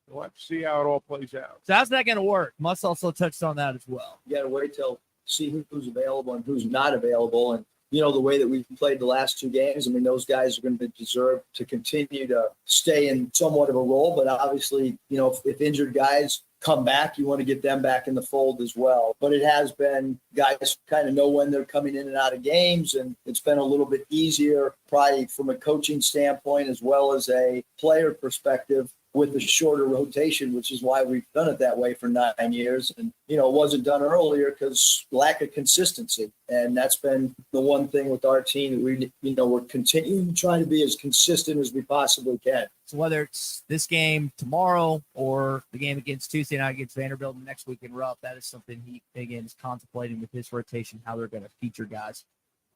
we'll have to see how it all plays out. So how's that going to work? Muss also touched on that as well. You got to wait till see who's available and who's not available. And, the way that we've played the last 2 games, I mean, those guys are going to deserve to continue to stay in somewhat of a role. But obviously, if injured guys come back, you want to get them back in the fold as well. But it has been guys kind of know when they're coming in and out of games, and it's been a little bit easier probably from a coaching standpoint as well as a player perspective with the shorter rotation, which is why we've done it that way for 9 years. And, it wasn't done earlier because lack of consistency. And that's been the one thing with our team that we're continuing to try to be as consistent as we possibly can. So whether it's this game tomorrow or the game against Tuesday night against Vanderbilt the next week in Rupp, that is something he, again, is contemplating with his rotation, how they're going to feature guys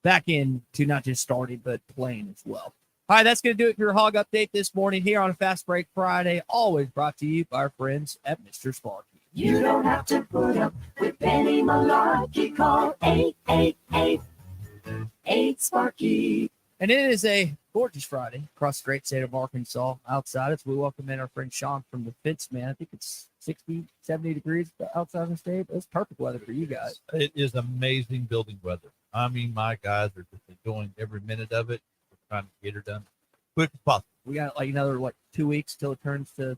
back into not just starting, but playing as well. All right, that's going to do it for your Hog Update this morning here on a Fast Break Friday, always brought to you by our friends at Mr. Sparky. You don't have to put up with Penny Malarkey. Call 888-8-SPARKY. And it is a gorgeous Friday across the great state of Arkansas. Outside us, we welcome in our friend Sean from the Fence Man. I think it's 60, 70 degrees outside the state. It's perfect weather for you guys. It is amazing building weather. I mean, my guys are just enjoying every minute of it. We're trying to get her done quick as possible. We got another 2 weeks till it turns to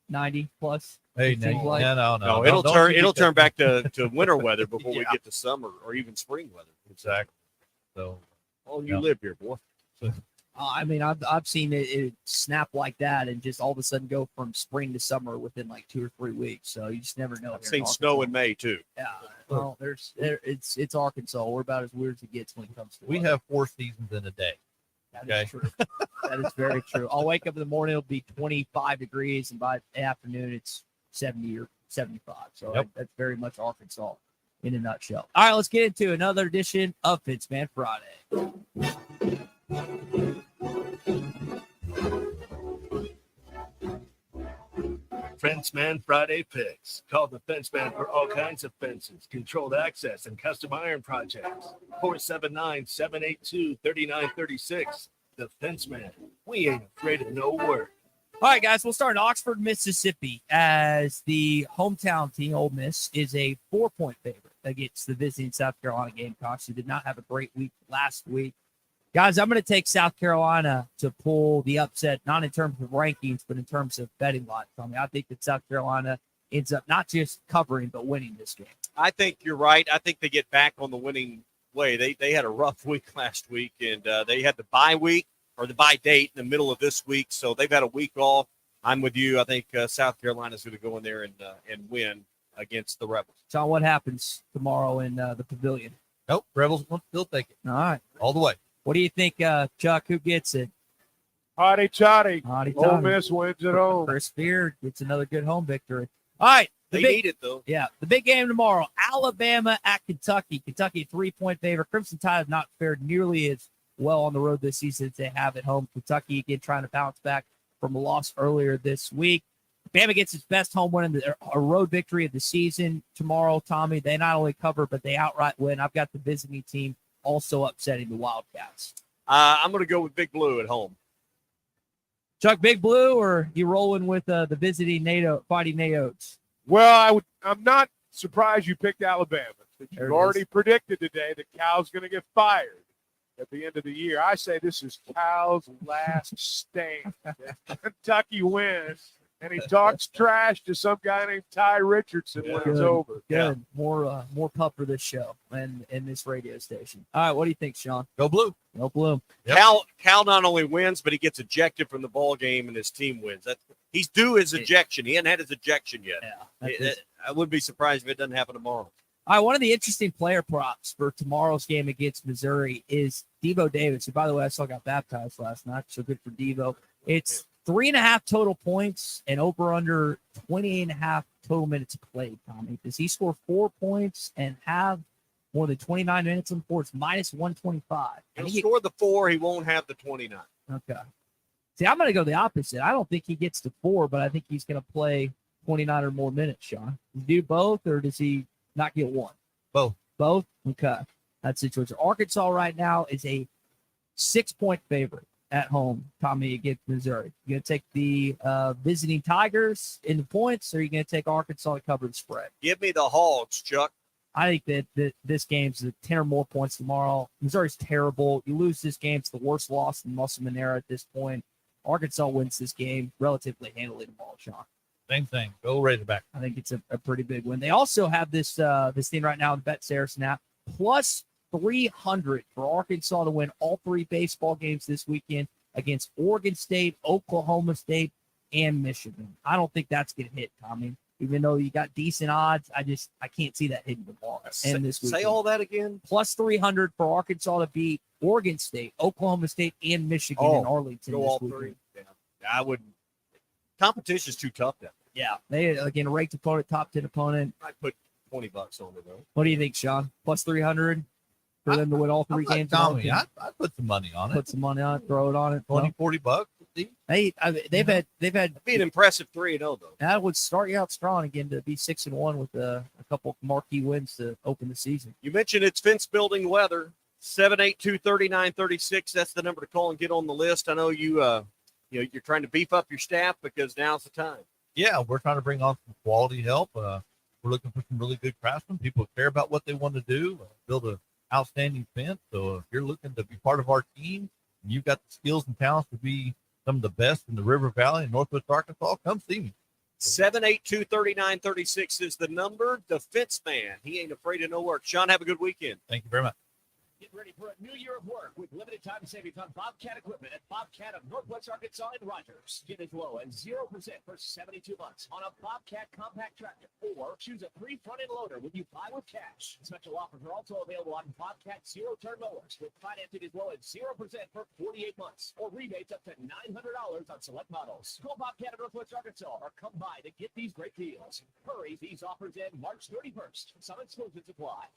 90 plus. Hey, no. It'll turn back to winter weather before we get to summer or even spring weather. Exactly. So, you live here, boy. I mean, I've seen it snap like that and just all of a sudden go from spring to summer within 2 or 3 weeks. So you just never know. I've seen snow in May too. Yeah. Well, it's Arkansas. We're about as weird as it gets when it comes to we weather. have 4 seasons in a day. That is true. That is very true. I'll wake up in the morning, it'll be 25 degrees, and by the afternoon, it's 70 or 75. So that's very much Arkansas in a nutshell. All right, let's get into another edition of Fitzman Friday. Fenceman Friday Picks. Call the Fenceman for all kinds of fences, controlled access, and custom iron projects. 479-782-3936. The Fenceman. We ain't afraid of no work. All right, guys, we'll start in Oxford, Mississippi, as the hometown team, Ole Miss, is a 4-point favorite against the visiting South Carolina Gamecocks, who did not have a great week last week. Guys, I'm going to take South Carolina to pull the upset, not in terms of rankings, but in terms of betting lines. I think that South Carolina ends up not just covering, but winning this game. I think you're right. I think they get back on the winning way. They had a rough week last week, and they had the bye week or the bye date in the middle of this week, so they've had a week off. I'm with you. I think South Carolina is going to go in there and win. against the Rebels. John, what happens tomorrow in the Pavilion? Nope, Rebels will still take it. All right. All the way. What do you think, Chuck? Who gets it? Hotty toddy. Hotty Ole toddy. Miss wins at home. Chris Beard gets another good home victory. All right. They need it, though. Yeah, the big game tomorrow, Alabama at Kentucky. Kentucky, 3-point favorite. Crimson Tide have not fared nearly as well on the road this season as they have at home. Kentucky, again, trying to bounce back from a loss earlier this week. Bama gets its best home win in a road victory of the season tomorrow, Tommy. They not only cover, but they outright win. I've got the visiting team also upsetting the Wildcats. I'm going to go with Big Blue at home. Chuck, Big Blue, or you rolling with the visiting Fighting Naotes? Well, I'm not surprised you picked Alabama. But There you it already is. predicted today that Cal's going to get fired at the end of the year. I say this is Cal's last stand. Kentucky wins, and he talks trash to some guy named Ty Richardson when it's over. Good. More pup for this show and this radio station. All right, what do you think, Sean? Go Blue. Go Blue. Cal not only wins, but he gets ejected from the ball game, and his team wins. He's due his ejection. He hasn't had his ejection yet. I wouldn't be surprised if it doesn't happen tomorrow. All right, one of the interesting player props for tomorrow's game against Missouri is Devo Davis, who, by the way, I saw got baptized last night, so good for Devo. It's 3.5 total points and over under 20.5 total minutes played, Tommy. Does he score 4 points and have more than 29 minutes on the floor? It's minus 125. He'll score the 4. He won't have the 29. Okay. See, I'm going to go the opposite. I don't think he gets to 4, but I think he's going to play 29 or more minutes, Sean. Does he do both, or does he not get one? Both. Both? Okay. That's the situation. Arkansas right now is a 6-point favorite at home, Tommy, against Missouri. You going to take the visiting Tigers in the points, or are you going to take Arkansas to cover the spread? Give me the Hogs, Chuck. I think that this game's 10 or more points tomorrow. Missouri's terrible. You lose this game, it's the worst loss in Musselman era at this point. Arkansas wins this game relatively handily tomorrow, Sean. Same thing. Go Razorback. I think it's a pretty big win. They also have this thing right now in the Bet Saracen app, plus 300 for Arkansas to win all 3 baseball games this weekend against Oregon State, Oklahoma State, and Michigan. I don't think that's going to hit, Tommy. Even though you got decent odds, I can't see that hitting tomorrow. And this weekend. Say all that again. Plus 300 for Arkansas to beat Oregon State, Oklahoma State, and Michigan in Arlington. Go this all weekend. 3. Yeah, I wouldn't. Competition's too tough then. Yeah, they again a ranked opponent, top 10 opponent. I'd put $20 on it though. What do you think, Sean? Plus 300 for them to win all 3 games. Tommy, I'd put some money on it. Put some money on it, throw it on it. 20, $40. They've had be an impressive 3-0 though. That would start you out strong again to be 6-1 with a couple marquee wins to open the season. You mentioned it's fence building weather. 782-3936. That's the number to call and get on the list. I know you're trying to beef up your staff because now's the time. Yeah, we're trying to bring on some quality help. We're looking for some really good craftsmen, people who care about what they want to do, build an outstanding fence. So if you're looking to be part of our team, and you've got the skills and talents to be some of the best in the River Valley and Northwest Arkansas, come see me. 782-3936 is the number. The Fence Man. He ain't afraid of no work. Sean, have a good weekend. Thank you very much. Get ready for a new year of work with limited time savings on Bobcat equipment at Bobcat of Northwest Arkansas and Rogers. Get as low as 0% for 72 months on a Bobcat compact tractor, or choose a free front-end loader when you buy with cash. Special offers are also available on Bobcat zero-turn mowers with financing as low as 0% for 48 months, or rebates up to $900 on select models. Call Bobcat of Northwest Arkansas or come by to get these great deals. Hurry, these offers end March 31st. Some exclusions apply.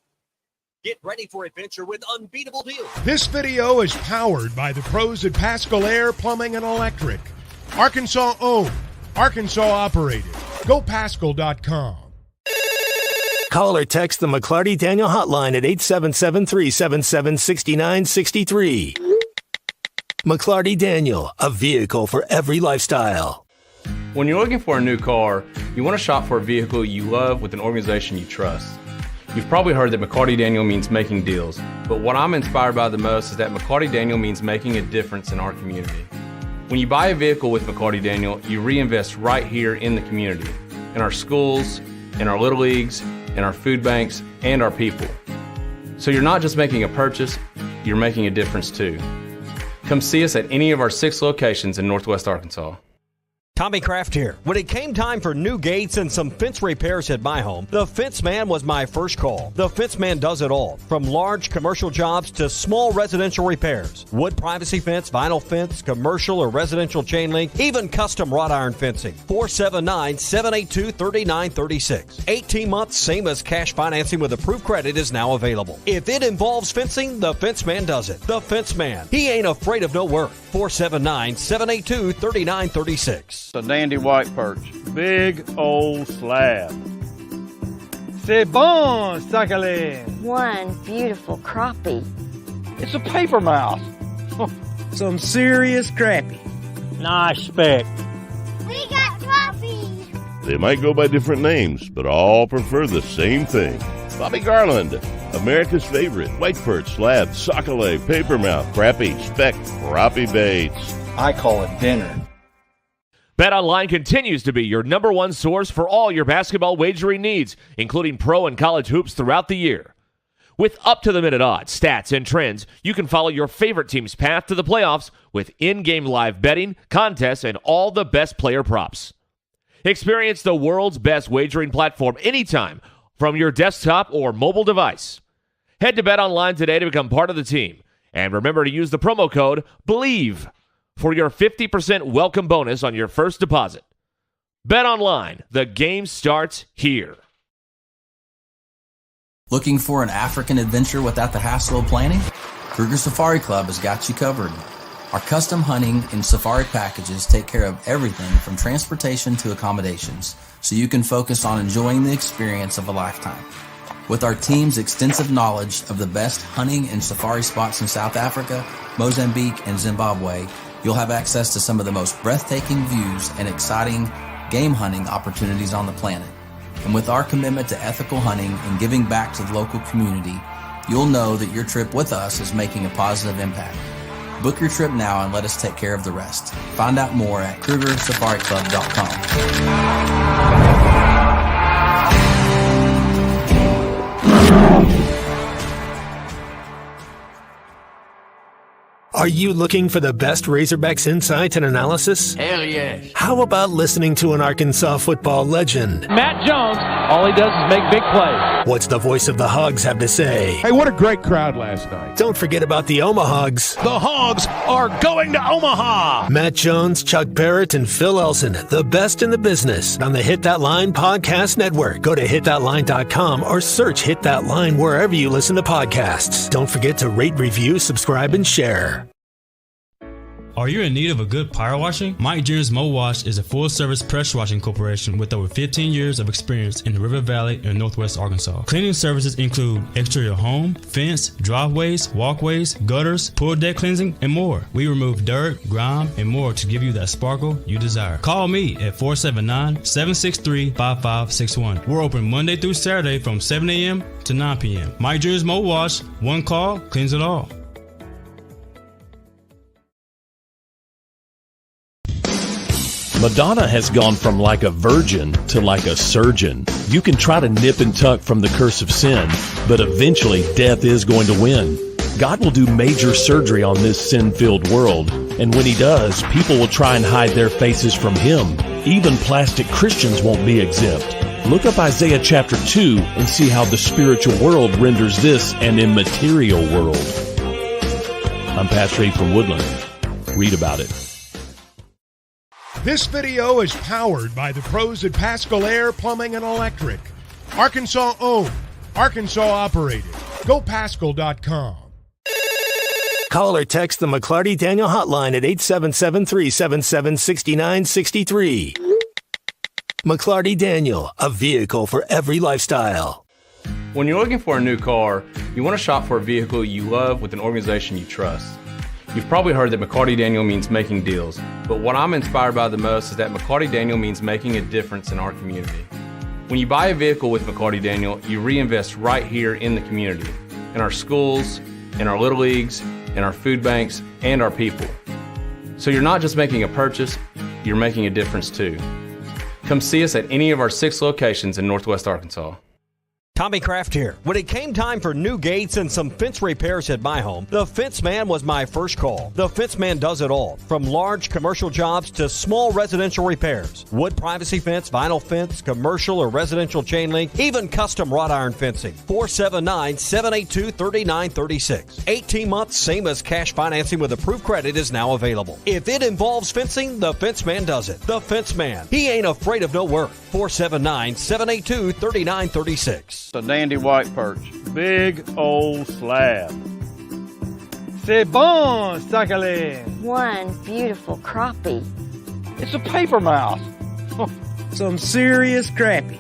Get ready for adventure with unbeatable deals. This video is powered by the pros at Pascal Air Plumbing and Electric. Arkansas owned, Arkansas operated. GoPascal.com. Call or text the McLarty Daniel hotline at 877-377-6963. McLarty Daniel, a vehicle for every lifestyle. When you're looking for a new car, you want to shop for a vehicle you love with an organization you trust. You've probably heard that McLarty Daniel means making deals, but what I'm inspired by the most is that McLarty Daniel means making a difference in our community. When you buy a vehicle with McLarty Daniel, you reinvest right here in the community, in our schools, in our little leagues, in our food banks, and our people. So you're not just making a purchase, you're making a difference too. Come see us at any of our 6 locations in Northwest Arkansas. Tommy Kraft here. When it came time for new gates and some fence repairs at my home, the Fence Man was my first call. The Fence Man does it all, from large commercial jobs to small residential repairs. Wood privacy fence, vinyl fence, commercial or residential chain link, even custom wrought iron fencing. 479-782-3936. 18 months, same as cash financing with approved credit is now available. If it involves fencing, the Fence Man does it. The Fence Man. He ain't afraid of no work. 479-782-3936. A dandy white perch. Big old slab. C'est bon, sacalé. One beautiful crappie. It's a paper mouse. Some serious crappie. Nice speck. We got crappie. They might go by different names, but all prefer the same thing. Bobby Garland, America's favorite white perch, slab, sockeye, papermouth, crappie, speck, crappie baits. I call it dinner. BetOnline continues to be your number one source for all your basketball wagering needs, including pro and college hoops throughout the year. With up-to-the-minute odds, stats, and trends, you can follow your favorite team's path to the playoffs with in-game live betting, contests, and all the best player props. Experience the world's best wagering platform anytime from your desktop or mobile device. Head to BetOnline today to become part of the team. And remember to use the promo code BELIEVE for your 50% welcome bonus on your first deposit. BetOnline, the game starts here. Looking for an African adventure without the hassle of planning? Kruger Safari Club has got you covered. Our custom hunting and safari packages take care of everything from transportation to accommodations, so you can focus on enjoying the experience of a lifetime. With our team's extensive knowledge of the best hunting and safari spots in South Africa, Mozambique, and Zimbabwe, you'll have access to some of the most breathtaking views and exciting game hunting opportunities on the planet. And with our commitment to ethical hunting and giving back to the local community, you'll know that your trip with us is making a positive impact. Book your trip now and let us take care of the rest. Find out more at KrugerSafariClub.com. Are you looking for the best Razorbacks insight and analysis? Hell yes. How about listening to an Arkansas football legend? Matt Jones, all he does is make big plays. What's the voice of the Hogs have to say? Hey, what a great crowd last night. Don't forget about the Omahogs. The Hogs are going to Omaha. Matt Jones, Chuck Barrett, and Phil Elson, the best in the business on the Hit That Line Podcast Network. Go to hitthatline.com or search Hit That Line wherever you listen to podcasts. Don't forget to rate, review, subscribe, and share. Are you in need of a good power washing? Mike Jr.'s Mo Wash is a full-service pressure washing corporation with over 15 years of experience in the River Valley and Northwest Arkansas. Cleaning services include exterior home, fence, driveways, walkways, gutters, pool deck cleansing, and more. We remove dirt, grime, and more to give you that sparkle you desire. Call me at 479-763-5561. We're open Monday through Saturday from 7 a.m. to 9 p.m. Mike Jr.'s Mo Wash, one call, cleans it all. Madonna has gone from like a virgin to like a surgeon. You can try to nip and tuck from the curse of sin, but eventually death is going to win. God will do major surgery on this sin-filled world, and when he does, people will try and hide their faces from him. Even plastic Christians won't be exempt. Look up Isaiah chapter 2 and see how the spiritual world renders this an immaterial world. I'm Pastor Abe from Woodland. Read about it. This video is powered by the pros at Pascal Air Plumbing and Electric. Arkansas owned, Arkansas operated. GoPascal.com. Call or text the McLarty Daniel hotline at 877-377-6963. McLarty Daniel, a vehicle for every lifestyle. When you're looking for a new car, you want to shop for a vehicle you love with an organization you trust. You've probably heard that McLarty Daniel means making deals, but what I'm inspired by the most is that McLarty Daniel means making a difference in our community. When you buy a vehicle with McLarty Daniel, you reinvest right here in the community, in our schools, in our little leagues, in our food banks, and our people. So you're not just making a purchase, you're making a difference too. Come see us at any of our 6 locations in Northwest Arkansas. Tommy Kraft here. When it came time for new gates and some fence repairs at my home, the Fence Man was my first call. The Fence Man does it all, from large commercial jobs to small residential repairs. Wood privacy fence, vinyl fence, commercial or residential chain link, even custom wrought iron fencing. 479-782-3936. 18 months, same as cash financing with approved credit is now available. If it involves fencing, the Fence Man does it. The Fence Man. He ain't afraid of no work. 479-782-3936. A dandy white perch. Big old slab. C'est bon, sacalé. One beautiful crappie. It's a paper mouse. Some serious crappie.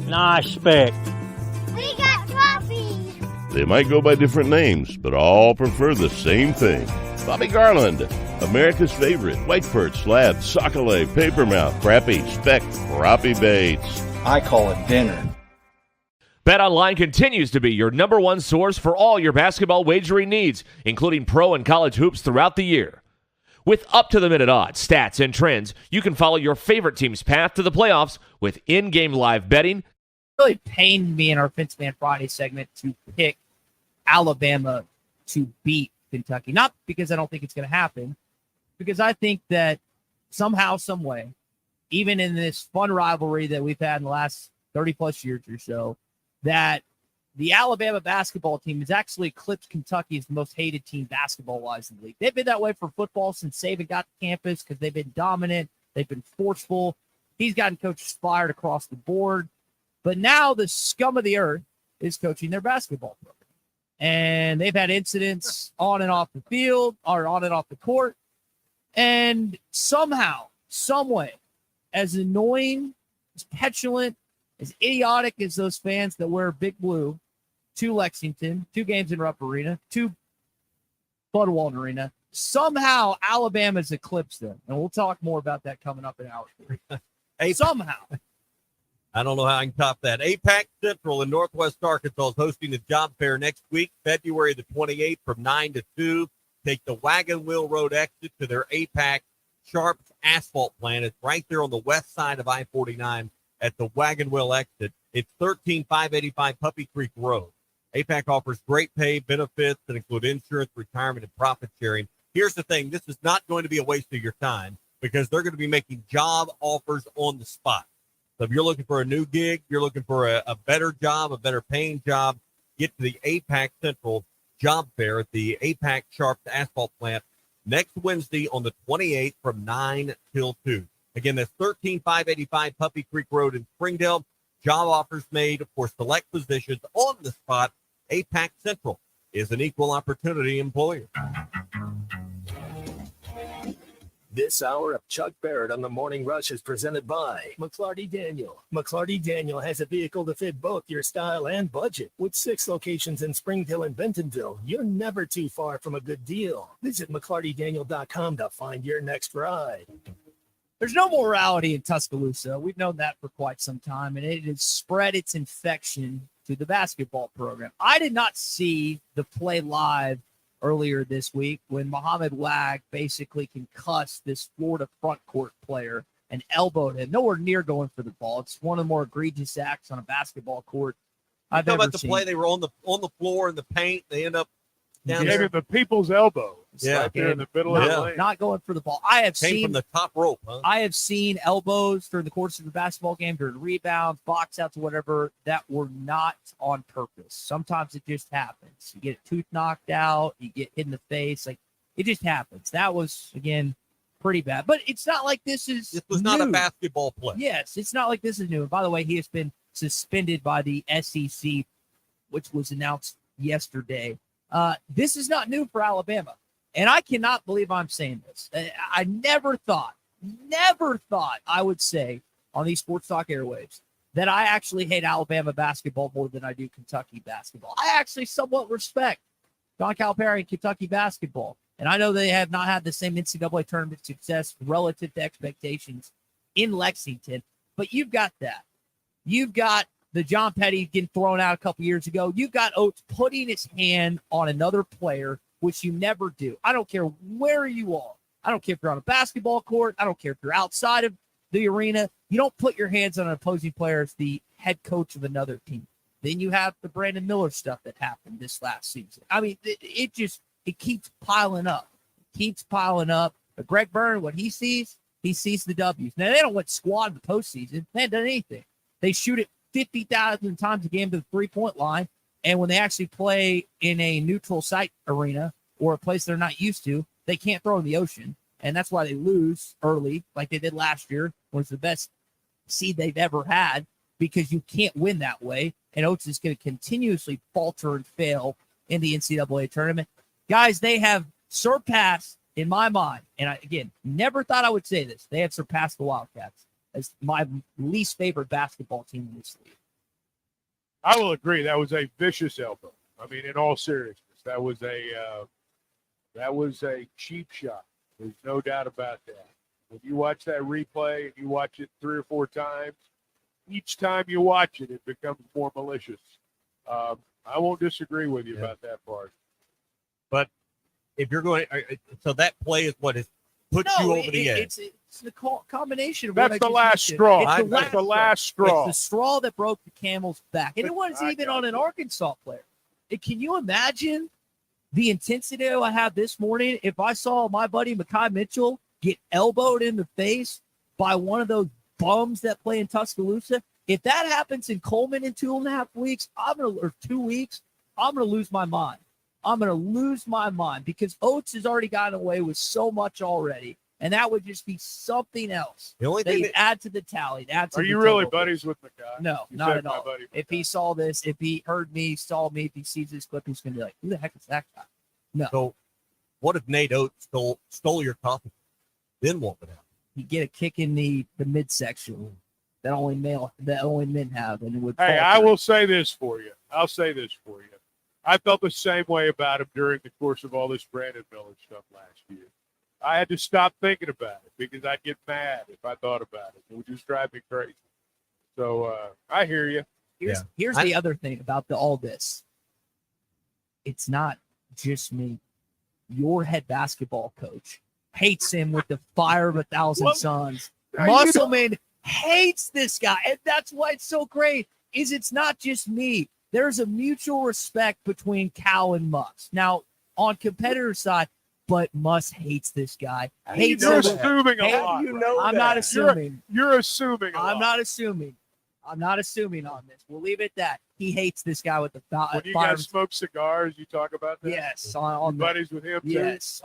Nice speck. We got crappie. They might go by different names, but all prefer the same thing. Bobby Garland, America's favorite white perch, slab, sockeye, papermouth, crappie, speck, crappie baits. I call it dinner. BetOnline continues to be your number one source for all your basketball wagering needs, including pro and college hoops throughout the year. With up-to-the-minute odds, stats, and trends, you can follow your favorite team's path to the playoffs with in-game live betting. It really pained me in our Fence Man Friday segment to pick Alabama to beat Kentucky. Not because I don't think it's going to happen, because I think that somehow, some way, even in this fun rivalry that we've had in the last 30-plus years or so, that the Alabama basketball team has actually eclipsed Kentucky as the most hated team basketball-wise in the league. They've been that way for football since Saban got to campus because they've been dominant. They've been forceful. He's gotten coaches fired across the board. But now the scum of the earth is coaching their basketball program. And they've had incidents on and off the field or on and off the court. And somehow, some way, as annoying, as petulant, as idiotic as those fans that wear big blue to Lexington, 2 games in Rupp Arena, to Bud Walton Arena, somehow Alabama's eclipsed them. And we'll talk more about that coming up in hour 3. Somehow. I don't know how I can top that. APAC Central in Northwest Arkansas is hosting a job fair next week, February the 28th from 9 to 2. Take the Wagon Wheel Road exit to their APAC Sharps asphalt plant. It's right there on the west side of I-49 at the Wagon Wheel exit. It's 13585 Puppy Creek Road. APAC offers great pay, benefits that include insurance, retirement, and profit sharing. Here's the thing. This is not going to be a waste of your time because they're going to be making job offers on the spot. So if you're looking for a new gig, you're looking for a better job, a better paying job, get to the APAC Central job fair at the APAC Sharps asphalt plant next Wednesday on the 28th from 9 till 2. Again, that's 13585 Puppy Creek Road in Springdale. Job offers made for select positions on the spot. APAC Central is an equal opportunity employer. This hour of Chuck Barrett on the Morning Rush is presented by McLarty Daniel. McLarty Daniel has a vehicle to fit both your style and budget. With 6 locations in Springdale and Bentonville, you're never too far from a good deal. Visit McLartyDaniel.com to find your next ride. There's no morality in Tuscaloosa. We've known that for quite some time, and it has spread its infection to the basketball program. I did not see the play live earlier this week when Muhammad Wag basically concussed this Florida front court player and elbowed him. Nowhere near going for the ball. It's one of the more egregious acts on a basketball court I've ever about the seen. play, they were on the floor in the paint. They end up down Gave there. him the people's elbow. Yeah. Right there in the middle of the lane. Not going for the ball. I have Came seen from the top rope, huh? I have seen elbows during the course of a basketball game, during rebounds, box outs, whatever, that were not on purpose. Sometimes it just happens. You get a tooth knocked out, you get hit in the face. Like, it just happens. That was, again, pretty bad. But it's not like this was not a new. basketball play. Yes, it's not like this is new. And by the way, he has been suspended by the SEC, which was announced yesterday. This is not new for Alabama. And I cannot believe I'm saying this. I never thought I would say on these Sports Talk airwaves that I actually hate Alabama basketball more than I do Kentucky basketball. I actually somewhat respect Don Calipari and Kentucky basketball. And I know they have not had the same NCAA tournament success relative to expectations in Lexington, but you've got that. You've got the John Petty getting thrown out a couple years ago. You've got Oates putting his hand on another player, which you never do. I don't care where you are. I don't care if you're on a basketball court. I don't care if you're outside of the arena. You don't put your hands on an opposing player as the head coach of another team. Then you have the Brandon Miller stuff that happened this last season. I mean, it keeps piling up. It keeps piling up. But Greg Byrne, what he sees the W's. Now, they don't win squad in the postseason. They haven't done anything. They shoot it 50,000 times a game to the three-point line. And when they actually play in a neutral site arena or a place they're not used to, they can't throw in the ocean. And that's why they lose early, like they did last year, when it's the best seed they've ever had, because you can't win that way. And Oates is going to continuously falter and fail in the NCAA tournament. Guys, they have surpassed, in my mind, and I, again, never thought I would say this, they have surpassed the Wildcats as my least favorite basketball team in this league. I will agree. That was a vicious elbow. I mean, in all seriousness, that was a cheap shot. There's no doubt about that. When you watch that replay and you watch it 3 or 4 times, each time you watch it, it becomes more malicious. I won't disagree with you about that part. But if you're going, so that play is what has put you over the edge. It's the combination of that's what the last straw. That's the last straw. It's the straw that broke the camel's back. And it wasn't even on an Arkansas player. Can you imagine the intensity I had this morning if I saw my buddy Mekhi Mitchell get elbowed in the face by one of those bums that play in Tuscaloosa? If that happens in Coleman in 2.5 weeks, or 2 weeks, I'm going to lose my mind. I'm going to lose my mind because Oates has already gotten away with so much already. And that would just be something else. The only thing add to the tally. Are you really buddies with Mekhi? No, not at all. If he saw this, if he heard me, saw me, if he sees this clip, he's going to be like, who the heck is that guy? No. So what if Nate Oates stole your coffee? Then what would happen? He'd get a kick in the midsection that only men have, and it would. Hey, I will say this for you. I'll say this for you. I felt the same way about him during the course of all this Brandon Miller stuff last year. I had to stop thinking about it because I'd get mad if I thought about it. It would just drive me crazy. So I hear you. Here's the other thing about all this. It's not just me. Your head basketball coach hates him with the fire of 1,000 suns. Musselman hates this guy, and that's why it's so great. It's not just me. There's a mutual respect between Cal and Muss. Now, on competitor side, but Muss hates this guy. You're assuming a lot. I'm not assuming. You're assuming. I'm not assuming. I'm not assuming on this. We'll leave it at that. He hates this guy with the when you guys smoke cigars, you talk about that. Yes, on buddies with him too. Yes,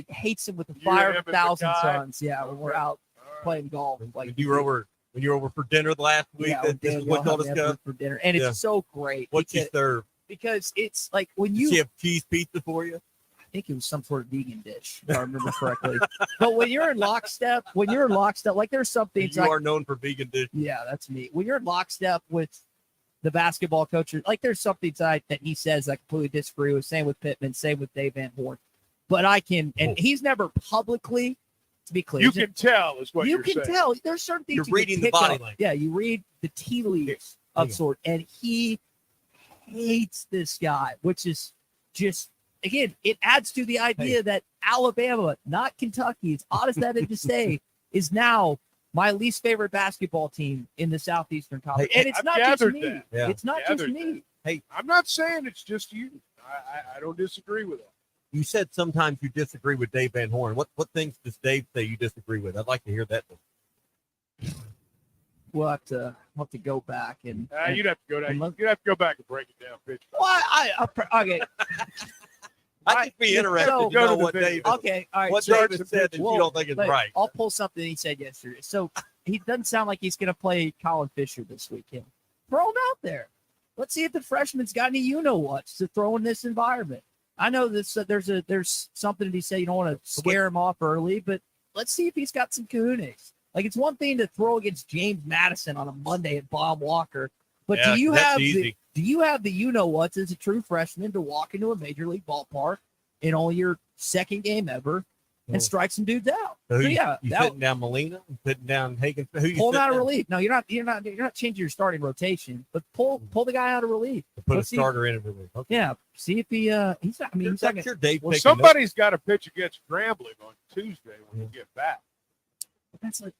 hates him with the fire of 1,000 suns. Yeah, when we're out playing golf. Like when you were over for dinner last week, for dinner, and it's so great. What you serve? Because it's like when you have cheese pizza for you. I think it was some sort of vegan dish, if I remember correctly. But when you're in lockstep, like there's some things you are known for vegan dish. Yeah, that's me. When you're in lockstep with the basketball coach, like there's something that he says I completely disagree with. Same with Pittman, same with Dave Van Horn. But I can, and he's never publicly, to be clear. You can tell is what you you're can saying. tell. There's certain things you're reading the body language. Yeah, you read the tea leaves of sort, and he hates this guy, which is just. Again, it adds to the idea that Alabama, not Kentucky, as odd as that is to say, is now my least favorite basketball team in the Southeastern Conference. And it's not just me. Yeah. It's not just me. Hey, I'm not saying it's just you. I don't disagree with it. You said sometimes you disagree with Dave Van Horn. What things does Dave say you disagree with? I'd like to hear that. We'll have to go back and you'd have to go down. You'd have to go back and break it down. Pitch. Well, okay. I'd just be interested to know what Dave. Okay, all right. What David said that you don't think is right. I'll pull something he said yesterday. So he doesn't sound like he's going to play Colin Fisher this weekend. Throw him out there. Let's see if the freshman's got any you-know-whats to throw in this environment. I know this. There's something to be said. You don't want to scare him off early, but let's see if he's got some cojones. Like it's one thing to throw against James Madison on a Monday at Bob Walker, but do you have the you-know-whats as a true freshman to walk into a major league ballpark in only your second game ever and strike some dudes out? So you sitting down Molina, sitting down Hagen. Who you pull him out of down? relief. No, you're not changing your starting rotation, but pull the guy out of relief. Put a starter in relief. Okay. Yeah, see if he's not. I mean, he's not your Dave. Well, somebody's got to pitch against Grambling on Tuesday when you get back. That's like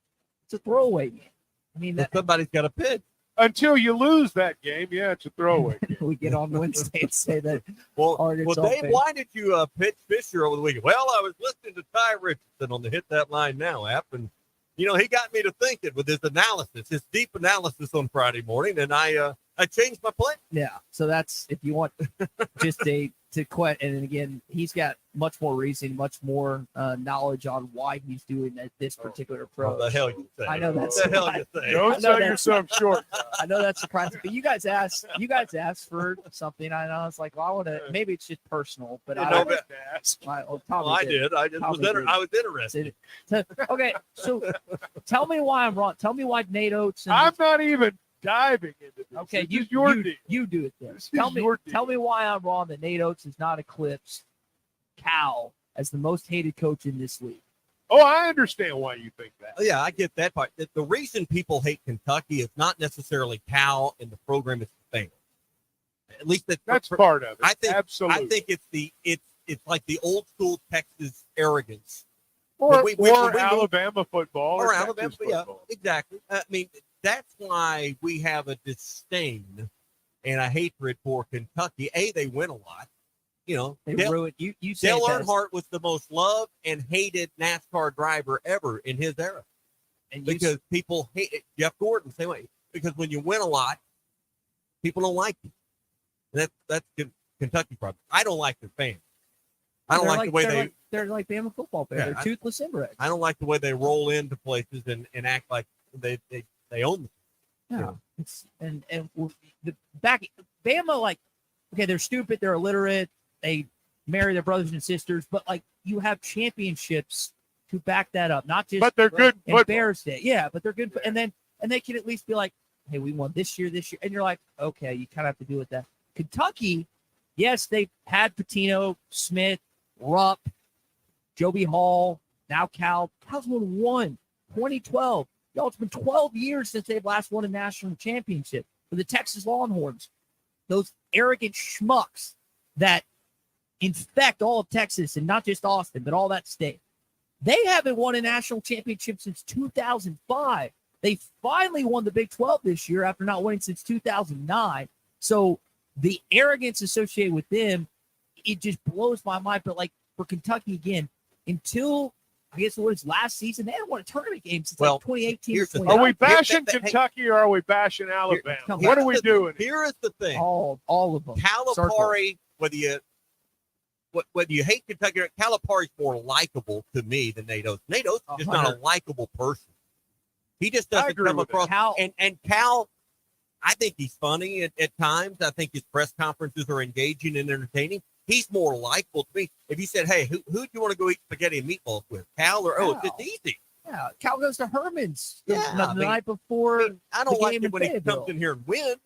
it's a throwaway game. I mean, somebody's got to pitch. Until you lose that game, yeah, it's a throwaway game. We get on Wednesday and say that. Well, Arkansas Dave, fans- why did you pitch Fisher over the weekend? Well, I was listening to Ty Richardson on the Hit That Line Now app, and he got me to thinking with his analysis, his deep analysis on Friday morning, and I changed my plan. Yeah. So that's if you want just to quit. And then again, he's got much more reason, much more knowledge on why he's doing this particular approach. What the hell you say? I know that's What the hell you say? Don't sell yourself short. I know that's surprising, but you guys asked for something. I know. I was like, well, I want to. Maybe it's just personal, but I Tommy did. I just was I was interested. Okay, so tell me why I'm wrong. Tell me why Nate Oates. I'm not even diving into this. Okay, This you is your deal. you do it then. This Tell is me your deal. tell me why I'm wrong that Nate Oates has not eclipsed Cal as the most hated coach in this league. Oh, I understand why you think that. Yeah, I get that part. The reason people hate Kentucky is not necessarily Cal and the program; it's the fans. At least that's part of it. I think. Absolutely. I think it's like the old school Texas arrogance. Or When we Alabama football. or Texas Alabama, football. yeah, exactly. I mean, that's why we have a disdain and a hatred for Kentucky. They win a lot. They Dale, ruined you say Dale it best. Earnhardt was the most loved and hated NASCAR driver ever in his era. And because people hate it. Jeff Gordon, same way. Because when you win a lot, people don't like you. And that's Kentucky problem. I don't like their fans. I don't like the way they're like Bama football fans. Yeah, They're toothless inbreds. I don't like the way they roll into places and act like they own them. Yeah, it's and the back Bama, like, okay, they're stupid, they're illiterate, they marry their brothers and sisters, but like you have championships to back that up, not just. But they're good and football. Bears Day, yeah, but they're good, and they can at least be like, hey, we won this year, and you're like, okay, you kind of have to do with that. Kentucky, yes, they had Patino, Smith, Rupp, Joby Hall, now Cal. Cal's won one, 2012. Y'all, it's been 12 years since they've last won a national championship for the Texas Longhorns. Those arrogant schmucks that infect all of Texas and not just Austin, but all that state. They haven't won a national championship since 2005. They finally won the Big 12 this year after not winning since 2009. So the arrogance associated with them, it just blows my mind. But like for Kentucky, again, until I guess what is last season, they hadn't won a tournament game since like 2018. Are we bashing Kentucky or are we bashing Alabama? What are we doing? Here is the thing. All of them. Calipari, whether you hate Kentucky, Calipari's more likable to me than Nate Oates. Nate Oates is just not a likable person. He just doesn't come across. And Cal, I think he's funny at times. I think his press conferences are engaging and entertaining. He's more likable to me. If you said, hey, who do you want to go eat spaghetti and meatballs with? Cal or Oates? It's easy. Yeah, Cal goes to Herman's the I mean, night before. I don't the like game it when he Fayetteville. comes in here and wins,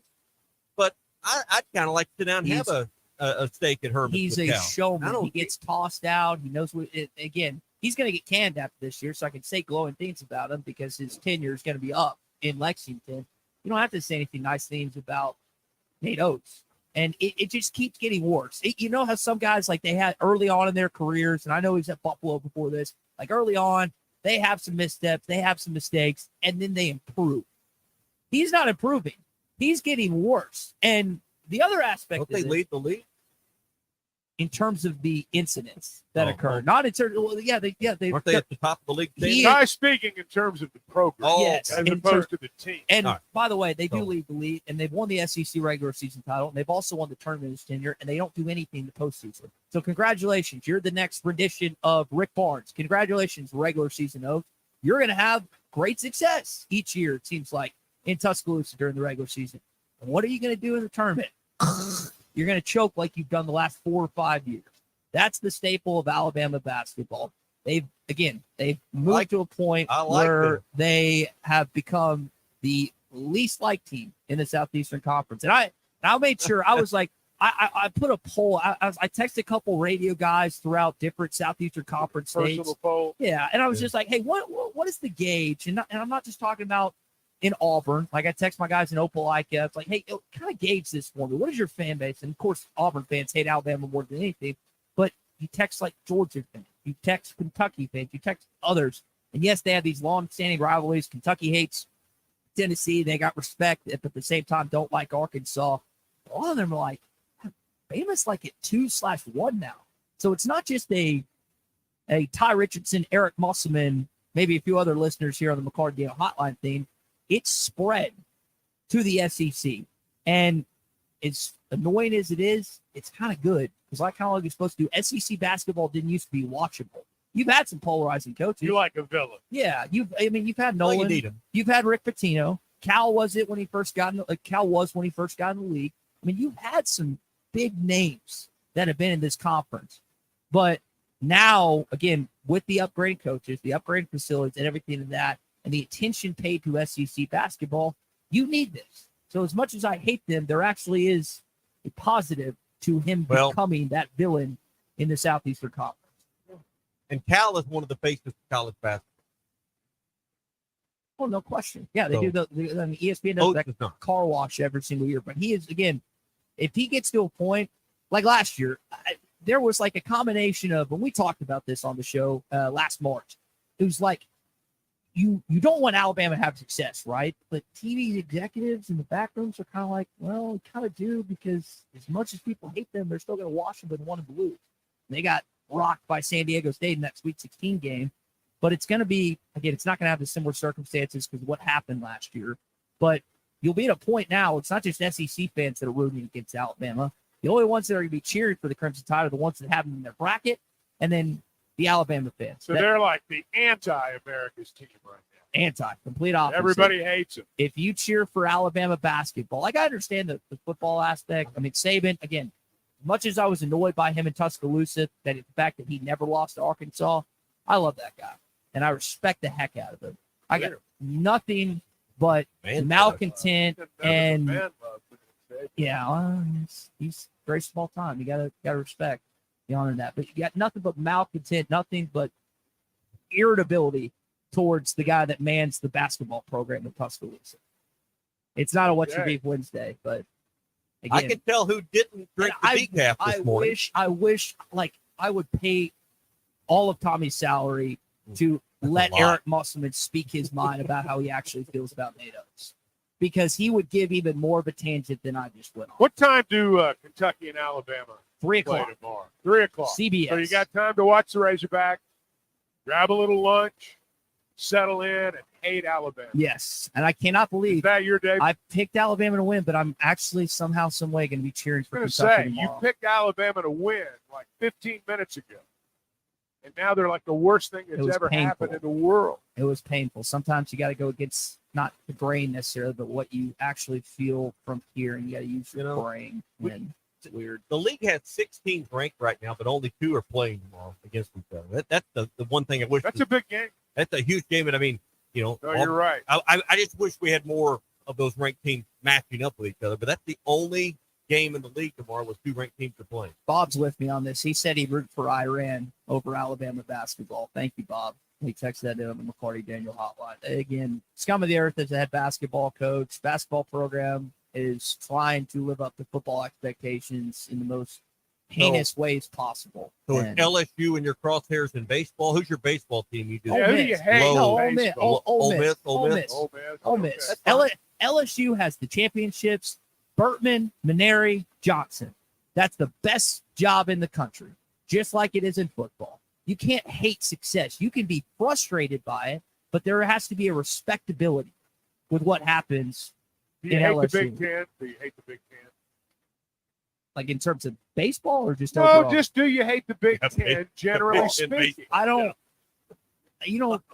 but I'd kind of like to sit down and have a steak at Herman's. He's with a Cal. showman. He gets tossed out. He knows what. Again, he's going to get canned after this year, so I can say glowing things about him because his tenure is going to be up in Lexington. You don't have to say anything nice things about Nate Oates. And it just keeps getting worse. You know how some guys, like they had early on in their careers, and I know he's at Buffalo before this, like early on, they have some missteps, they have some mistakes, and then they improve. He's not improving. He's getting worse. And the other aspect Don't they lead the league? In terms of the incidents that occurred. Not in terms of, they aren't they at the top of the league? Guy speaking in terms of the program, yes, as opposed to the team. And by the way, they do lead the league, and they've won the SEC regular season title, and they've also won the tournament in his tenure, and they don't do anything in the postseason. So congratulations, you're the next rendition of Rick Barnes. Congratulations, regular season Oaks. You're going to have great success each year, it seems like, in Tuscaloosa during the regular season. And what are you going to do in the tournament? You're going to choke like you've done the last 4 or 5 years. That's the staple of Alabama basketball. They've moved to a point where they have become the least liked team in the Southeastern Conference. And I made sure I was like, I put a poll. I texted a couple radio guys throughout different Southeastern Conference states. Personal poll. Yeah, and I was just like, hey, what is the gauge? And I'm not just talking about in Auburn. Like I text my guys in Opelika. It's like, hey, kind of gauge this for me. What is your fan base? And of course, Auburn fans hate Alabama more than anything. But you text like Georgia fans, you text Kentucky fans, you text others. And yes, they have these long-standing rivalries. Kentucky hates Tennessee. They got respect, but at the same time don't like Arkansas. A lot of them are like, Bama's like at 2/1 now. So it's not just a Ty Richardson, Eric Musselman, maybe a few other listeners here on the McLarty Daniel Hotline thing. It's spread to the SEC. And as annoying as it is, it's kind of good. Because like how long you're supposed to do, SEC basketball didn't used to be watchable. You've had some polarizing coaches. You like a villain. Yeah, you've had Nolan. Well, you need him. You've had Rick Pitino. Cal was when he first got in the league. I mean, you've had some big names that have been in this conference. But now, again, with the upgrade coaches, the upgrade facilities, and everything of that, and the attention paid to SEC basketball, you need this. So as much as I hate them, there actually is a positive to him becoming that villain in the Southeastern Conference. And Cal is one of the faces of college basketball. Oh, no question. Yeah, they do ESPN does that car wash every single year. But he is, again, if he gets to a point, like last year, there was like a combination of, when we talked about this on the show last March, it was like, you don't want Alabama to have success, right? But TV executives in the back rooms are kind of like, well, we kind of do, because as much as people hate them, they're still going to watch them and want them to lose. And they got rocked by San Diego State in that Sweet 16 game. But it's going to be, again, it's not going to have the similar circumstances because of what happened last year. But you'll be at a point now, it's not just SEC fans that are rooting against Alabama. The only ones that are going to be cheering for the Crimson Tide are the ones that have them in their bracket, and then the Alabama fans. So they're like the anti-America's team right now. Complete opposite. Everybody hates them. If you cheer for Alabama basketball, like I understand the football aspect. I mean, Saban, again, much as I was annoyed by him in Tuscaloosa, that the fact that he never lost to Arkansas, I love that guy. And I respect the heck out of him. I got nothing but malcontent and he's very small time. You gotta respect the honor of that. But you got nothing but malcontent, nothing but irritability towards the guy that mans the basketball program in Tuscaloosa. It's not a What's Your Beef Wednesday, but again, I can tell who didn't drink the decaf this morning. I wish like I would pay all of Tommy's salary to let Eric Musselman speak his mind about how he actually feels about NATO's, because he would give even more of a tangent than I just went on. What time do Kentucky and Alabama 3 play o'clock tomorrow? 3 o'clock. CBS. So you got time to watch the Razorback, grab a little lunch, settle in, and hate Alabama. Yes, and I cannot believe is that your day. I picked Alabama to win, but I'm actually somehow, some way going to be cheering for Kentucky tomorrow. You picked Alabama to win like 15 minutes ago. And now they're like the worst thing that's ever happened in the world. It was painful. Sometimes you got to go against not the grain necessarily, but what you actually feel from here, and you got to use your brain. It's weird. The league has 6 teams ranked right now, but only 2 are playing tomorrow against each other. That's the one thing I wish. That's a big game. That's a huge game, and I mean, No, you're right. I just wish we had more of those ranked teams matching up with each other, but that's the only game in the league tomorrow with 2 ranked teams are playing. Bob's with me on this. He said he'd root for Iran over Alabama basketball. Thank you, Bob. He texted that in on the McLarty Daniel hotline. Again, scum of the earth as a head basketball coach. Basketball program is trying to live up to football expectations in the most heinous ways possible. So it's LSU in your crosshairs in baseball. Who's your baseball team? You do. Yeah, who do you hate? Ole Miss. Ole Miss. LSU has the championships. Burtman, Maneri, Johnson. That's the best job in the country, just like it is in football. You can't hate success. You can be frustrated by it, but there has to be a respectability with what happens Do you in hate LSU. the Big Ten? Do you hate the Big Ten? Like in terms of baseball or just No, overall? just do you hate the Big Ten, generally speaking? I don't. You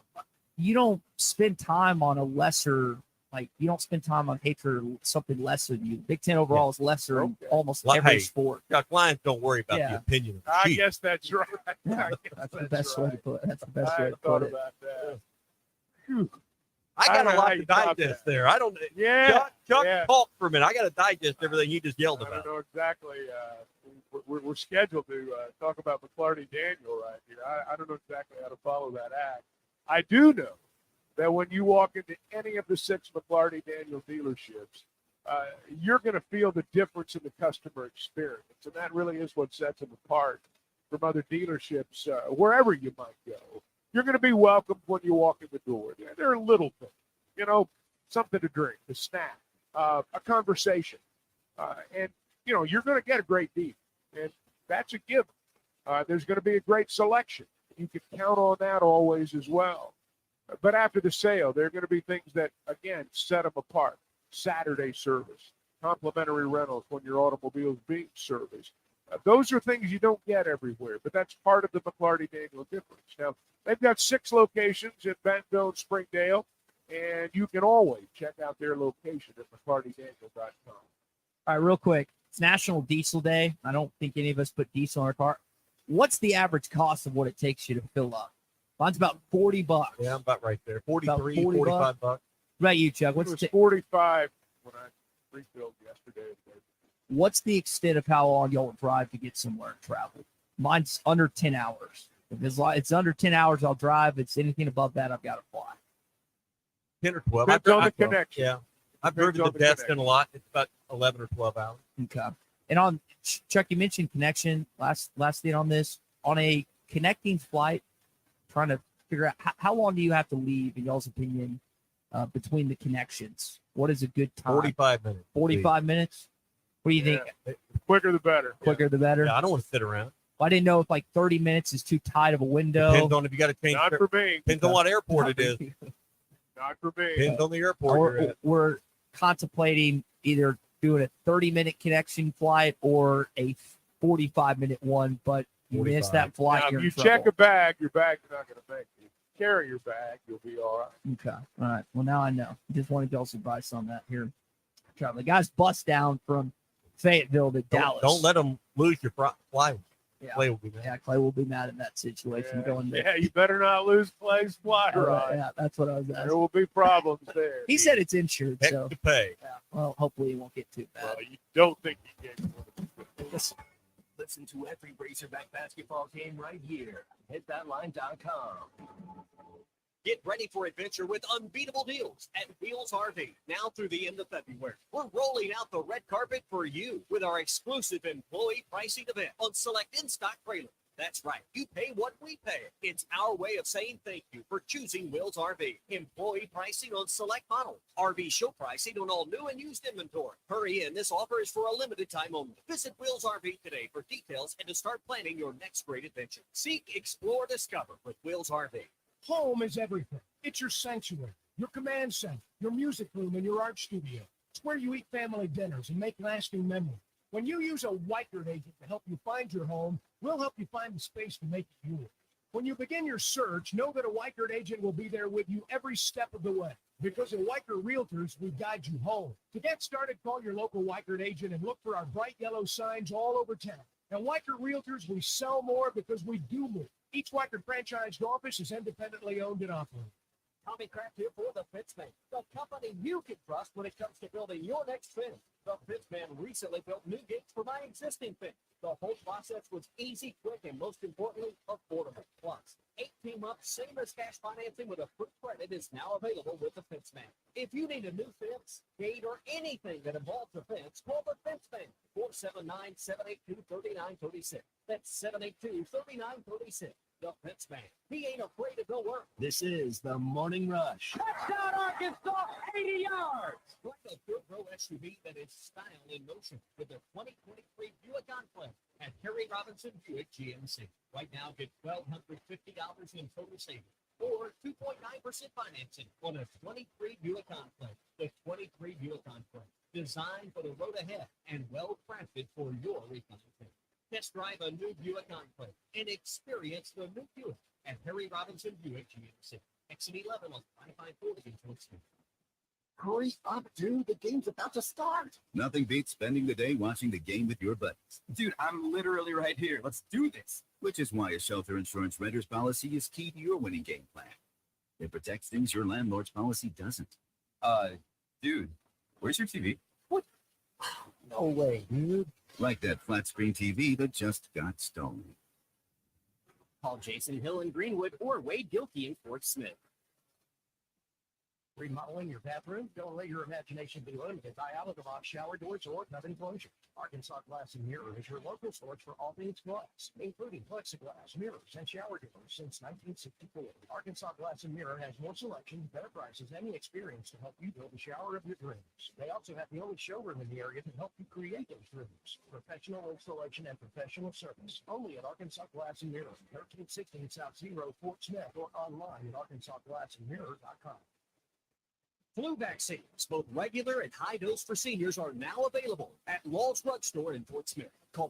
don't spend time on a lesser. Like, you don't spend time on hatred or something lesser than you. Big Ten overall is lesser in almost every sport. Chuck, Lions don't worry about the opinion of the I chief. guess that's right. That's the best way to put it. That's the best way to put it. About that. I got a lot to digest there. I don't. Yeah. Chuck, talk for a minute. I got to digest everything you just yelled I about. don't know exactly. We're scheduled to talk about McLarty Daniel right here. I don't know exactly how to follow that act. I do know that when you walk into any of the 6 McLarty Daniel dealerships, you're going to feel the difference in the customer experience. And that really is what sets them apart from other dealerships, wherever you might go. You're going to be welcomed when you walk in the door. They're little things. something to drink, a snack, a conversation. And, you're going to get a great deal. And that's a given. There's going to be a great selection. You can count on that always as well. But after the sale, there are going to be things that, again, set them apart. Saturday service, complimentary rentals when your automobile's being serviced. Those are things you don't get everywhere, but that's part of the McLarty Daniel difference. Now, they've got 6 locations in Bentonville and Springdale, and you can always check out their location at McLartyDaniel.com. All right, real quick. It's National Diesel Day. I don't think any of us put diesel in our car. What's the average cost of what it takes you to fill up? Mine's about $40. Yeah, I'm about right there. 43, 45 bucks. Right, you, Chuck. It was 45 when I refilled yesterday. What's the extent of how long y'all drive to get somewhere and travel? Mine's under 10 hours. If it's under 10 hours, I'll drive. If it's anything above that, I've got to fly. 10 or 12. Depends on the connection. Yeah. I've driven to Destin a lot. It's about 11 or 12 hours. Okay. And on Chuck, you mentioned connection. Last thing on this, on a connecting flight, trying to figure out how long do you have to leave, in y'all's opinion, between the connections? What is a good time? 45 minutes. 45 minutes? What do you think? Quicker the better. Quicker the better? Yeah, I don't want to sit around. Well, I didn't know if 30 minutes is too tight of a window. Depends on if you got to change. Not for me. Depends on what airport it is. Not for me. Depends on the airport you're at. We're contemplating either doing a 30-minute connection flight or a 45-minute one, but you miss that flight. Now, you're if you in check trouble. a bag, your bag's not going to make you. Carry your bag, you'll be all right. Okay. All right. Well, now I know. Just wanted y'all's advice on that here. The guys bust down from Fayetteville to Dallas. Don't let them lose your flight. Yeah. Clay will be mad. Yeah, Clay will be mad in that situation. Going there. Yeah, you better not lose Clay's fly rod. Yeah, that's what I was asking. There will be problems there. He said it's insured, Heck so to pay. yeah. Well, hopefully it won't get too bad. Well, you don't think you get Listen to every Razorback basketball game right here. HitThatLine.com. Get ready for adventure with unbeatable deals at Wheels RV. Now through the end of February, we're rolling out the red carpet for you with our exclusive employee pricing event on select in-stock trailers. That's right. You pay what we pay. It's our way of saying thank you for choosing Wheels RV. Employee pricing on select models. RV show pricing on all new and used inventory. Hurry in. This offer is for a limited time only. Visit Wheels RV today for details and to start planning your next great adventure. Seek, explore, discover with Wheels RV. Home is everything. It's your sanctuary, your command center, your music room, and your art studio. It's where you eat family dinners and make lasting memories. When you use a Weichert agent to help you find your home, we'll help you find the space to make it yours. When you begin your search, know that a Weichert agent will be there with you every step of the way. Because at Weichert Realtors, we guide you home. To get started, call your local Weichert agent and look for our bright yellow signs all over town. At Weichert Realtors, we sell more because we do more. Each Weichert franchised office is independently owned and operated. Tommy Kraft here for the Fitzman, the company you can trust when it comes to building your next fence. The Fitzman recently built new gates for my existing fence. The whole process was easy, quick, and most importantly, affordable. Plus, 18-month same as cash financing with a quick credit is now available with the Fitzman. If you need a new fence, gate, or anything that involves a fence, call the Fitzman, 479-782-3936. That's 782-3936. The Fitzman. He ain't afraid to go work. This is the Morning Rush. Touchdown, Arkansas, 80 yards. Like a good row SUV that is style in motion with the 2023 Buick Enclave at Harry Robinson Buick GMC. Right now, get $1,250 in total savings or 2.9% financing on a 23 Buick Enclave. The 23 Buick Enclave, designed for the road ahead and well-crafted for your refinance. Test drive a new Buick Enclave and experience the new Buick at Harry Robinson Buick GMC. Exit 11 on 554 until it's Hurry up, dude. The game's about to start. Nothing beats spending the day watching the game with your buddies. Dude, I'm literally right here. Let's do this. Which is why a shelter insurance renter's policy is key to your winning game plan. It protects things your landlord's policy doesn't. Dude, where's your TV? What? No way, dude. Like that flat screen TV that just got stolen. Call Jason Hill in Greenwood or Wade Gilkey in Fort Smith. Remodeling your bathroom? Don't let your imagination be limited by out-of-the-box shower doors or tub enclosure. Arkansas Glass and Mirror is your local source for all things glass, including plexiglass, mirrors, and shower doors since 1964. Arkansas Glass and Mirror has more selection, better prices, and the experience to help you build the shower of your dreams. They also have the only showroom in the area to help you create those dreams. Professional installation and professional service. Only at Arkansas Glass and Mirror, 1316 South Zero, Fort Smith, or online at arkansasglassandmirror.com. Flu vaccines, both regular and high dose for seniors, are now available at Law's Drug Store in Fort Smith. Call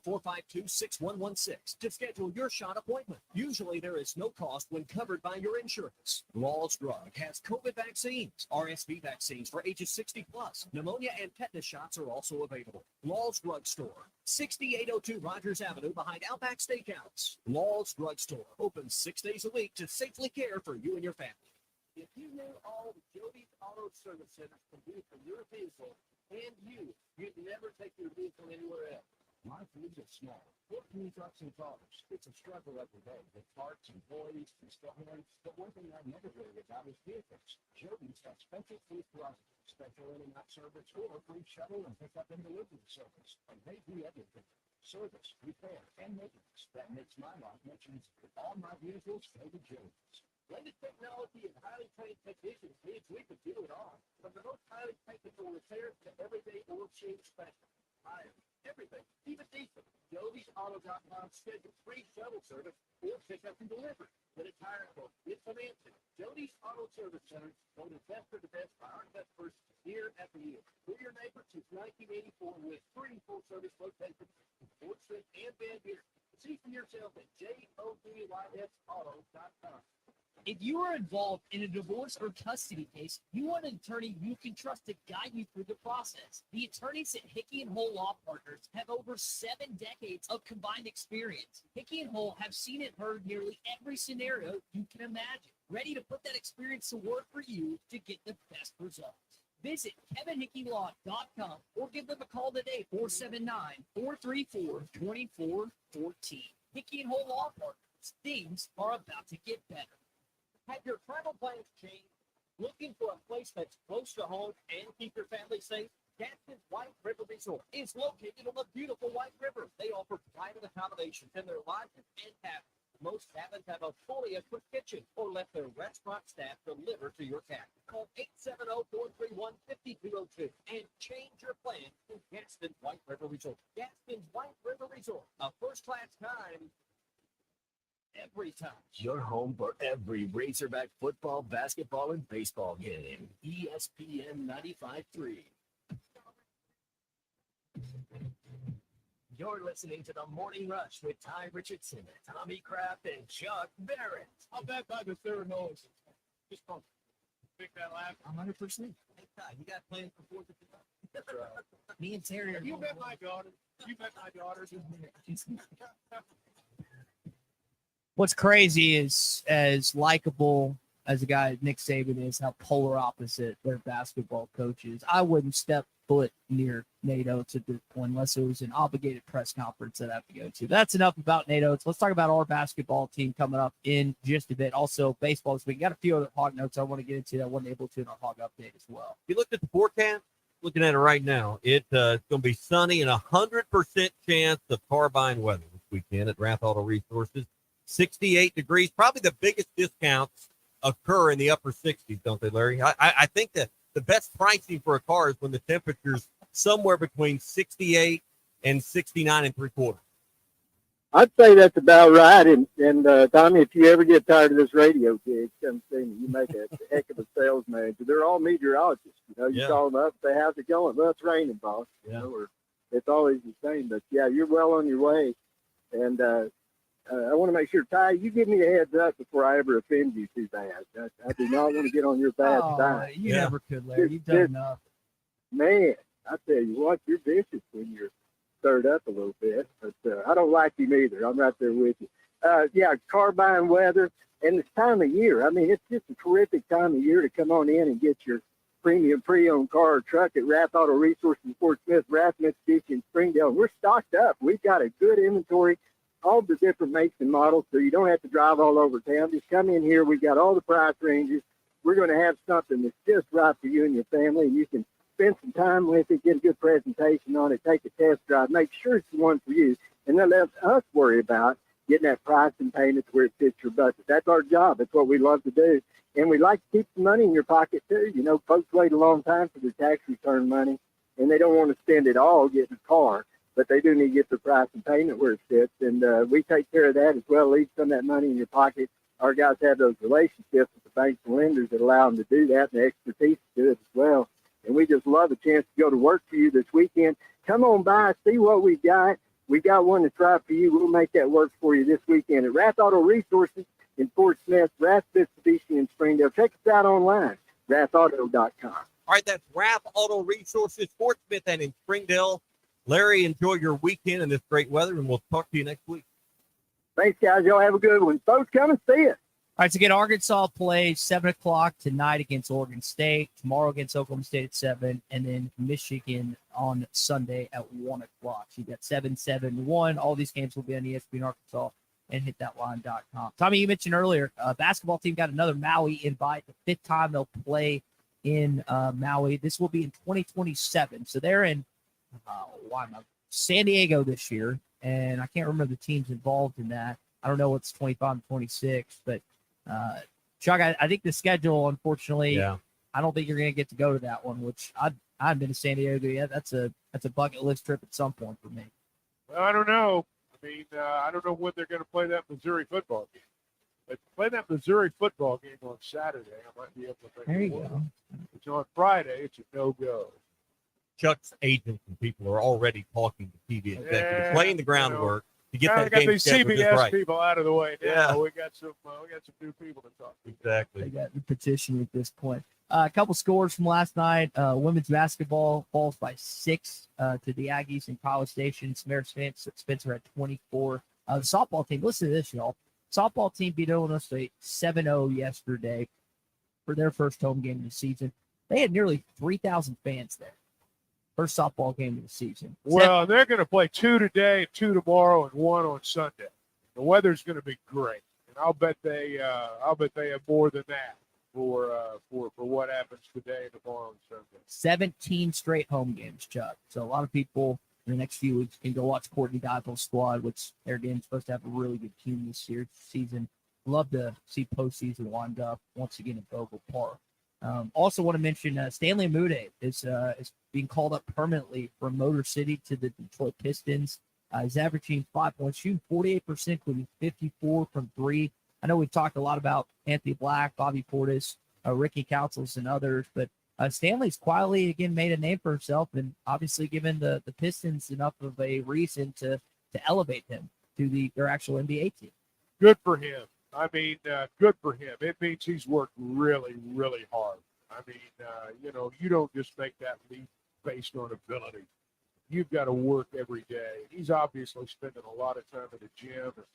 452-6116 to schedule your shot appointment. Usually there is no cost when covered by your insurance. Law's Drug has COVID vaccines, RSV vaccines for ages 60 plus. Pneumonia and tetanus shots are also available. Law's Drug Store, 6802 Rogers Avenue behind Outback Steakhouse. Law's Drug Store, open 6 days a week to safely care for you and your family. If you knew all the Jody's Auto Service Centers can do for your vehicle and you'd never take your vehicle anywhere else. My fleet is small, 14 trucks and cars. It's a struggle every day with parts, employees, customers. But one thing I never worry about is vehicles. Jody's has special fleet processing, special in-and-out service, or free shuttle and pickup and delivery service. And they do everything. Service, repair, and maintenance. That makes my life much easier. All my vehicles go to Jody's. Latest technology and highly trained technicians means we can do it all. From the most highly technical repairs to everyday oil change special. Tires, everything, even diesel. Jody'sAuto.com schedules free shuttle service or pickup and delivery. Get a tire quote, get financing. Jody's Auto Service Center, voted best of the best by our customers year after year. We're your neighbor since 1984 with free full-service locations in Fort Smith and Van Buren. See for yourself at JODYSAuto.com. If you are involved in a divorce or custody case, you want an attorney you can trust to guide you through the process. The attorneys at Hickey and Hole Law Partners have over 7 decades of combined experience. Hickey and Hole have seen and heard nearly every scenario you can imagine, ready to put that experience to work for you to get the best results. Visit KevinHickeyLaw.com or give them a call today, 479-434-2414. Hickey and Hole Law Partners. Things are about to get better. Have your travel plans changed? Looking for a place that's close to home and keep your family safe? Gadsden's White River Resort is located on the beautiful White River. They offer private accommodations in their lodges and cabins. Most cabins have a fully equipped kitchen or let their restaurant staff deliver to your cabin. Call 870-431-5202 and change your plan to Gadsden's White River Resort. Gadsden's White River Resort, a first-class time every time. Your home for every Razorback football, basketball, and baseball game. ESPN 95.3. You're listening to the Morning Rush with Ty Richardson, Tommy Kraft, and Chuck Barrett. I'll bet by the third hole. Just pick that laugh. 100%. Hey, Ty, you got plans for 4th of July? Me and Terry are You bet my daughter. You bet my daughter. What's crazy is, as likable as a guy Nick Saban is, how polar opposite their basketball coaches. I wouldn't step foot near Nate Oates at this point unless it was an obligated press conference that I have to go to. That's enough about Nate Oates. Let's talk about our basketball team coming up in just a bit. Also, baseball this week. Got a few other Hog notes I want to get into that I wasn't able to in our Hog update as well. If you looked at the forecast, looking at it right now, it's going to be sunny and 100% chance of carbine weather this weekend at Rath Auto Resources. 68 degrees. Probably the biggest discounts occur in the upper 60s, don't they, Larry? I think that the best pricing for a car is when the temperature's somewhere between 68 and 69 3/4. I'd say that's about right. And Tommy, if you ever get tired of this radio gig, come see me. You make a heck of a sales manager. They're all meteorologists. You call them up, say, how's it going? Well, it's raining, boss. Or it's always the same. But, yeah, you're well on your way. And I want to make sure, Ty, you give me a heads up before I ever offend you too bad. I do not want to get on your bad side. You never could, Larry. You've done enough. Man, I tell you what, you're vicious when you're stirred up a little bit. But I don't like you either. I'm right there with you. Yeah, carbine weather and this time of year. I mean, it's just a terrific time of year to come on in and get your premium pre-owned car or truck at Rath Auto Resources in Fort Smith, Rath, Mitsubishi, and Springdale. We're stocked up. We've got a good inventory, all the different makes and models, so you don't have to drive all over town. Just come in here. We've got all the price ranges. we're going to have something that's just right for you and your family, and you can spend some time with it, get a good presentation on it, take a test drive, make sure it's the one for you, and then let us worry about getting that price and payment to where it fits your budget. That's our job. That's what we love to do. And we like to keep some money in your pocket, too. You know, folks wait a long time for their tax return money, and they don't want to spend it all getting a car, but they do need to get the price and payment where it fits. And we take care of that as well, leave some of that money in your pocket. Our guys have those relationships with the banks and lenders that allow them to do that, and the expertise to do it as well. And we just love a chance to go to work for you this weekend. Come on by, see what we got. We got one that's right for you. We'll make that work for you this weekend at Rath Auto Resources in Fort Smith, Rath Mitsubishi in Springdale. Check us out online, rathauto.com. All right, that's Rath Auto Resources, Fort Smith, and in Springdale. Larry, enjoy your weekend in this great weather, and we'll talk to you next week. Thanks, guys. Y'all have a good one. Folks, come and see us. All right, so again, Arkansas plays 7 o'clock tonight against Oregon State, tomorrow against Oklahoma State at 7, and then Michigan on Sunday at 1 o'clock. So you got 7, 7, 1. All these games will be on ESPN Arkansas and hitthatline.com. Tommy, you mentioned earlier, basketball team got another Maui invite, the fifth time they'll play in Maui. This will be in 2027. So they're in San Diego this year, and I can't remember the teams involved in that. I don't know what's 25 and 26, but Chuck, I think the schedule, unfortunately, I don't think you're going to get to go to that one, which I've been to San Diego yet. That's a bucket list trip at some point for me. Well, I don't know. I mean, I don't know when they're going to play that Missouri football game. But play that Missouri football game on Saturday, I might be able to make There it you work. go. It's on Friday. It's a no-go. Chuck's agents and people are already talking to TV executives, laying the groundwork to get Now that we got game these scheduled just CBS right. people out of the way. Now Yeah. we got some new people to talk to. Exactly. They got the petition at this point. A couple scores from last night. Women's basketball falls by 6 to the Aggies in College Station. Samara Spencer at 24. The softball team, listen to this, y'all. Softball team beat Illinois State 7-0 yesterday for their first home game of the season. They had nearly 3,000 fans there. First softball game of the season. Well, they're going to play 2 today, 2 tomorrow, and 1 on Sunday. The weather's going to be great, and I'll bet they have more than that for what happens today and tomorrow and Sunday. 17 straight home games, Chuck. So a lot of people in the next few weeks can go watch Courtney Dipel's squad, which they're again supposed to have a really good team this season. Love to see postseason wind up once again at Vogel Park. Also want to mention Stanley Amude is being called up permanently from Motor City to the Detroit Pistons. He's averaging 5 points, shooting 48%, including 54 from 3. I know we've talked a lot about Anthony Black, Bobby Portis, Ricky Councils, and others, but Stanley's quietly, again, made a name for himself and obviously given the Pistons enough of a reason to elevate him to their actual NBA team. Good for him. I mean, good for him. It means he's worked really, really hard. I mean, you don't just make that leap based on ability. You've got to work every day. He's obviously spending a lot of time at the gym and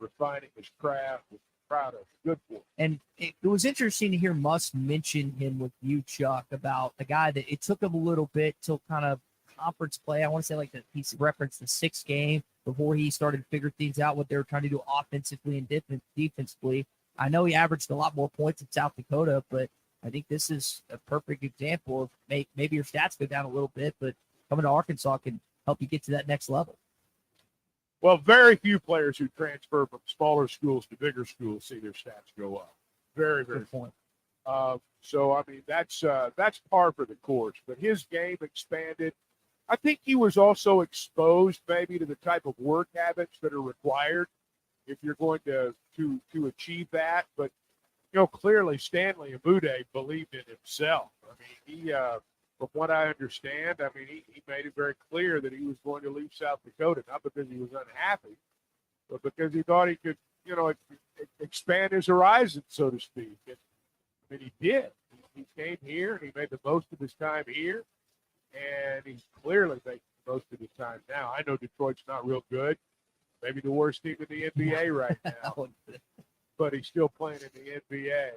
refining his craft. Proud of him. Good for him. And it was interesting to hear Musk mention him with you, Chuck, about a guy that it took him a little bit till kind of conference play. I want to say like he referenced the 6th game before he started to figure things out, what they were trying to do offensively and defensively. I know he averaged a lot more points in South Dakota, but I think this is a perfect example of maybe your stats go down a little bit, but coming to Arkansas can help you get to that next level. Well, very few players who transfer from smaller schools to bigger schools see their stats go up. Very, very good point. So, I mean, that's par for the course. But his game expanded. I think he was also exposed maybe to the type of work habits that are required if you're going to achieve that. But, clearly Stanley Amude believed in himself. I mean, he from what I understand, I mean, he made it very clear that he was going to leave South Dakota, not because he was unhappy, but because he thought he could, expand his horizon, so to speak. And I mean, he did. He came here and he made the most of his time here, and he's clearly making the most of his time now. I know Detroit's not real good, maybe the worst team in the NBA right now, but he's still playing in the NBA.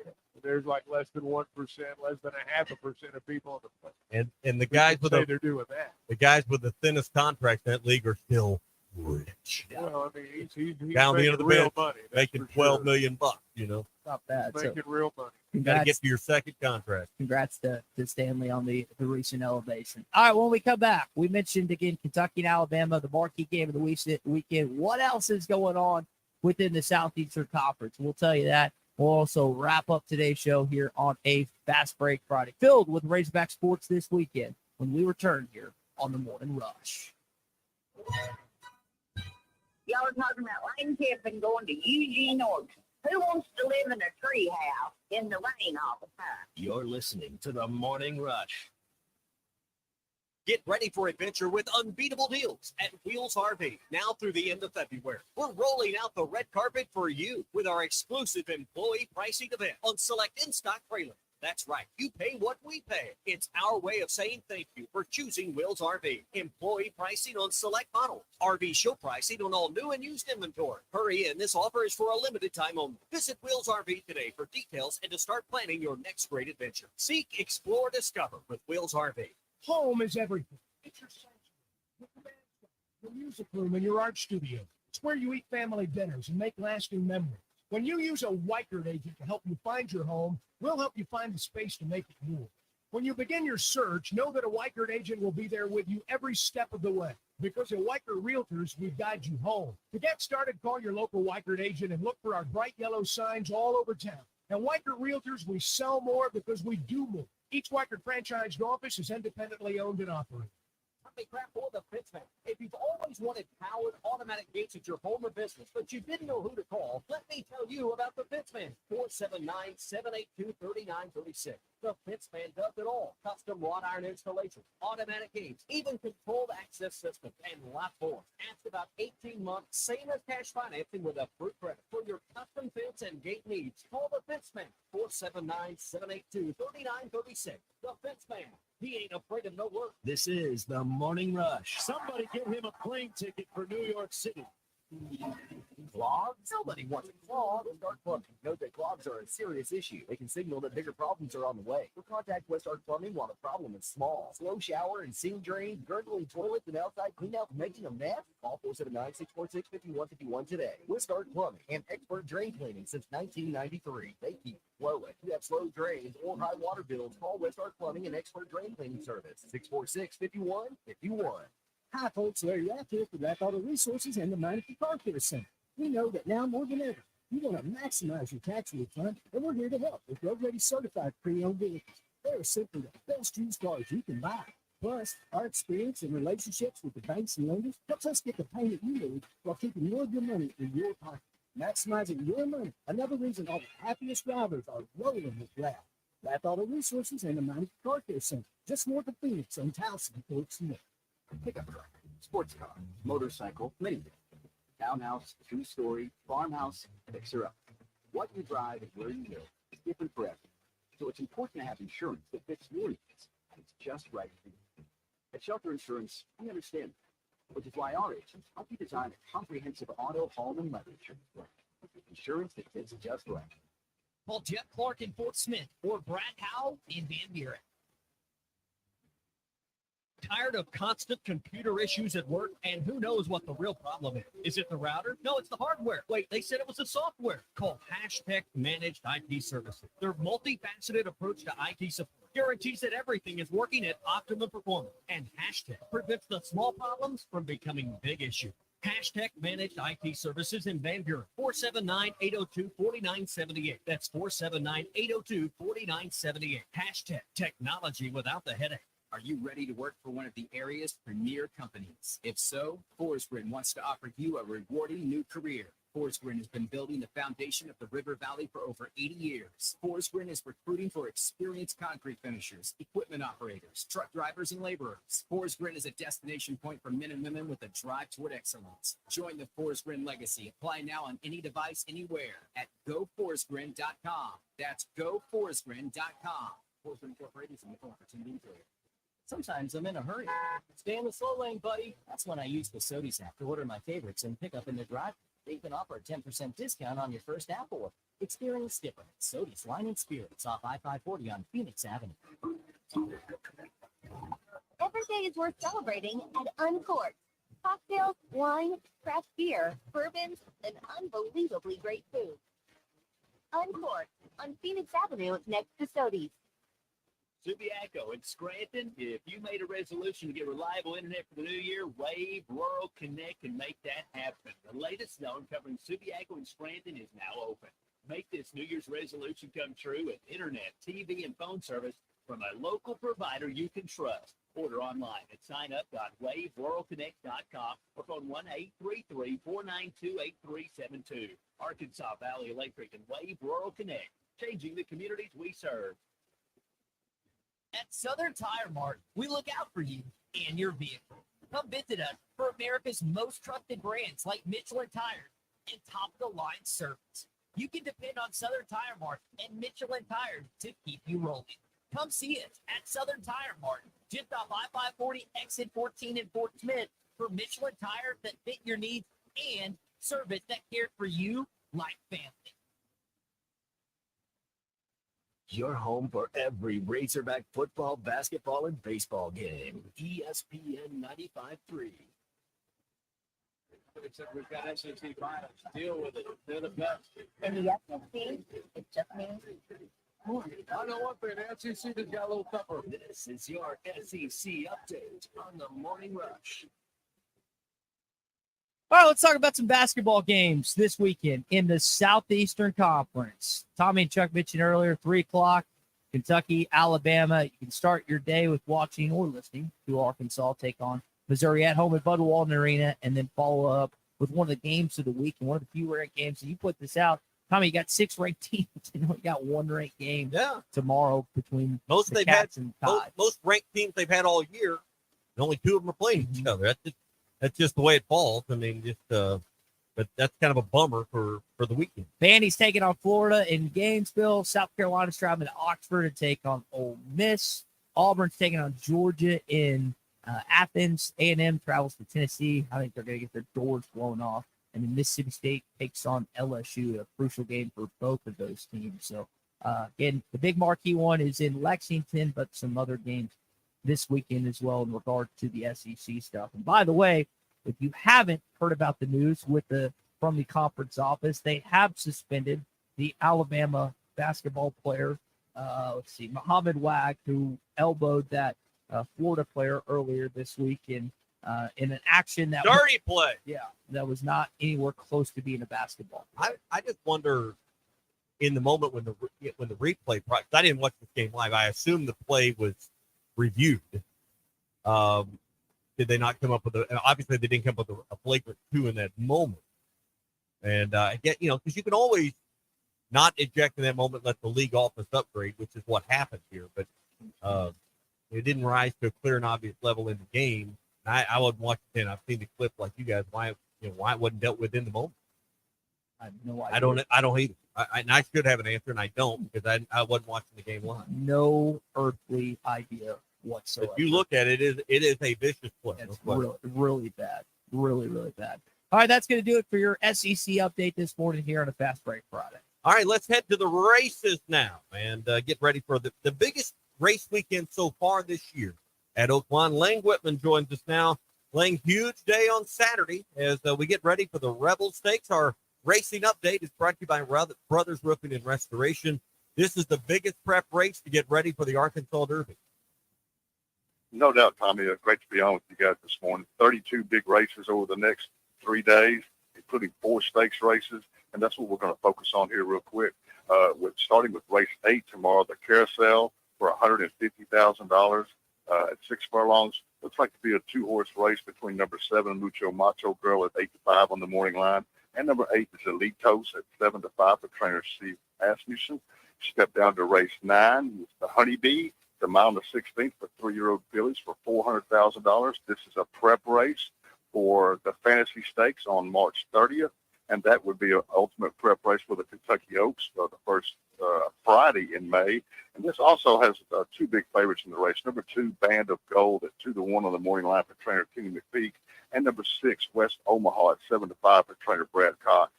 There's like less than 1%, less than 0.5% of people on the play. And the guys with they're doing that. The guys with the thinnest contracts in that league are still rich. Well, I mean, he's Down the end of the real bench, money, making $12 million bucks. Not bad. He's So, making real money. You got to congrats, get to your second contract. congrats to Stanley on the recent elevation. All right, when we come back, we mentioned again Kentucky and Alabama, the marquee game of the weekend. What else is going on within the Southeastern Conference? We'll tell you that. We'll also wrap up today's show here on a Fast Break Friday, filled with Razorback sports this weekend when we return here on the Morning Rush. Y'all are talking about line camping going to Eugene, Oregon. Who wants to live in a tree house in the rain all the time? You're listening to the Morning Rush. Get ready for adventure with unbeatable deals at Wheels RV now through the end of February. We're rolling out the red carpet for you with our exclusive employee pricing event on select in-stock trailers. That's right. You pay what we pay. It's our way of saying thank you for choosing Wheels RV. Employee pricing on select models. RV show pricing on all new and used inventory. Hurry in. This offer is for a limited time only. Visit Wheels RV today for details and to start planning your next great adventure. Seek, explore, discover with Wheels RV. Home is everything. It's your sanctuary, your command center, your music room, and your art studio. It's where you eat family dinners and make lasting memories. When you use a Weichert agent to help you find your home, we'll help you find the space to make it yours. When you begin your search, know that a Weichert agent will be there with you every step of the way. Because at Weichert Realtors, we guide you home. To get started, call your local Weichert agent and look for our bright yellow signs all over town. At Weichert Realtors, we sell more because we do more. Each Weichert franchised office is independently owned and operated. Company crap for the Fitzman. If you've always wanted powered automatic gates at your home or business, but you didn't know who to call, let me tell you about the Fitzman. 479-782-3936. The Fitzman does it all. Custom wrought iron installation, automatic gates, even controlled access systems, and lots more. Ask about 18 months, same as cash financing with a fruit credit. For your custom fence and gate needs, call the Fitzman. 479-782-3936. The Fitzman. He ain't afraid of no work. This is the Morning Rush. Somebody give him a plane ticket for New York City. Clogs? Nobody wants a clog. Start Plumbing. Know that clogs are a serious issue. They can signal that bigger problems are on the way. For contact Westart Plumbing while the problem is small. Slow shower and sink drains, gurgling toilets, and outside cleanout making a mess? Call 479-646-5151 today. Westart Plumbing and expert drain cleaning since 1993. They keep flowing. If you have slow drains or high water bills, call Westart Plumbing and expert drain cleaning service. 646-5151. Hi, folks. Larry Rath here for Rath Auto Resources and the Meineke Car Care Center. We know that now more than ever, you want to maximize your tax refund, and we're here to help with already certified pre-owned vehicles. They are simply the best used cars you can buy. Plus, our experience and relationships with the banks and lenders helps us get the payment you need while keeping more of your money in your pocket. Maximizing your money, another reason all the happiest drivers are rolling with Rath. Rath Auto Resources and the Meineke Car Care Center, just north of Phoenix on Towson and Fort Smith. Pickup truck, sports car, motorcycle, minivan, townhouse, two-story, farmhouse, fixer-up. What you drive and where you live is different for everyone. So it's important to have insurance that fits your needs, and it's just right for you. At Shelter Insurance, we understand that, which is why our agents help you design a comprehensive auto, home, and life insurance plan. Insurance that fits just right. Call Jeff Clark in Fort Smith or Brad Howe in Van Buren. Tired of constant computer issues at work? And who knows what the real problem is? Is it the router? No, it's the hardware. Wait, they said it was the software. Call Hashtag Managed IT Services. Their multifaceted approach to IT support guarantees that everything is working at optimum performance. And Hashtag prevents the small problems from becoming big issues. Hashtag Managed IT Services in Van Buren. 479-802-4978. That's 479-802-4978. Hashtag Technology without the headache. Are you ready to work for one of the area's premier companies? If so, Forsgren wants to offer you a rewarding new career. Forsgren has been building the foundation of the River Valley for over 80 years. Forsgren is recruiting for experienced concrete finishers, equipment operators, truck drivers, and laborers. Forsgren is a destination point for men and women with a drive toward excellence. Join the Forsgren legacy. Apply now on any device, anywhere at GoForsgren.com. That's GoForsgren.com. Forsgren Incorporated is an equal opportunity employer. Sometimes I'm in a hurry. Stay in the slow lane, buddy. That's when I use the Sodies app to order my favorites and pick up in the drive. They even offer a 10% discount on your first app order. Experience different. Sodies Wine and Spirits off I-540 on Phoenix Avenue. Every day is worth celebrating at Uncorked. Cocktails, wine, craft beer, bourbons, and unbelievably great food. Uncorked on Phoenix Avenue next to Sodi's. Subiaco in Scranton. If you made a resolution to get reliable internet for the new year, Wave Rural Connect can make that happen. The latest zone covering Subiaco in Scranton is now open. Make this New Year's resolution come true with internet, TV, and phone service from a local provider you can trust. Order online at signup.waveruralconnect.com or phone 1-833-492-8372. Arkansas Valley Electric and Wave Rural Connect, changing the communities we serve. At Southern Tire Mart, we look out for you and your vehicle. Come visit us for America's most trusted brands like Michelin Tires and top-of-the-line service. You can depend on Southern Tire Mart and Michelin Tires to keep you rolling. Come see us at Southern Tire Mart, just off I-540, exit 14 in Fort Smith, for Michelin tires that fit your needs and service that cares for you like family. Your home for every Razorback football, basketball, and baseball game. ESPN 95.3. We've got SEC finals. Deal with it. They're the best. And the SEC, it just means more. I know one thing. The SEC just got a little tougher. This is your SEC update on the Morning Rush. All right, let's talk about some basketball games this weekend in the Southeastern Conference. Tommy and Chuck mentioned earlier, 3 o'clock, Kentucky, Alabama. You can start your day with watching or listening to Arkansas take on Missouri at home at Bud Walton Arena, and then follow up with one of the games of the week and one of the few ranked games. And you put this out, Tommy, you got 6 ranked teams, and we got 1 ranked game tomorrow between the Cats and Tide. Most ranked teams they've had all year, and only 2 of them are playing each other. That's just the way it falls. I mean, but that's kind of a bummer for the weekend. Vandy's taking on Florida in Gainesville. South Carolina's traveling to Oxford to take on Ole Miss. Auburn's taking on Georgia in Athens. A&M travels to Tennessee. I think they're going to get their doors blown off. And then Mississippi State takes on LSU, a crucial game for both of those teams. So, again, the big marquee one is in Lexington, but some other games this weekend as well in regard to the SEC stuff. And by the way, if you haven't heard about the news from the conference office, they have suspended the Alabama basketball player, Muhammad Wag, who elbowed that Florida player earlier this week in an action that dirty play. Yeah, that was not anywhere close to being a basketball play. I just wonder, in the moment when the replay, I didn't watch this game live. I assume the play was reviewed. Did they not come up with obviously they didn't come up with a flagrant 2 in that moment. And because you can always not eject in that moment, let the league office upgrade, which is what happened here. But it didn't rise to a clear and obvious level in the game. I wasn't watching it. I've seen the clip like you guys. Why it wasn't dealt with in the moment? I have no idea. I don't either. I should have an answer, and I don't, because I wasn't watching the game live. No earthly idea whatsoever. If you look at it, it is a vicious play. It's really bad. Really, really bad. All right, that's going to do it for your SEC update this morning here on a Fast Break Friday. All right, let's head to the races now and get ready for the biggest race weekend so far this year at Oaklawn. Lang Whitman joins us now. Lang, huge day on Saturday as we get ready for the Rebel Stakes. Our racing update is brought to you by Brothers Roofing and Restoration. This is the biggest prep race to get ready for the Arkansas Derby. No doubt, Tommy. Great to be on with you guys this morning. 32 big races over the next 3 days, including 4 stakes races, and that's what we're going to focus on here real quick. Starting with race 8 tomorrow, the Carousel for $150,000 at 6 furlongs. Looks like to be a 2-horse race between number 7, Mucho Macho Girl at 8-5 on the morning line, and number 8 is Elitos at 7-5 for trainer Steve Asmussen. Step down to race 9 with the Honeybee, the mile and the 16th for 3-year-old fillies for $400,000. This is a prep race for the Fantasy Stakes on March 30th, and that would be an ultimate prep race for the Kentucky Oaks for the first Friday in May. And this also has 2 big favorites in the race. Number 2, Band of Gold at 2-1 on the morning line for trainer Kenny McPeak, and number 6, West Omaha at 7-5 for trainer Brad Cox.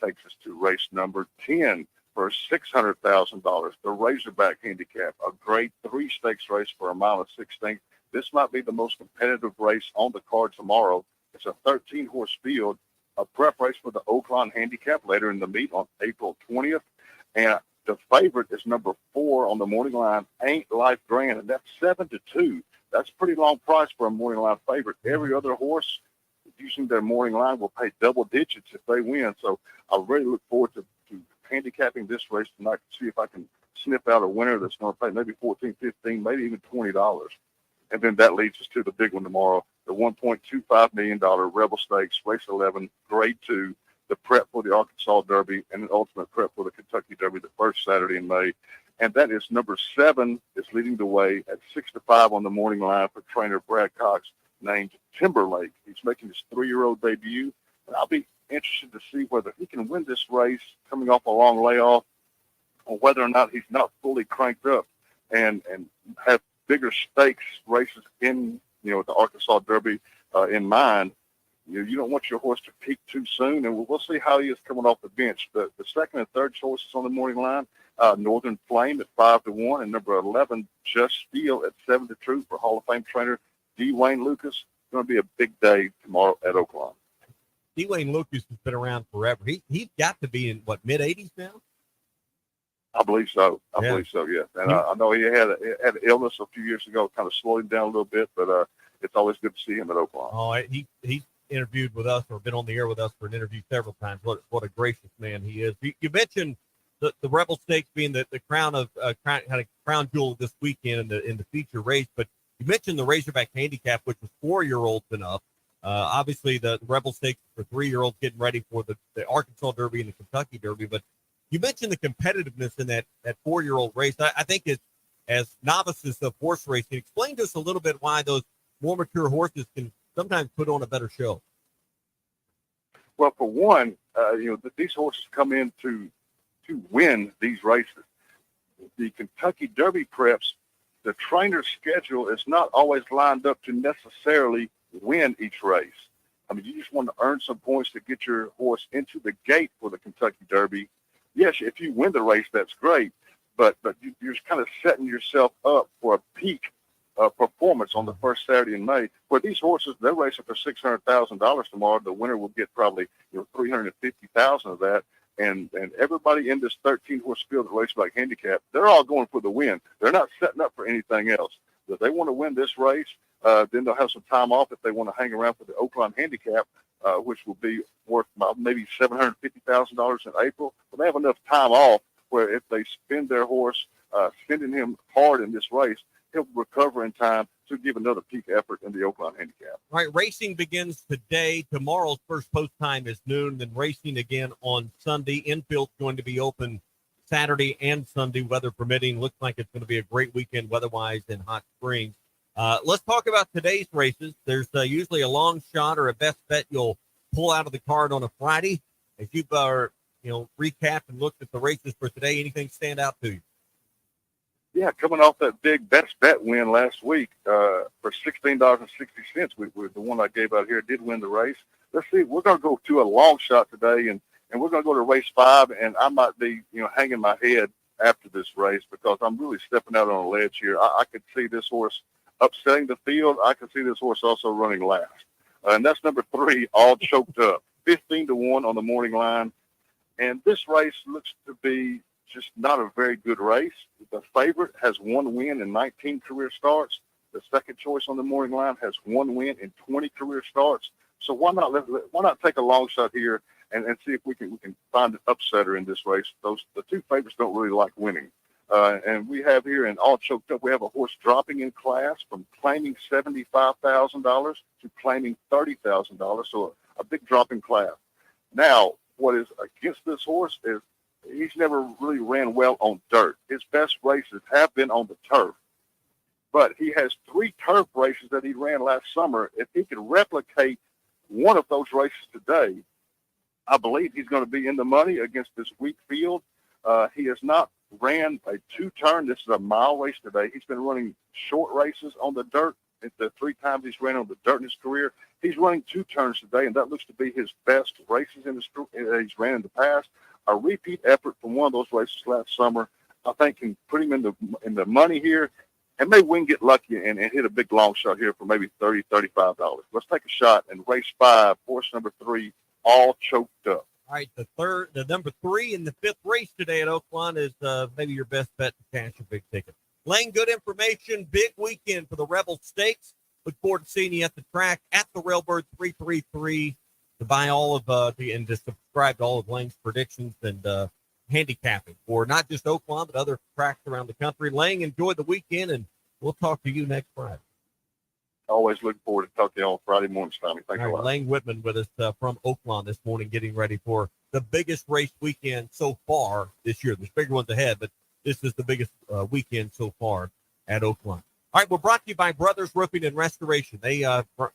Takes us to race number 10 for $600,000. The Razorback Handicap, a grade 3 stakes race for a mile and 16th. This might be the most competitive race on the card tomorrow. It's a 13-horse field, a prep race for the Oakland Handicap later in the meet on April 20th. And the favorite is number 4 on the morning line, Ain't Life Grand, and that's 7-2. That's a pretty long price for a morning line favorite. Every other horse using their morning line will pay double digits if they win. So I really look forward to handicapping this race tonight to see if I can sniff out a winner that's going to pay maybe $14, $15, maybe even $20. And then that leads us to the big one tomorrow, the $1.25 million Rebel Stakes, race 11, grade 2, the prep for the Arkansas Derby, and an ultimate prep for the Kentucky Derby the first Saturday in May. And that is number 7 is leading the way at 6-5 on the morning line for trainer Brad Cox, named Timberlake. He's making his 3-year-old debut, and I'll be interested to see whether he can win this race coming off a long layoff, or whether or not he's not fully cranked up and have bigger stakes races in, the Arkansas Derby in mind. You don't want your horse to peak too soon, and we'll see how he is coming off the bench. The second and third choices on the morning line, Northern Flame at 5-1, and number 11, Just Steel at 7-2 for Hall of Fame trainer D. Wayne Lucas. It's going to be a big day tomorrow at Oakland. D. Wayne Lucas has been around forever. He's got to be in, mid-80s now? I believe so. I believe so, yes. And I know he had an illness a few years ago, kind of slowed him down a little bit, but it's always good to see him at Oakland. Oh, he's interviewed with us or been on the air with us for an interview several times. What a gracious man he is. You mentioned the Rebel Stakes being the crown of crown jewel this weekend in the feature race, but you mentioned the Razorback Handicap, which was 4-year-olds and up. Obviously, the Rebel Stakes for 3-year-olds getting ready for the Arkansas Derby and the Kentucky Derby. But you mentioned the competitiveness in that 4-year-old race. I think as novices of horse racing, explain to us a little bit why those more mature horses can sometimes put on a better show. Well, for one, these horses come in to win these races. The Kentucky Derby preps, the trainer's schedule is not always lined up to necessarily win each race. I mean, you just want to earn some points to get your horse into the gate for the Kentucky Derby. Yes, if you win the race, that's great, but you're kind of setting yourself up for a peak performance on the first Saturday in May. For these horses, they're racing for $600,000 tomorrow. The winner will get probably $350,000 of that. And everybody in this 13-horse field at Razorback Handicap, they're all going for the win. They're not setting up for anything else. If they want to win this race, then they'll have some time off if they want to hang around for the Oakland Handicap, which will be worth about maybe $750,000 in April. But they have enough time off where if they spend their horse, spending him hard in this race, he'll recover in time to give another peak effort in the Oakland Handicap. All right, racing begins today. Tomorrow's first post time is noon, then racing again on Sunday. Infield's going to be open Saturday and Sunday, weather permitting. Looks like it's going to be a great weekend weather-wise in Hot Springs. Let's talk about today's races. There's usually a long shot or a best bet you'll pull out of the card on a Friday. As you've recapped and looked at the races for today, anything stand out to you? Yeah, coming off that big best bet win last week for $16.60, the one I gave out here did win the race. Let's see, we're going to go to a long shot today, and we're going to go to race 5, and I might be, hanging my head after this race because I'm really stepping out on a ledge here. I could see this horse upsetting the field. I could see this horse also running last. And that's number 3, All Choked Up, 15-1 on the morning line. And this race looks to be just not a very good race. The favorite has 1 win in 19 career starts. The second choice on the morning line has 1 win in 20 career starts. So why not take a long shot here and see if we can find an upsetter in this race? The 2 favorites don't really like winning. And we have here in All Choked Up, we have a horse dropping in class from claiming $75,000 to claiming $30,000. So a big drop in class. Now, what is against this horse is he's never really ran well on dirt. His best races have been on the turf. But he has 3 turf races that he ran last summer. If he could replicate one of those races today, I believe he's going to be in the money against this weak field. He has not ran a 2-turn. This is a mile race today. He's been running short races on the dirt. The 3 times he's ran on the dirt in his career, he's running 2 turns today, and that looks to be his best races he's ran in the past. A repeat effort from one of those races last summer, I think, can put him in the money here. And maybe we can get lucky and hit a big long shot here for maybe $30, $35. Let's take a shot and race 5, horse number 3, all choked up. All right, the number 3 in the 5th race today at Oakland is maybe your best bet to cash a big ticket. Lane, good information. Big weekend for the Rebel Stakes. Look forward to seeing you at the track at the Railbird 333 to buy all of and to subscribe to all of Lane's predictions and handicapping for not just Oakland, but other tracks around the country. Lane, enjoy the weekend, and we'll talk to you next Friday. Always looking forward to talking to you on Friday morning, Tommy. Thanks a lot. Lane Whitman with us from Oakland this morning, getting ready for the biggest race weekend so far this year. There's bigger ones ahead, but this is the biggest weekend so far at Oakland. All right, we're brought to you by Brothers Roofing and Restoration. They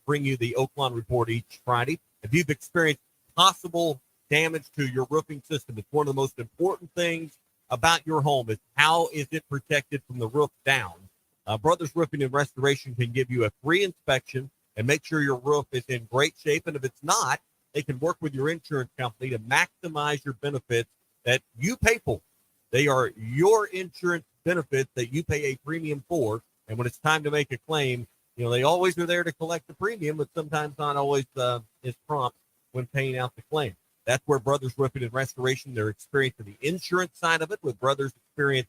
bring you the Oakland Report each Friday. If you've experienced possible damage to your roofing system, it's one of the most important things about your home is how is it protected from the roof down. Brothers Roofing and Restoration can give you a free inspection and make sure your roof is in great shape. And if it's not, they can work with your insurance company to maximize your benefits that you pay for. They are your insurance benefits that you pay a premium for. And when it's time to make a claim, they always are there to collect the premium, but sometimes not always is prompt when paying out the claim. That's where Brothers Roofing and Restoration, their experience in the insurance side of it, with Brothers' experience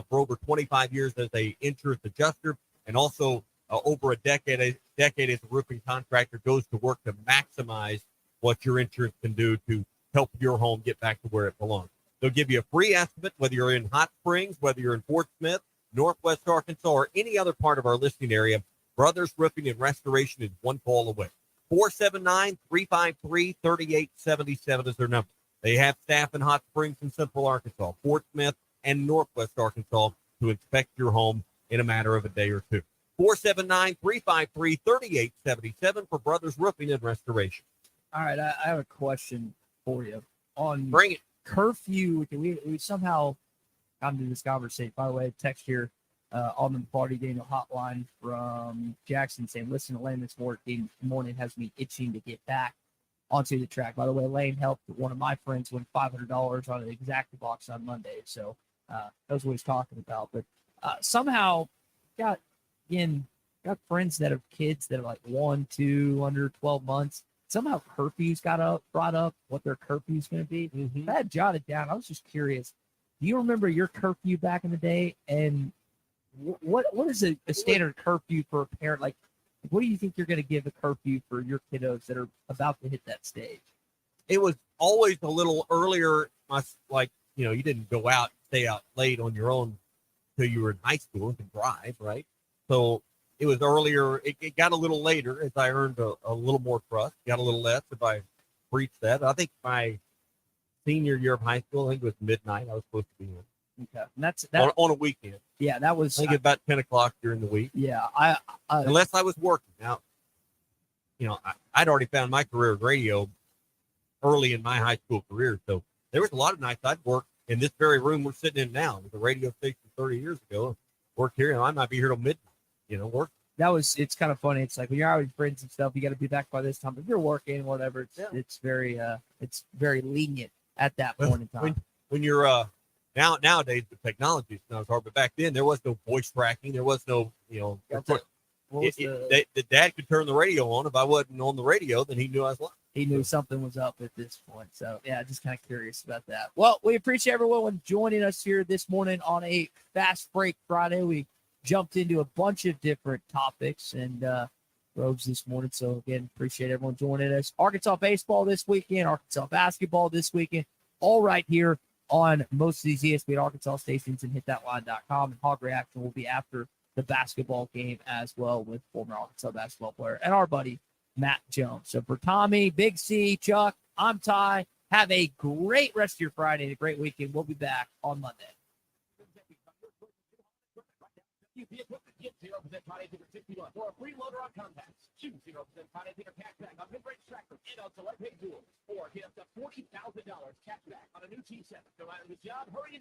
for over 25 years as a insurance adjuster, and also over a decade as a roofing contractor, goes to work to maximize what your insurance can do to help your home get back to where it belongs. They'll give you a free estimate, whether you're in Hot Springs, whether you're in Fort Smith, Northwest Arkansas, or any other part of our listening area. Brothers Roofing and Restoration is one call away. 479-353-3877 is their number. They have staff in Hot Springs and Central Arkansas, Fort Smith, and Northwest Arkansas to inspect your home in a matter of a day or two. 479-353-3877 for Brothers Roofing and Restoration. All right, I have a question for you on Bring it. Curfew. We somehow got into this conversation. By the way, text here on the McLarty Daniel hotline from Jackson saying, listen to Lane this morning has me itching to get back onto the track. By the way, Lane helped one of my friends win $500 on an exacta box on Monday. So that's what he's talking about. But somehow got friends that have kids that are like 1, 2, under 12 months. Somehow curfews brought up what their curfew is going to be. Mm-hmm. I had jotted down. I was just curious. Do you remember your curfew back in the day? And what is a standard curfew for a parent? Like, what do you think you're going to give a curfew for your kiddos that are about to hit that stage? It was always a little earlier. You didn't go out, stay out late on your own until you were in high school and could drive, right? So it was earlier. It got a little later as I earned a little more trust. Got a little less if I breached that. I think my senior year of high school, I think it was midnight. I was supposed to be in. Okay, and that's on a weekend. Yeah, that was. I think about 10 o'clock during the week. Yeah, unless I was working. Now, I'd already found my career in radio early in my high school career, so there was a lot of nights I'd work in this very room we're sitting in now, with a radio station 30 years ago. Worked here, and I might be here till midnight. Work. It's kind of funny. It's like when you're out with friends and stuff, you got to be back by this time. If you're working, whatever, it's very lenient at that point in time. When you're nowadays the technology is not as hard, but back then there was no voice tracking. There was no the dad could turn the radio on. If I wasn't on the radio, then he knew I was live. He knew something was up at this point. So yeah, just kind of curious about that. Well, we appreciate everyone joining us here this morning on a Fast Break Friday. We jumped into a bunch of different topics and roads this morning. So again, appreciate everyone joining us. Arkansas baseball this weekend, Arkansas basketball this weekend, all right here on most of these ESPN Arkansas stations and hitthatline.com. And Hog Reaction will be after the basketball game as well with former Arkansas basketball player and our buddy Matt Jones. So for Tommy, Big C, Chuck, I'm Ty. Have a great rest of your Friday and a great weekend. We'll be back on Monday. Get 0% financing for 60 months or a free loader on contacts. Choose 0% financing or cash back on mid-range tractors and on select pay tools, or get up to $40,000 cash back on a new T7. No matter the job, hurry